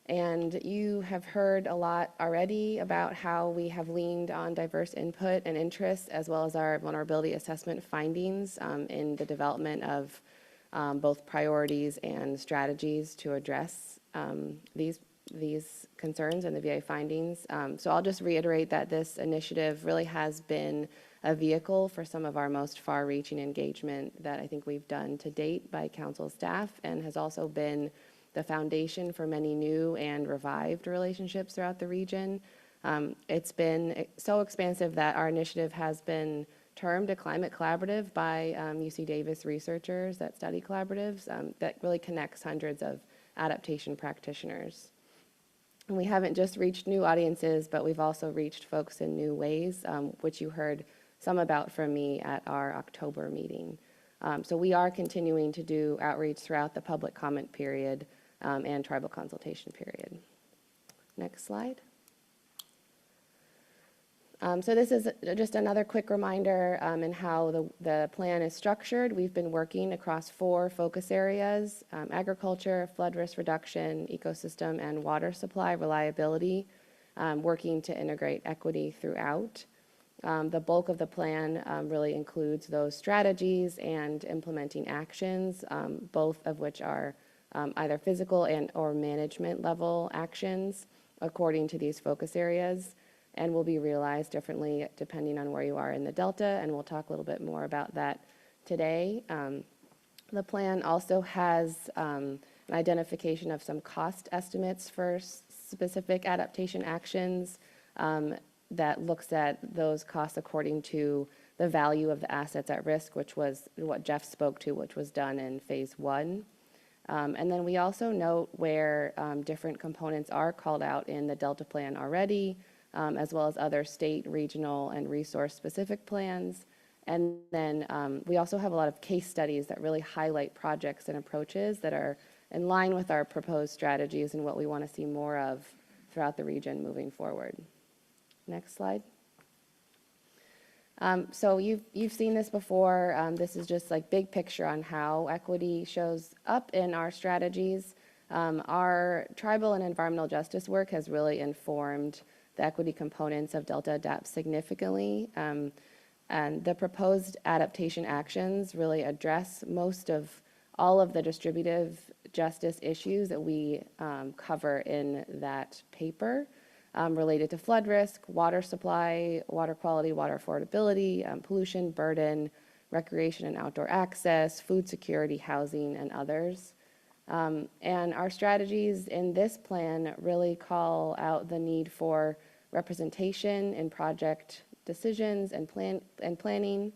And you have heard a lot already about how we have leaned on diverse input and interests, as well as our vulnerability assessment findings in the development of both priorities and strategies to address these concerns and the VA findings. So I'll just reiterate that this initiative really has been a vehicle for some of our most far-reaching engagement that I think we've done to date by council staff, and has also been the foundation for many new and revived relationships throughout the region. It's been so expansive that our initiative has been termed a climate collaborative by UC Davis researchers that study collaboratives that really connects hundreds of adaptation practitioners. And we haven't just reached new audiences, but we've also reached folks in new ways, which you heard some about from me at our October meeting. So we are continuing to do outreach throughout the public comment period and tribal consultation period. Next slide. So this is just another quick reminder in how the plan is structured. We've been working across 4 focus areas: agriculture, flood risk reduction, ecosystem, and water supply reliability, working to integrate equity throughout. The bulk of the plan really includes those strategies and implementing actions, both of which are either physical and or management level actions according to these focus areas, and will be realized differently depending on where you are in the Delta, and we'll talk a little bit more about that today. The plan also has an identification of some cost estimates for specific adaptation actions that looks at those costs according to the value of the assets at risk, which was what Jeff spoke to, which was done in Phase 1. And then we also note where different components are called out in the Delta plan already, as well as other state, regional, and resource-specific plans. And then we also have a lot of case studies that really highlight projects and approaches that are in line with our proposed strategies and what we want to see more of throughout the region moving forward. Next slide. So you've seen this before. This is just like big picture on how equity shows up in our strategies. Our tribal and environmental justice work has really informed the equity components of Delta Adapt significantly. And the proposed adaptation actions really address most of all of the distributive justice issues that we cover in that paper. Related to flood risk, water supply, water quality, water affordability, pollution, burden, recreation and outdoor access, food security, housing, and others. And our strategies in this plan really call out the need for representation in project decisions and planning,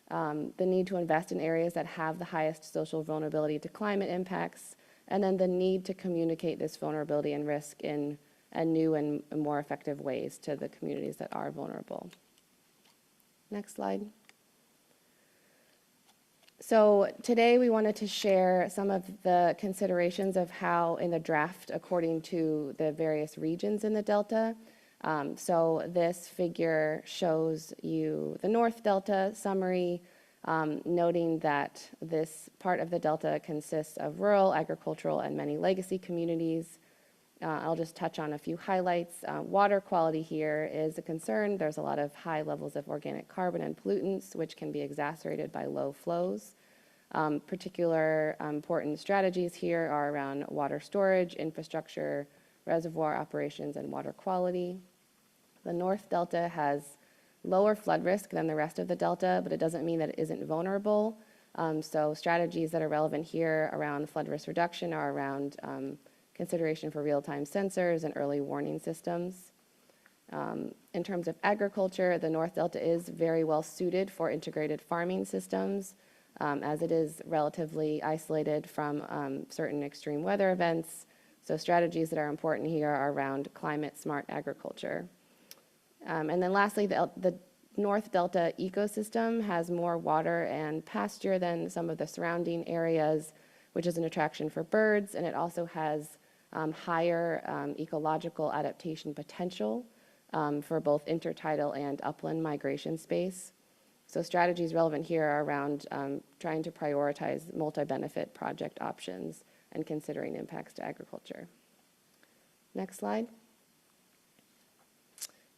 the need to invest in areas that have the highest social vulnerability to climate impacts, and then the need to communicate this vulnerability and risk in new and more effective ways to the communities that are vulnerable. Next slide. So today we wanted to share some of the considerations of how in the draft, according to the various regions in the Delta, So this figure shows you the North Delta summary, noting that this part of the Delta consists of rural, agricultural, and many legacy communities. I'll just touch on a few highlights. Water quality here is a concern. There's a lot of high levels of organic carbon and pollutants, which can be exacerbated by low flows. Particular important strategies here are around water storage, infrastructure, reservoir operations, and water quality. The North Delta has lower flood risk than the rest of the Delta, but it doesn't mean that it isn't vulnerable. So strategies that are relevant here around flood risk reduction are around consideration for real-time sensors and early warning systems. In terms of agriculture, the North Delta is very well suited for integrated farming systems, as it is relatively isolated from certain extreme weather events. So strategies that are important here are around climate-smart agriculture. And then lastly, the North Delta ecosystem has more water and pasture than some of the surrounding areas, which is an attraction for birds, and it also has higher ecological adaptation potential for both intertidal and upland migration space. So strategies relevant here are around trying to prioritize multi-benefit project options and considering impacts to agriculture. Next slide.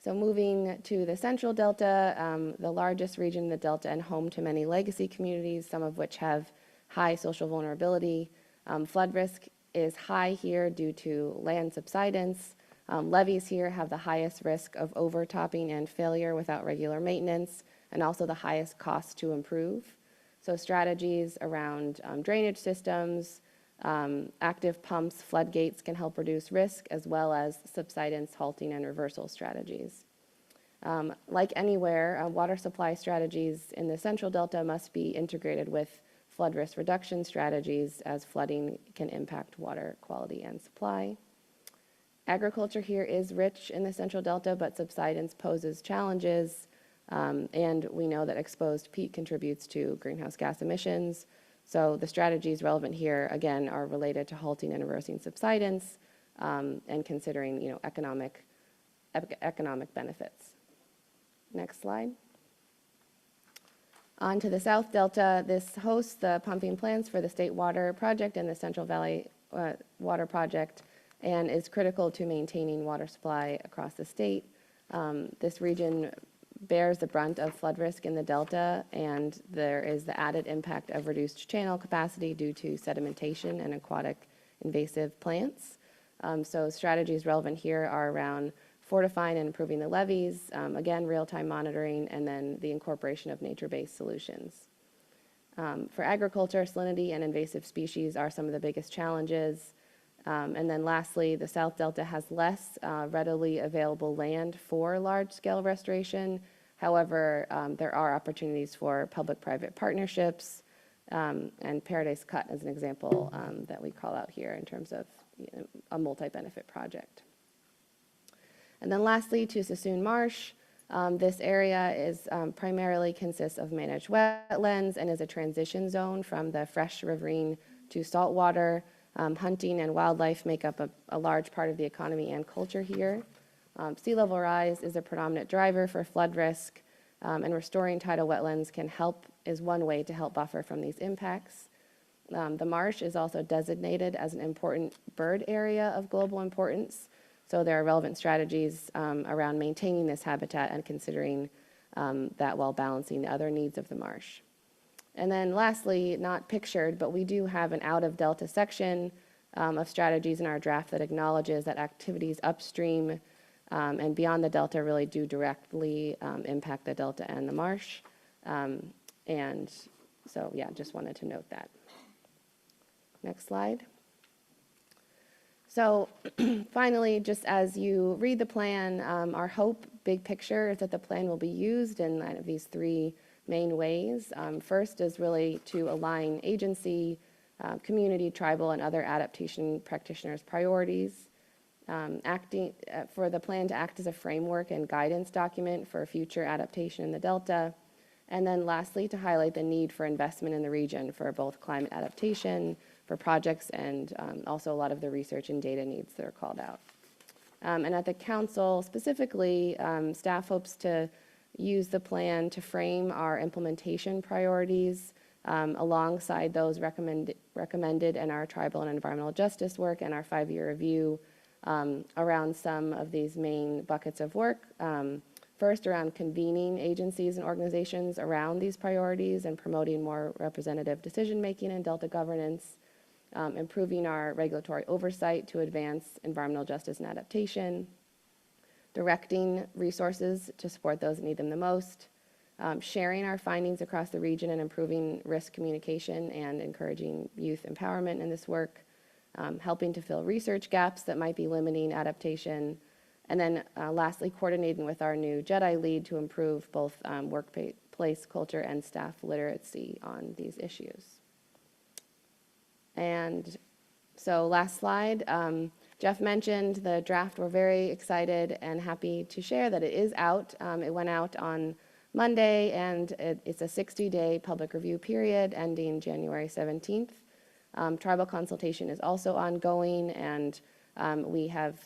So moving to the Central Delta, the largest region in the Delta and home to many legacy communities, some of which have high social vulnerability. Flood risk is high here due to land subsidence. Levees here have the highest risk of overtopping and failure without regular maintenance, and also the highest cost to improve. So strategies around drainage systems, active pumps, floodgates can help reduce risk, as well as subsidence, halting, and reversal strategies. Like anywhere, water supply strategies in the Central Delta must be integrated with flood risk reduction strategies, as flooding can impact water quality and supply. Agriculture here is rich in the Central Delta, but subsidence poses challenges, and we know that exposed peat contributes to greenhouse gas emissions. So the strategies relevant here, again, are related to halting and reversing subsidence and considering, economic benefits. Next slide. On to the South Delta. This hosts the pumping plants for the State Water Project and the Central Valley Water Project, and is critical to maintaining water supply across the state. This region bears the brunt of flood risk in the Delta, and there is the added impact of reduced channel capacity due to sedimentation and aquatic invasive plants. So strategies relevant here are around fortifying and improving the levees, again, real-time monitoring, and then the incorporation of nature-based solutions. For agriculture, salinity and invasive species are some of the biggest challenges. And then lastly, the South Delta has less readily available land for large-scale restoration. However, there are opportunities for public-private partnerships, and Paradise Cut is an example that we call out here in terms of a multi-benefit project. And then lastly, to Sassoon Marsh. This area is primarily consists of managed wetlands and is a transition zone from the fresh riverine to saltwater. Hunting and wildlife make up a large part of the economy and culture here. Sea level rise is a predominant driver for flood risk, and restoring tidal wetlands is one way to help buffer from these impacts. The marsh is also designated as an important bird area of global importance, so there are relevant strategies around maintaining this habitat and considering that while balancing the other needs of the marsh. And then lastly, not pictured, but we do have an out of Delta section of strategies in our draft that acknowledges that activities upstream and beyond the Delta really do directly impact the Delta and the marsh. And so, yeah, just wanted to note that. Next slide. So finally, just as you read the plan, our hope, big picture, is that the plan will be used in these three main ways. First is really to align agency, community, tribal, and other adaptation practitioners' priorities. For the plan to act as a framework and guidance document for future adaptation in the Delta. And then lastly, to highlight the need for investment in the region for both climate adaptation, for projects, and also a lot of the research and data needs that are called out. And at the council specifically, staff hopes to use the plan to frame our implementation priorities alongside those recommended in our tribal and environmental justice work and our 5-year review around some of these main buckets of work. First, around convening agencies and organizations around these priorities and promoting more representative decision-making and Delta governance, improving our regulatory oversight to advance environmental justice and adaptation, directing resources to support those that need them the most, sharing our findings across the region and improving risk communication and encouraging youth empowerment in this work, helping to fill research gaps that might be limiting adaptation, and then lastly, coordinating with our new JEDI lead to improve both workplace culture and staff literacy on these issues. And so last slide, Jeff mentioned the draft. We're very excited and happy to share that it is out. It went out on Monday, and it's a 60-day public review period ending January 17th. Tribal consultation is also ongoing, and we have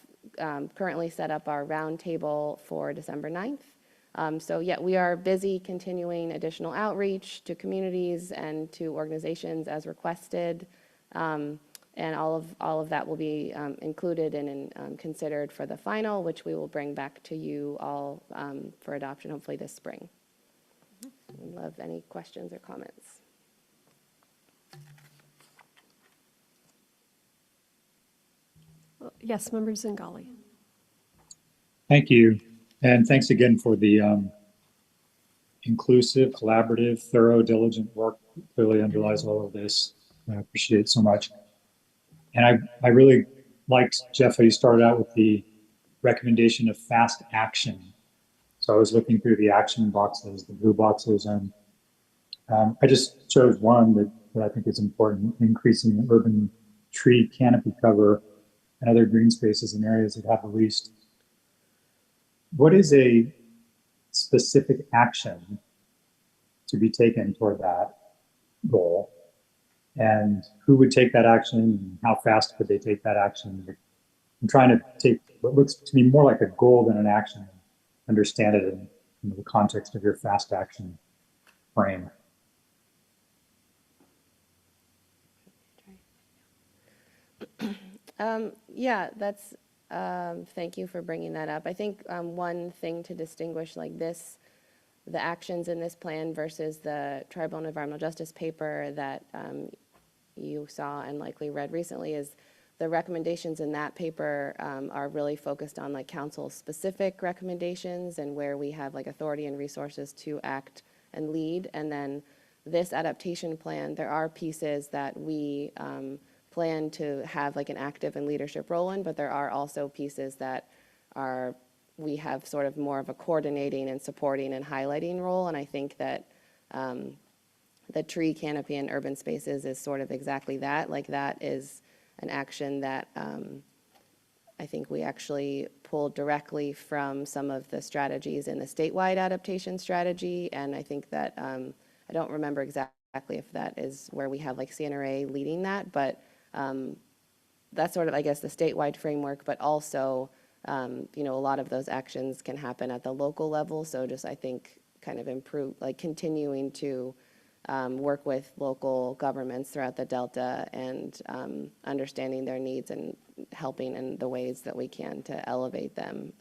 currently set up our roundtable for December 9th. So yeah, we are busy continuing additional outreach to communities and to organizations as requested. And all of that will be included and considered for the final, which we will bring back to you all for adoption, hopefully this spring. I'd love any questions or comments. Yes, Member Zingali. Thank you. And thanks again for the inclusive, collaborative, thorough, diligent work that clearly underlies all of this. I appreciate it so much. And I really liked, Jeff, how you started out with the recommendation of fast action. So I was looking through the action boxes, the blue boxes, and I just chose one that I think is important: increasing urban tree canopy cover and other green spaces in areas that have the least. What is a specific action to be taken toward that goal? And who would take that action, and how fast could they take that action? I'm trying to take what looks to me more like a goal than an action, understand it in the context of your fast action frame. Yeah, that's, thank you for bringing that up. I think one thing to distinguish like this, the actions in this plan versus the tribal and environmental justice paper that you saw and likely read recently, is the recommendations in that paper are really focused on like council specific recommendations and where we have like authority and resources to act and lead. And then this adaptation plan, there are pieces that we plan to have like an active and leadership role in, but there are also pieces that we have sort of more of a coordinating and supporting and highlighting role. And I think that the tree canopy in urban spaces is sort of exactly that. Like that is an action that I think we actually pulled directly from some of the strategies in the statewide adaptation strategy. And I think that, I don't remember exactly if that is where we have like CNRA leading that, but that's sort of, I guess, the statewide framework, but also, you know, a lot of those actions can happen at the local level. So just, I think, kind of improve, like continuing to work with local governments throughout the Delta and understanding their needs and helping in the ways that we can to elevate them.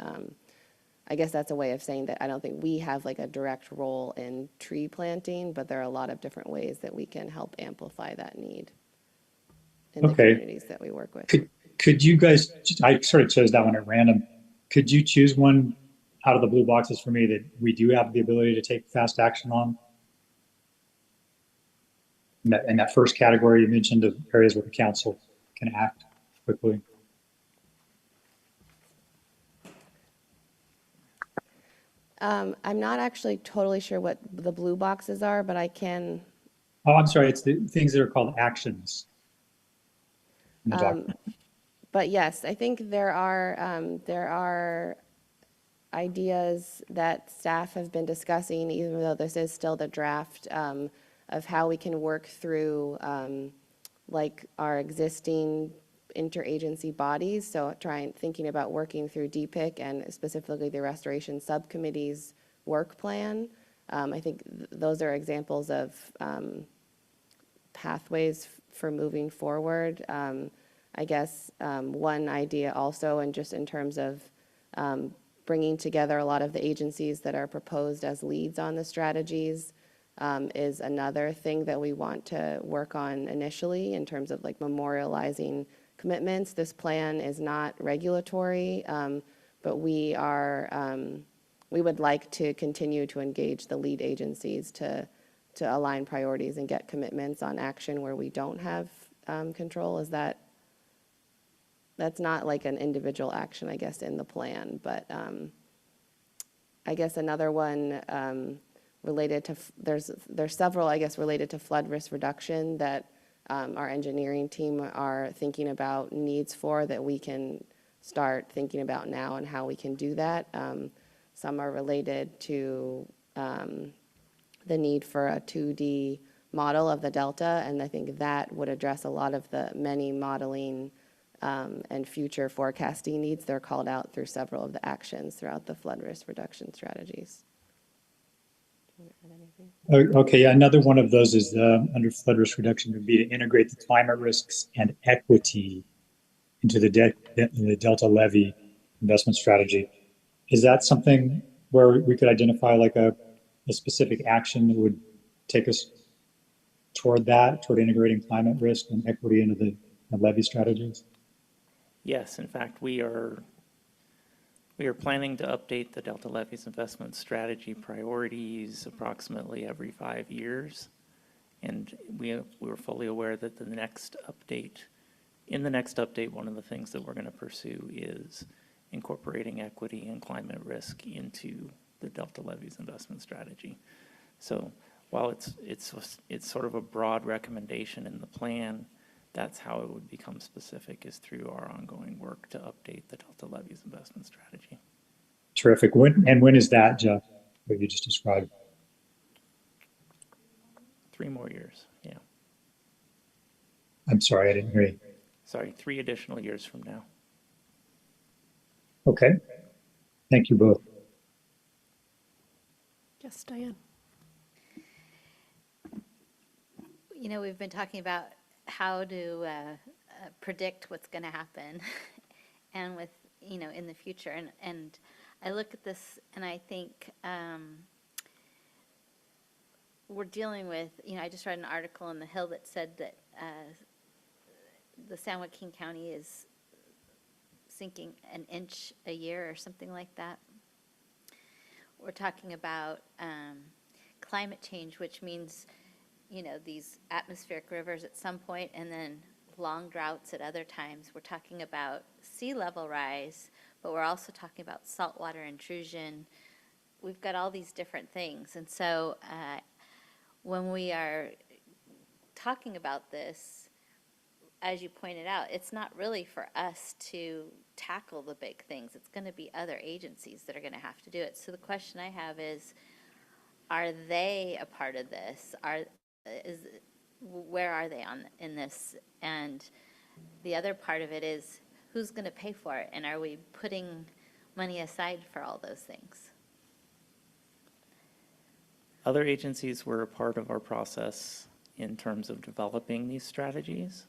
I guess that's a way of saying that I don't think we have like a direct role in tree planting, but there are a lot of different ways that we can help amplify that need in the communities that we work with. Could you guys, I sort of chose that one at random. Could you choose one out of the blue boxes for me that we do have the ability to take fast action on? In that first category you mentioned of areas where the council can act quickly. I'm not actually totally sure what the blue boxes are, but I can. Oh, I'm sorry. It's the things that are called actions. In the document. But yes, I think there are ideas that staff have been discussing, even though this is still the draft, of how we can work through like our existing interagency bodies. So thinking about working through DPIIC and specifically the Restoration Subcommittee's work plan. I think those are examples of pathways for moving forward. I guess one idea also, and just in terms of bringing together a lot of the agencies that are proposed as leads on the strategies, is another thing that we want to work on initially in terms of like memorializing commitments. This plan is not regulatory, but we would like to continue to engage the lead agencies to align priorities and get commitments on action where we don't have control. That's not like an individual action, I guess, in the plan, but I guess another one related to, there's several, I guess, related to flood risk reduction that our engineering team are thinking about needs for that we can start thinking about now and how we can do that. Some are related to the need for a 2D model of the Delta, and I think that would address a lot of the many modeling and future forecasting needs. They're called out through several of the actions throughout the flood risk reduction strategies. Okay, yeah, another one of those is under flood risk reduction would be to integrate the climate risks and equity into the Delta levy investment strategy. Is that something where we could identify like a specific action that would take us toward integrating climate risk and equity into the levy strategies? Yes, in fact, we are planning to update the Delta Levy's investment strategy priorities approximately every 5 years. And we're fully aware that in the next update, one of the things that we're going to pursue is incorporating equity and climate risk into the Delta Levy's investment strategy. So while it's sort of a broad recommendation in the plan, that's how it would become specific, is through our ongoing work to update the Delta Levy's investment strategy. Terrific. When is that, Jeff, what you just described? 3 more years, yeah. I'm sorry, I didn't hear you. Sorry, 3 additional years from now. Okay. Thank you both. Yes, Diane. You know, we've been talking about how to predict what's going to happen and with, you know, in the future. And I look at this and I think we're dealing with, you know, I just read an article in The Hill that said that the San Joaquin County is sinking an inch a year or something like that. We're talking about climate change, which means, you know, these atmospheric rivers at some point and then long droughts at other times. We're talking about sea level rise, but we're also talking about saltwater intrusion. We've got all these different things. And so when we are talking about this, as you pointed out, it's not really for us to tackle the big things. It's going to be other agencies that are going to have to do it. So the question I have is, are they a part of this? Where are they in this? And the other part of it is, who's going to pay for it? And are we putting money aside for all those things? Other agencies were a part of our process in terms of developing these strategies.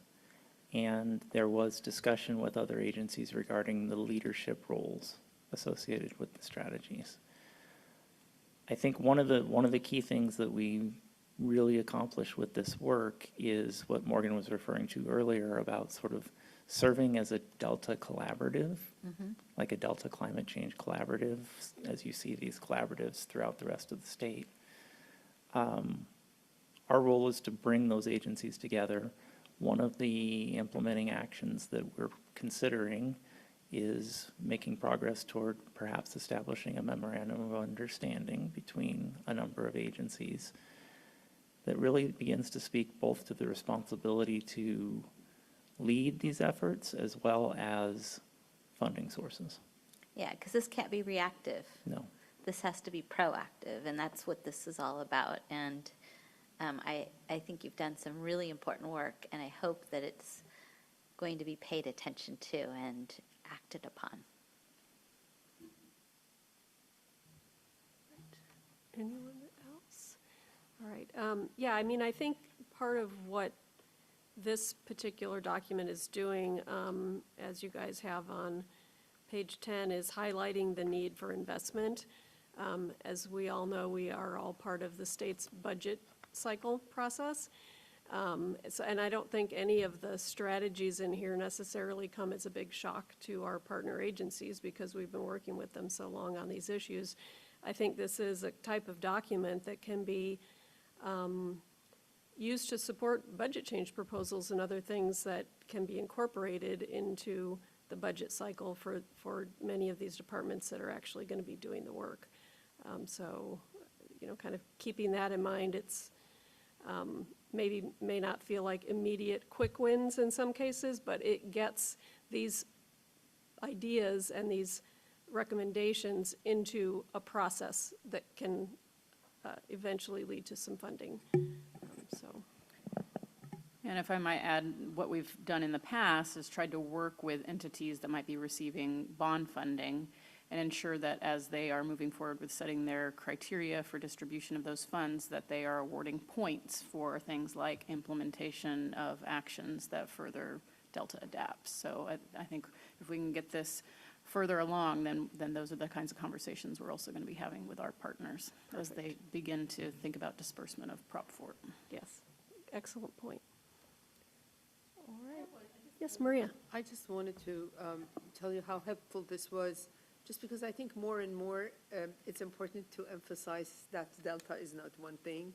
And there was discussion with other agencies regarding the leadership roles associated with the strategies. I think one of the key things that we really accomplish with this work is what Morgan was referring to earlier about sort of serving as a Delta collaborative, like a Delta climate change collaborative, as you see these collaboratives throughout the rest of the state. Our role is to bring those agencies together. One of the implementing actions that we're considering is making progress toward perhaps establishing a memorandum of understanding between a number of agencies that really begins to speak both to the responsibility to lead these efforts as well as funding sources. Yeah, because this can't be reactive. No. This has to be proactive, and that's what this is all about. And I think you've done some really important work, and I hope that it's going to be paid attention to and acted upon. Anyone else? All right. Yeah, I mean, I think part of what this particular document is doing, as you guys have on page 10, is highlighting the need for investment. As we all know, we are all part of the state's budget cycle process. And I don't think any of the strategies in here necessarily come as a big shock to our partner agencies because we've been working with them so long on these issues. I think this is a type of document that can be used to support budget change proposals and other things that can be incorporated into the budget cycle for many of these departments that are actually going to be doing the work. So, you know, kind of keeping that in mind, it's may not feel like immediate quick wins in some cases, but it gets these ideas and these recommendations into a process that can eventually lead to some funding. And if I might add, what we've done in the past is tried to work with entities that might be receiving bond funding and ensure that as they are moving forward with setting their criteria for distribution of those funds, that they are awarding points for things like implementation of actions that further Delta adapts. So I think if we can get this further along, then those are the kinds of conversations we're also going to be having with our partners as they begin to think about disbursement of Prop 4. Yes, excellent point. All right. Yes, Maria. I just wanted to tell you how helpful this was, just because I think more and more it's important to emphasize that Delta is not one thing.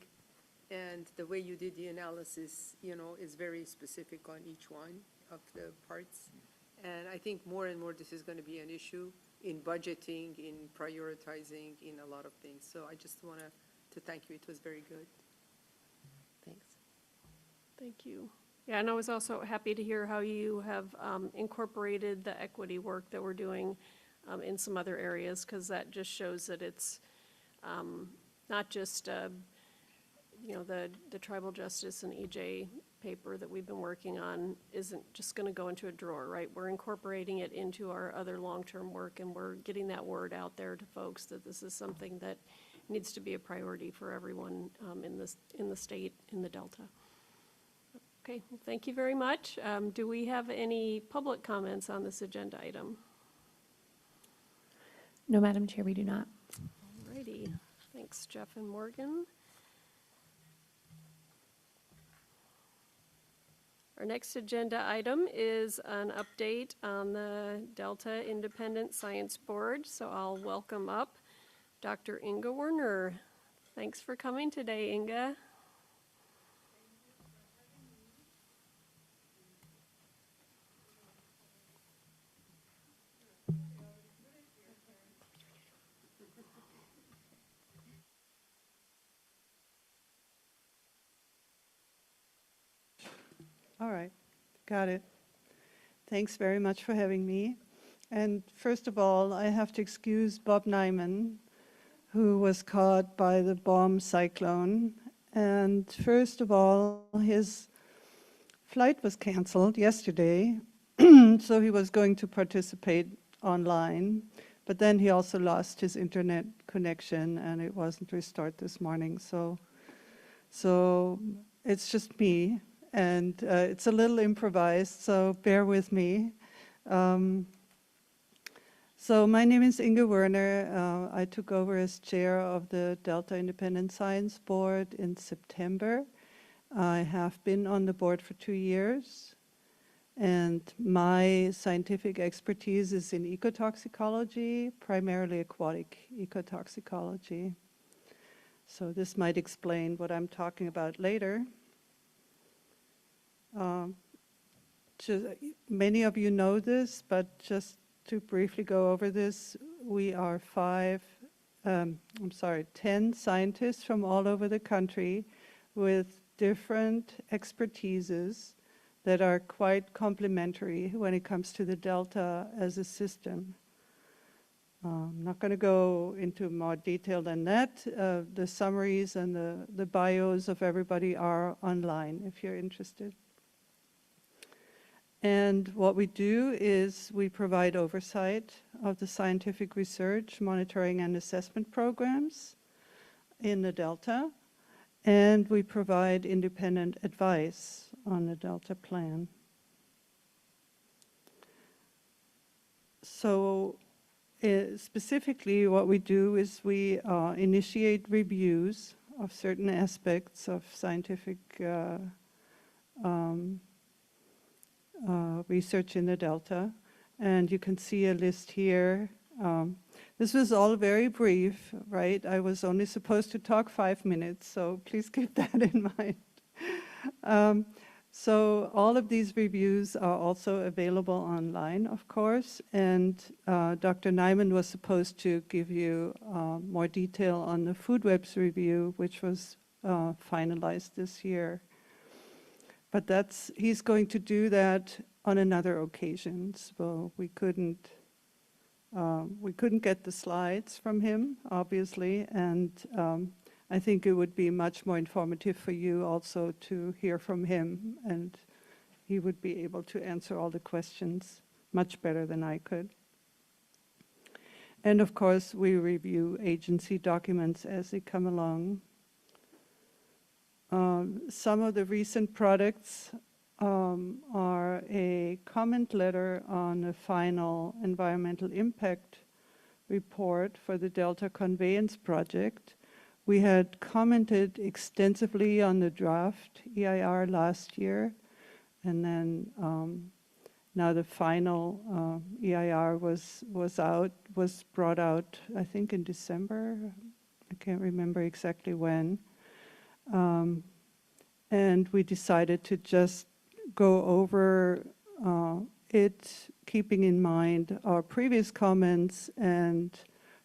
And the way you did the analysis, you know, is very specific on each one of the parts. And I think more and more this is going to be an issue in budgeting, in prioritizing, in a lot of things. So I just want to thank you. It was very good. Thanks. Thank you. Yeah, and I was also happy to hear how you have incorporated the equity work that we're doing in some other areas, because that just shows that it's not just, you know, the tribal justice and EJ paper that we've been working on isn't just going to go into a drawer, right? We're incorporating it into our other long-term work, and we're getting that word out there to folks that this is something that needs to be a priority for everyone in the state, in the Delta. Okay, well, thank you very much. Do we have any public comments on this agenda item? No, Madam Chair, we do not. Alrighty, thanks, Jeff and Morgan. Our next agenda item is an update on the Delta Independent Science Board, so I'll welcome up Dr. Inge Werner. Thanks for coming today, Inge. All right, got it. Thanks very much for having me. And first of all, I have to excuse Bob Nyman, who was caught by the bomb cyclone. And first of all, his flight was canceled yesterday, so he was going to participate online. But then he also lost his internet connection, and it wasn't restored this morning. So it's just me. And it's a little improvised, so bear with me. So my name is Inge Werner. I took over as chair of the Delta Independent Science Board in September. I have been on the board for 2 years, and my scientific expertise is in ecotoxicology, primarily aquatic ecotoxicology. So this might explain what I'm talking about later. Many of you know this, but just to briefly go over this, we are 10 scientists from all over the country with different expertises that are quite complementary when it comes to the Delta as a system. I'm not going to go into more detail than that. The summaries and the bios of everybody are online if you're interested. And what we do is we provide oversight of the scientific research, monitoring, and assessment programs in the Delta, and we provide independent advice on the Delta plan. So specifically what we do is we initiate reviews of certain aspects of scientific research in the Delta. And you can see a list here. This was all very brief, right? I was only supposed to talk 5 minutes, so please keep that in mind. So all of these reviews are also available online, of course, and Dr. Nyman was supposed to give you more detail on the Food Webs review, which was finalized this year. But he's going to do that on another occasion, so we couldn't get the slides from him, obviously, and I think it would be much more informative for you also to hear from him, and he would be able to answer all the questions much better than I could. And of course, we review agency documents as they come along. Some of the recent products are a comment letter on the final environmental impact report for the Delta Conveyance Project. We had commented extensively on the draft EIR last year, and then now the final EIR was brought out, I think in December. I can't remember exactly when. And we decided to just go over it, keeping in mind our previous comments and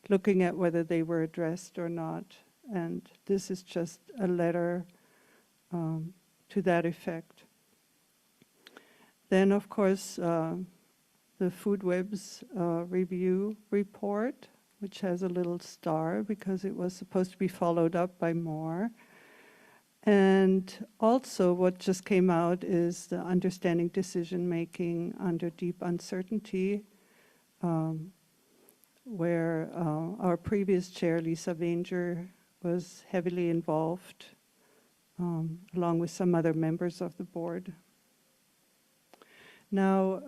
looking at whether they were addressed or not. And this is just a letter to that effect. Then, of course, the Food Webs review report, which has a little star because it was supposed to be followed up by more. And also what just came out is the understanding decision-making under deep uncertainty, where our previous chair, Lisa Vanger, was heavily involved, along with some other members of the board. Now,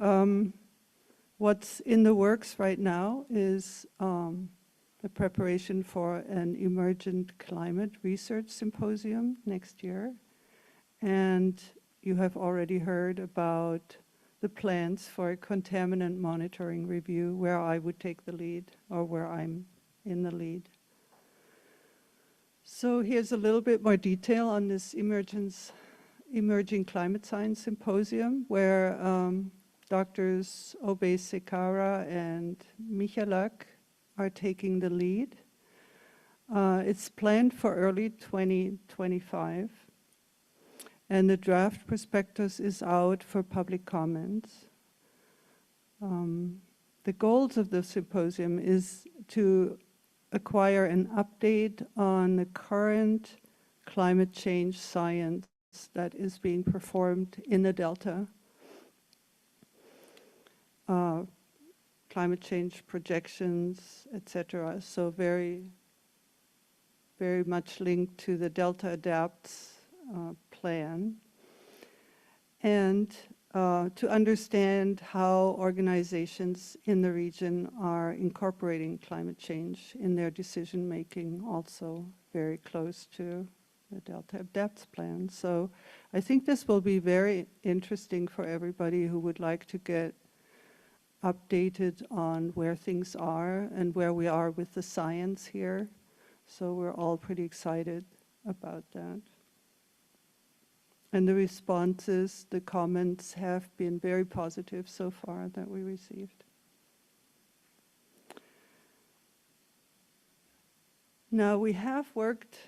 what's in the works right now is the preparation for an emergent climate research symposium next year. And you have already heard about the plans for a contaminant monitoring review where I would take the lead, or where I'm in the lead. So here's a little bit more detail on this Emerging Climate Science Symposium, where Drs. Obey Sekara and Michalak are taking the lead. It's planned for early 2025, and the draft prospectus is out for public comments. The goals of the symposium is to acquire an update on the current climate change science that is being performed in the Delta. Climate change projections, etc. So very, very much linked to the Delta Adapts plan. And to understand how organizations in the region are incorporating climate change in their decision-making, also very close to the Delta Adapts plan. So I think this will be very interesting for everybody who would like to get updated on where things are and where we are with the science here. So we're all pretty excited about that. And the responses, the comments have been very positive so far that we received. Now we have worked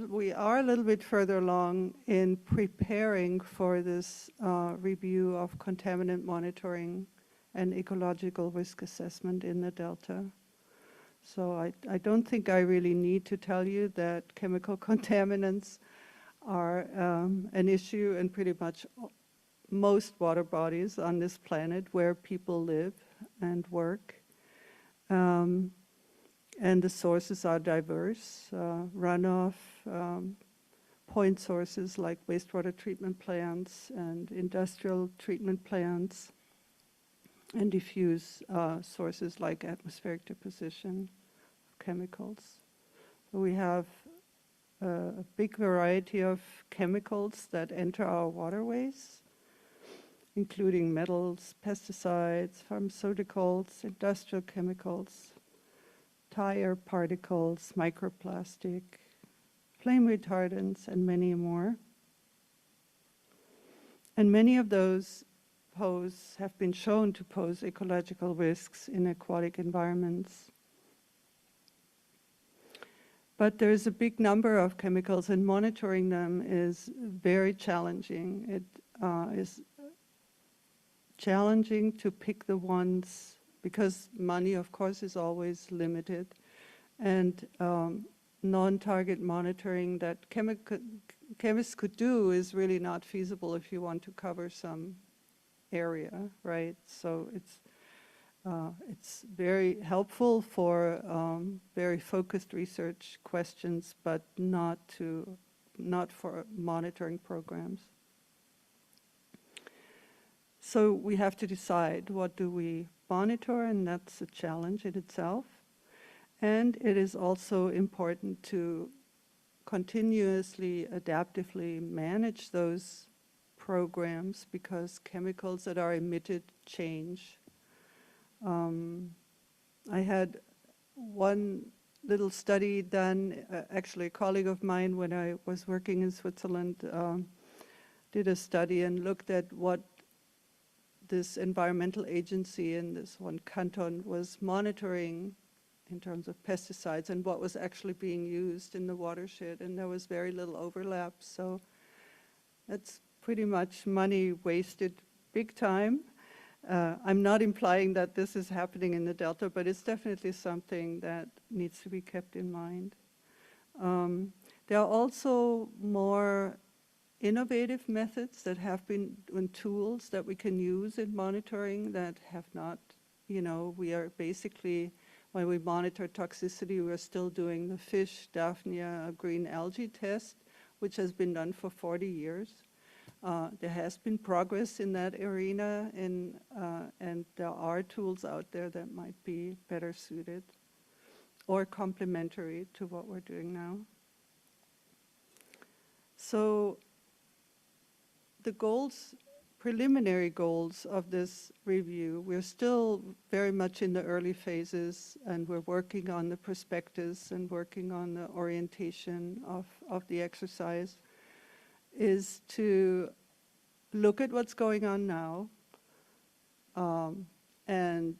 we are a little bit further along in preparing for this review of contaminant monitoring and ecological risk assessment in the Delta. So I don't think I really need to tell you that chemical contaminants are an issue in pretty much most water bodies on this planet where people live and work. And the sources are diverse, runoff, point sources like wastewater treatment plants and industrial treatment plants, and diffuse sources like atmospheric deposition of chemicals. So we have a big variety of chemicals that enter our waterways, including metals, pesticides, pharmaceuticals, industrial chemicals, tire particles, microplastic, flame retardants, and many more. And many of those have been shown to pose ecological risks in aquatic environments. But there's a big number of chemicals, and monitoring them is very challenging. It is challenging to pick the ones, because money, of course, is always limited. And non-target monitoring that chemists could do is really not feasible if you want to cover some area, right? So it's very helpful for very focused research questions, but not for monitoring programs. So we have to decide, what do we monitor, and that's a challenge in itself. And it is also important to continuously, adaptively manage those programs, because chemicals that are emitted change. I had one little study done, actually a colleague of mine when I was working in Switzerland did a study and looked at what this environmental agency in this one canton was monitoring in terms of pesticides and what was actually being used in the watershed, and there was very little overlap. So that's pretty much money wasted big time. I'm not implying that this is happening in the Delta, but it's definitely something that needs to be kept in mind. There are also more innovative methods that have been, and tools that we can use in monitoring that have not, we are basically, when we monitor toxicity, we're still doing the fish Daphnia green algae test, which has been done for 40 years. There has been progress in that arena, and there are tools out there that might be better suited or complementary to what we're doing now. So the goals, preliminary goals of this review, we're still very much in the early phases, and we're working on the prospectus and working on the orientation of the exercise, is to look at what's going on now and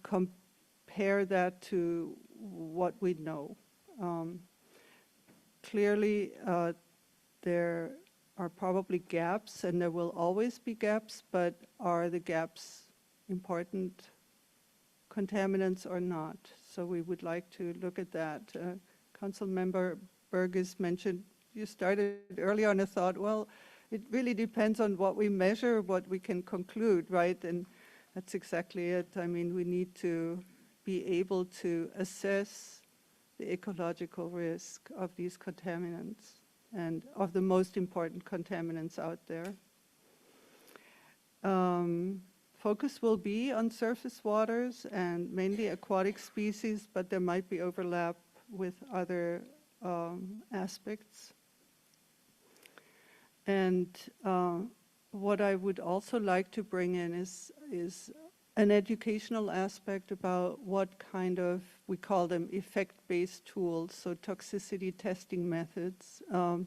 compare that to what we know. Clearly, there are probably gaps, and there will always be gaps, but are the gaps important contaminants or not? So we would like to look at that. Councilmember Burgess mentioned, you started earlier on a thought, well, it really depends on what we measure, what we can conclude, right? And that's exactly it. I mean, we need to be able to assess the ecological risk of these contaminants and of the most important contaminants out there. Focus will be on surface waters and mainly aquatic species, but there might be overlap with other aspects. And what I would also like to bring in is an educational aspect about what kind of, we call them effect-based tools, so toxicity testing methods are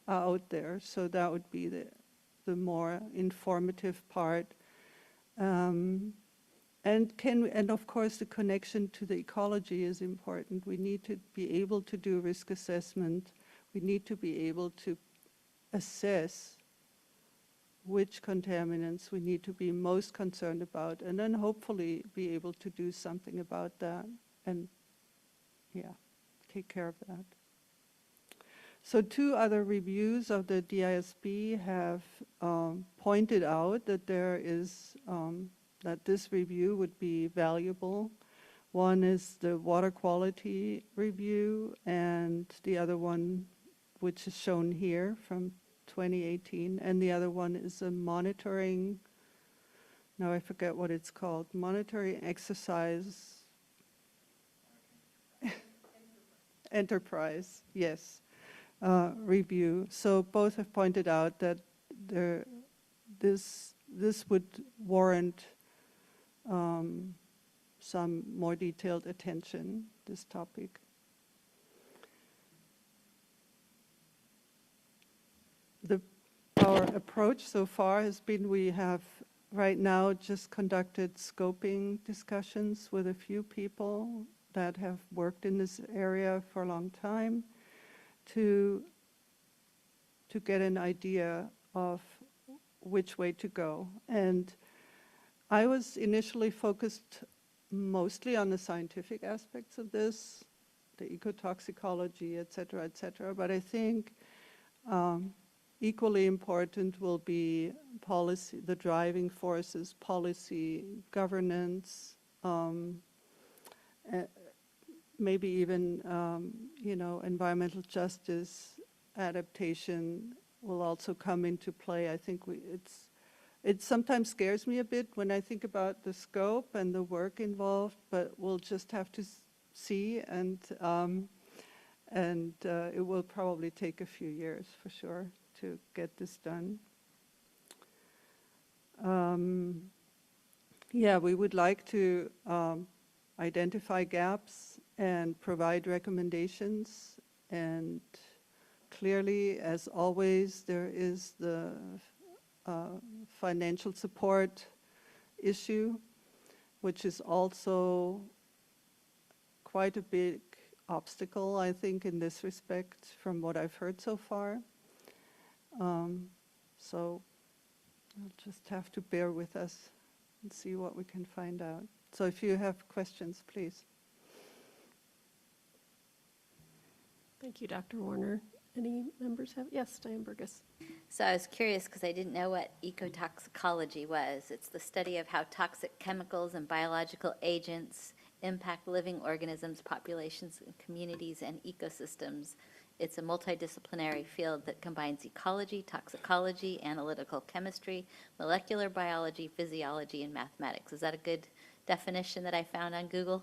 out there. So that would be the more informative part. And of course the connection to the ecology is important. We need to be able to do risk assessment. We need to be able to assess which contaminants we need to be most concerned about, and then hopefully be able to do something about that and, yeah, take care of that. So 2 other reviews of the DISB have pointed out that there is, that this review would be valuable. One is the water quality review, and the other one, which is shown here from 2018, and the other one is a monitoring, now I forget what it's called, monitoring exercise enterprise, yes, review. So both have pointed out that this would warrant some more detailed attention, this topic. Our approach so far has been, we have right now just conducted scoping discussions with a few people that have worked in this area for a long time to get an idea of which way to go. And I was initially focused mostly on the scientific aspects of this, the ecotoxicology, et cetera, but I think equally important will be policy, the driving forces, policy, governance, maybe even, environmental justice, adaptation will also come into play. I think it sometimes scares me a bit when I think about the scope and the work involved, but we'll just have to see, and it will probably take a few years for sure to get this done. We would like to identify gaps and provide recommendations, and clearly, as always, there is the financial support issue, which is also quite a big obstacle, I think, in this respect, from what I've heard so far. So I'll just have to bear with us and see what we can find out. So if you have questions, please. Thank you, Dr. Werner. Any members have? Yes, Diane Burgess. So I was curious because I didn't know what ecotoxicology was. It's the study of how toxic chemicals and biological agents impact living organisms, populations, communities, and ecosystems. It's a multidisciplinary field that combines ecology, toxicology, analytical chemistry, molecular biology, physiology, and mathematics. Is that a good definition that I found on Google?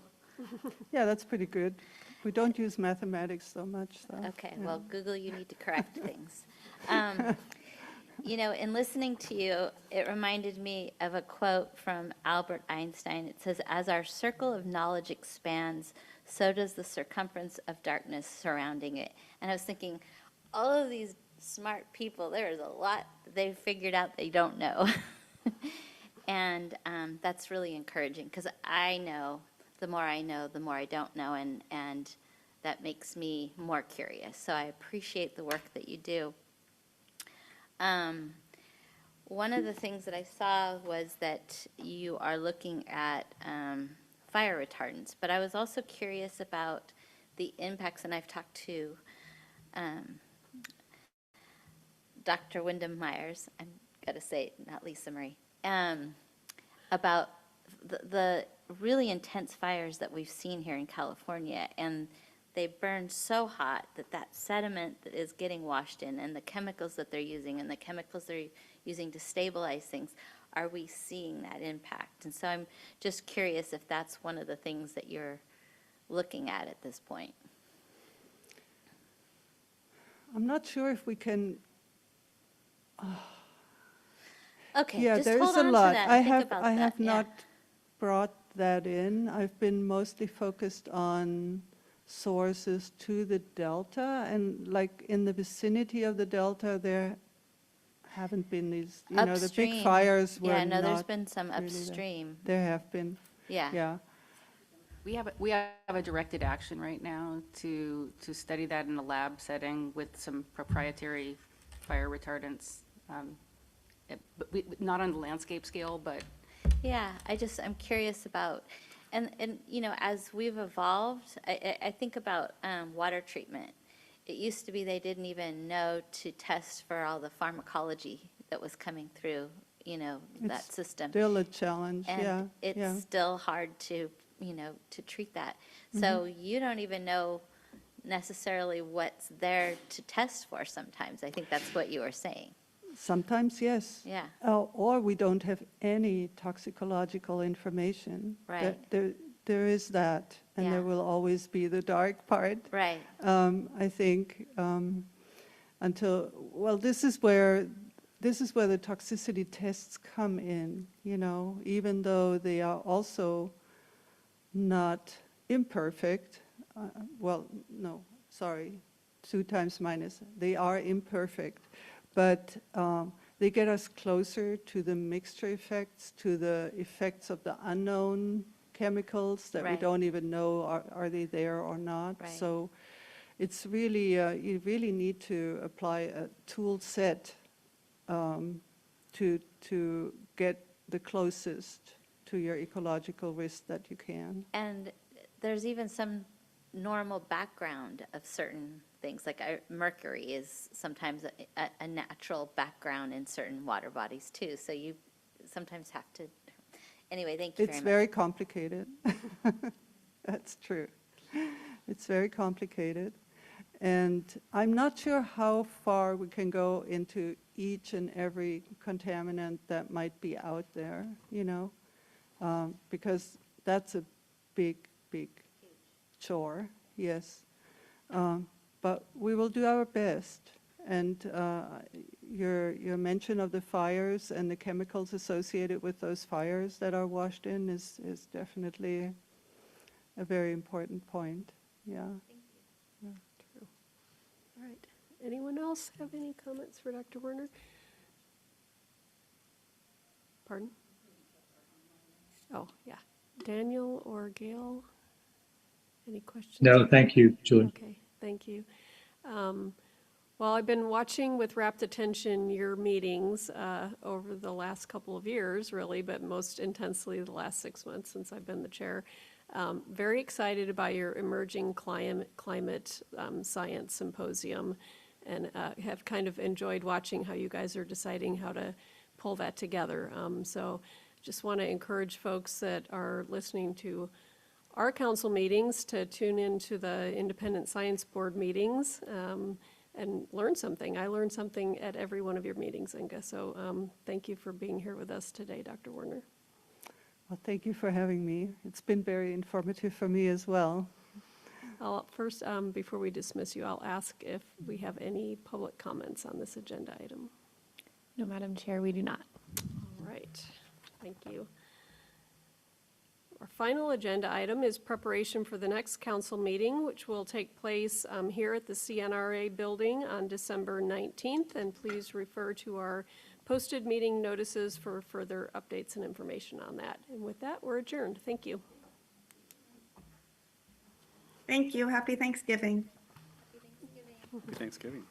Yeah, that's pretty good. We don't use mathematics so much. So, okay, yeah. Well, Google, you need to correct things. In listening to you, it reminded me of a quote from Albert Einstein. It says, "As our circle of knowledge expands, so does the circumference of darkness surrounding it." And I was thinking, all of these smart people, there is a lot they've figured out they don't know. And that's really encouraging, because I know, the more I know, the more I don't know, and that makes me more curious. So I appreciate the work that you do. One of the things that I saw was that you are looking at fire retardants, but I was also curious about the impacts, and I've talked to Dr. Windham-Myers, I'm going to say it, not Lisamarie, about the really intense fires that we've seen here in California, and they burn so hot that that sediment that is getting washed in, and the chemicals that they're using, and the chemicals they're using to stabilize things, are we seeing that impact? And so I'm just curious if that's one of the things that you're looking at this point. I'm not sure if we can. Okay, yeah, just there hold is a on lot. to that. I Think have about I that, have yeah. not brought that in. I've been mostly focused on sources to the delta, and like in the vicinity of the delta, there haven't been these, the big Upstream. fires were Yeah, no, there's not been some really upstream. There have been. Yeah. Yeah. We have a directed action right now to study that in a lab setting with some proprietary fire retardants, but not on the landscape scale, but. Yeah, I'm curious about, and as we've evolved, I think about water treatment. it used to be they didn't even know to test for all the pharmacology that was coming through, that It's system. Still a challenge, And yeah. it's yeah. still hard to, to treat that. So you don't even know necessarily what's there to test for sometimes. I think that's what you were saying. Sometimes, yes. Yeah. Or we don't have any toxicological information. Right. There is that, and Yeah. there will always be the dark part. Right. I think until, well, this is where the toxicity tests come in, even though they are also not imperfect. Well, no, sorry, 2 times minus. They are imperfect, but they get us closer to the mixture effects, to the effects of the unknown chemicals that we Right. don't even know are they there or not. Right. So it's really, you really need to apply a tool set to get the closest to your ecological risk that you can. And there's even some normal background of certain things, like mercury is sometimes a natural background in certain water bodies too. So you sometimes have to, anyway, thank you very much. It's very complicated. That's true. It's very complicated. And I'm not sure how far we can go into each and every contaminant that might be out there, because that's a big, big chore, yes. But we will do our best. And your mention of the fires and the chemicals associated with those fires that are washed in is definitely a very important point, yeah. True. All right. Anyone else have any comments for Dr. Werner? Pardon? Oh, yeah. Daniel or Gail? Any questions? No, thank you, Julie. Okay, thank you. Well, I've been watching with rapt attention your meetings over the last couple of years, really, but most intensely the last 6 months since I've been the chair. Very excited about your emerging climate science symposium, and have kind of enjoyed watching how you guys are deciding how to pull that together. So just want to encourage folks that are listening to our council meetings to tune into the Independent Science Board meetings and learn something. I learned something at every one of your meetings, Inge. So thank you for being here with us today, Dr. Werner. Well, thank you for having me. It's been very informative for me as well. First, before we dismiss you, I'll ask if we have any public comments on this agenda item. No, Madam Chair, we do not. All right, thank you. Our final agenda item is preparation for the next council meeting, which will take place here at the CNRA building on December 19th. And please refer to our posted meeting notices for further updates and information on that. And with that, we're adjourned. Thank you. Thank you. Happy Thanksgiving. Happy Thanksgiving.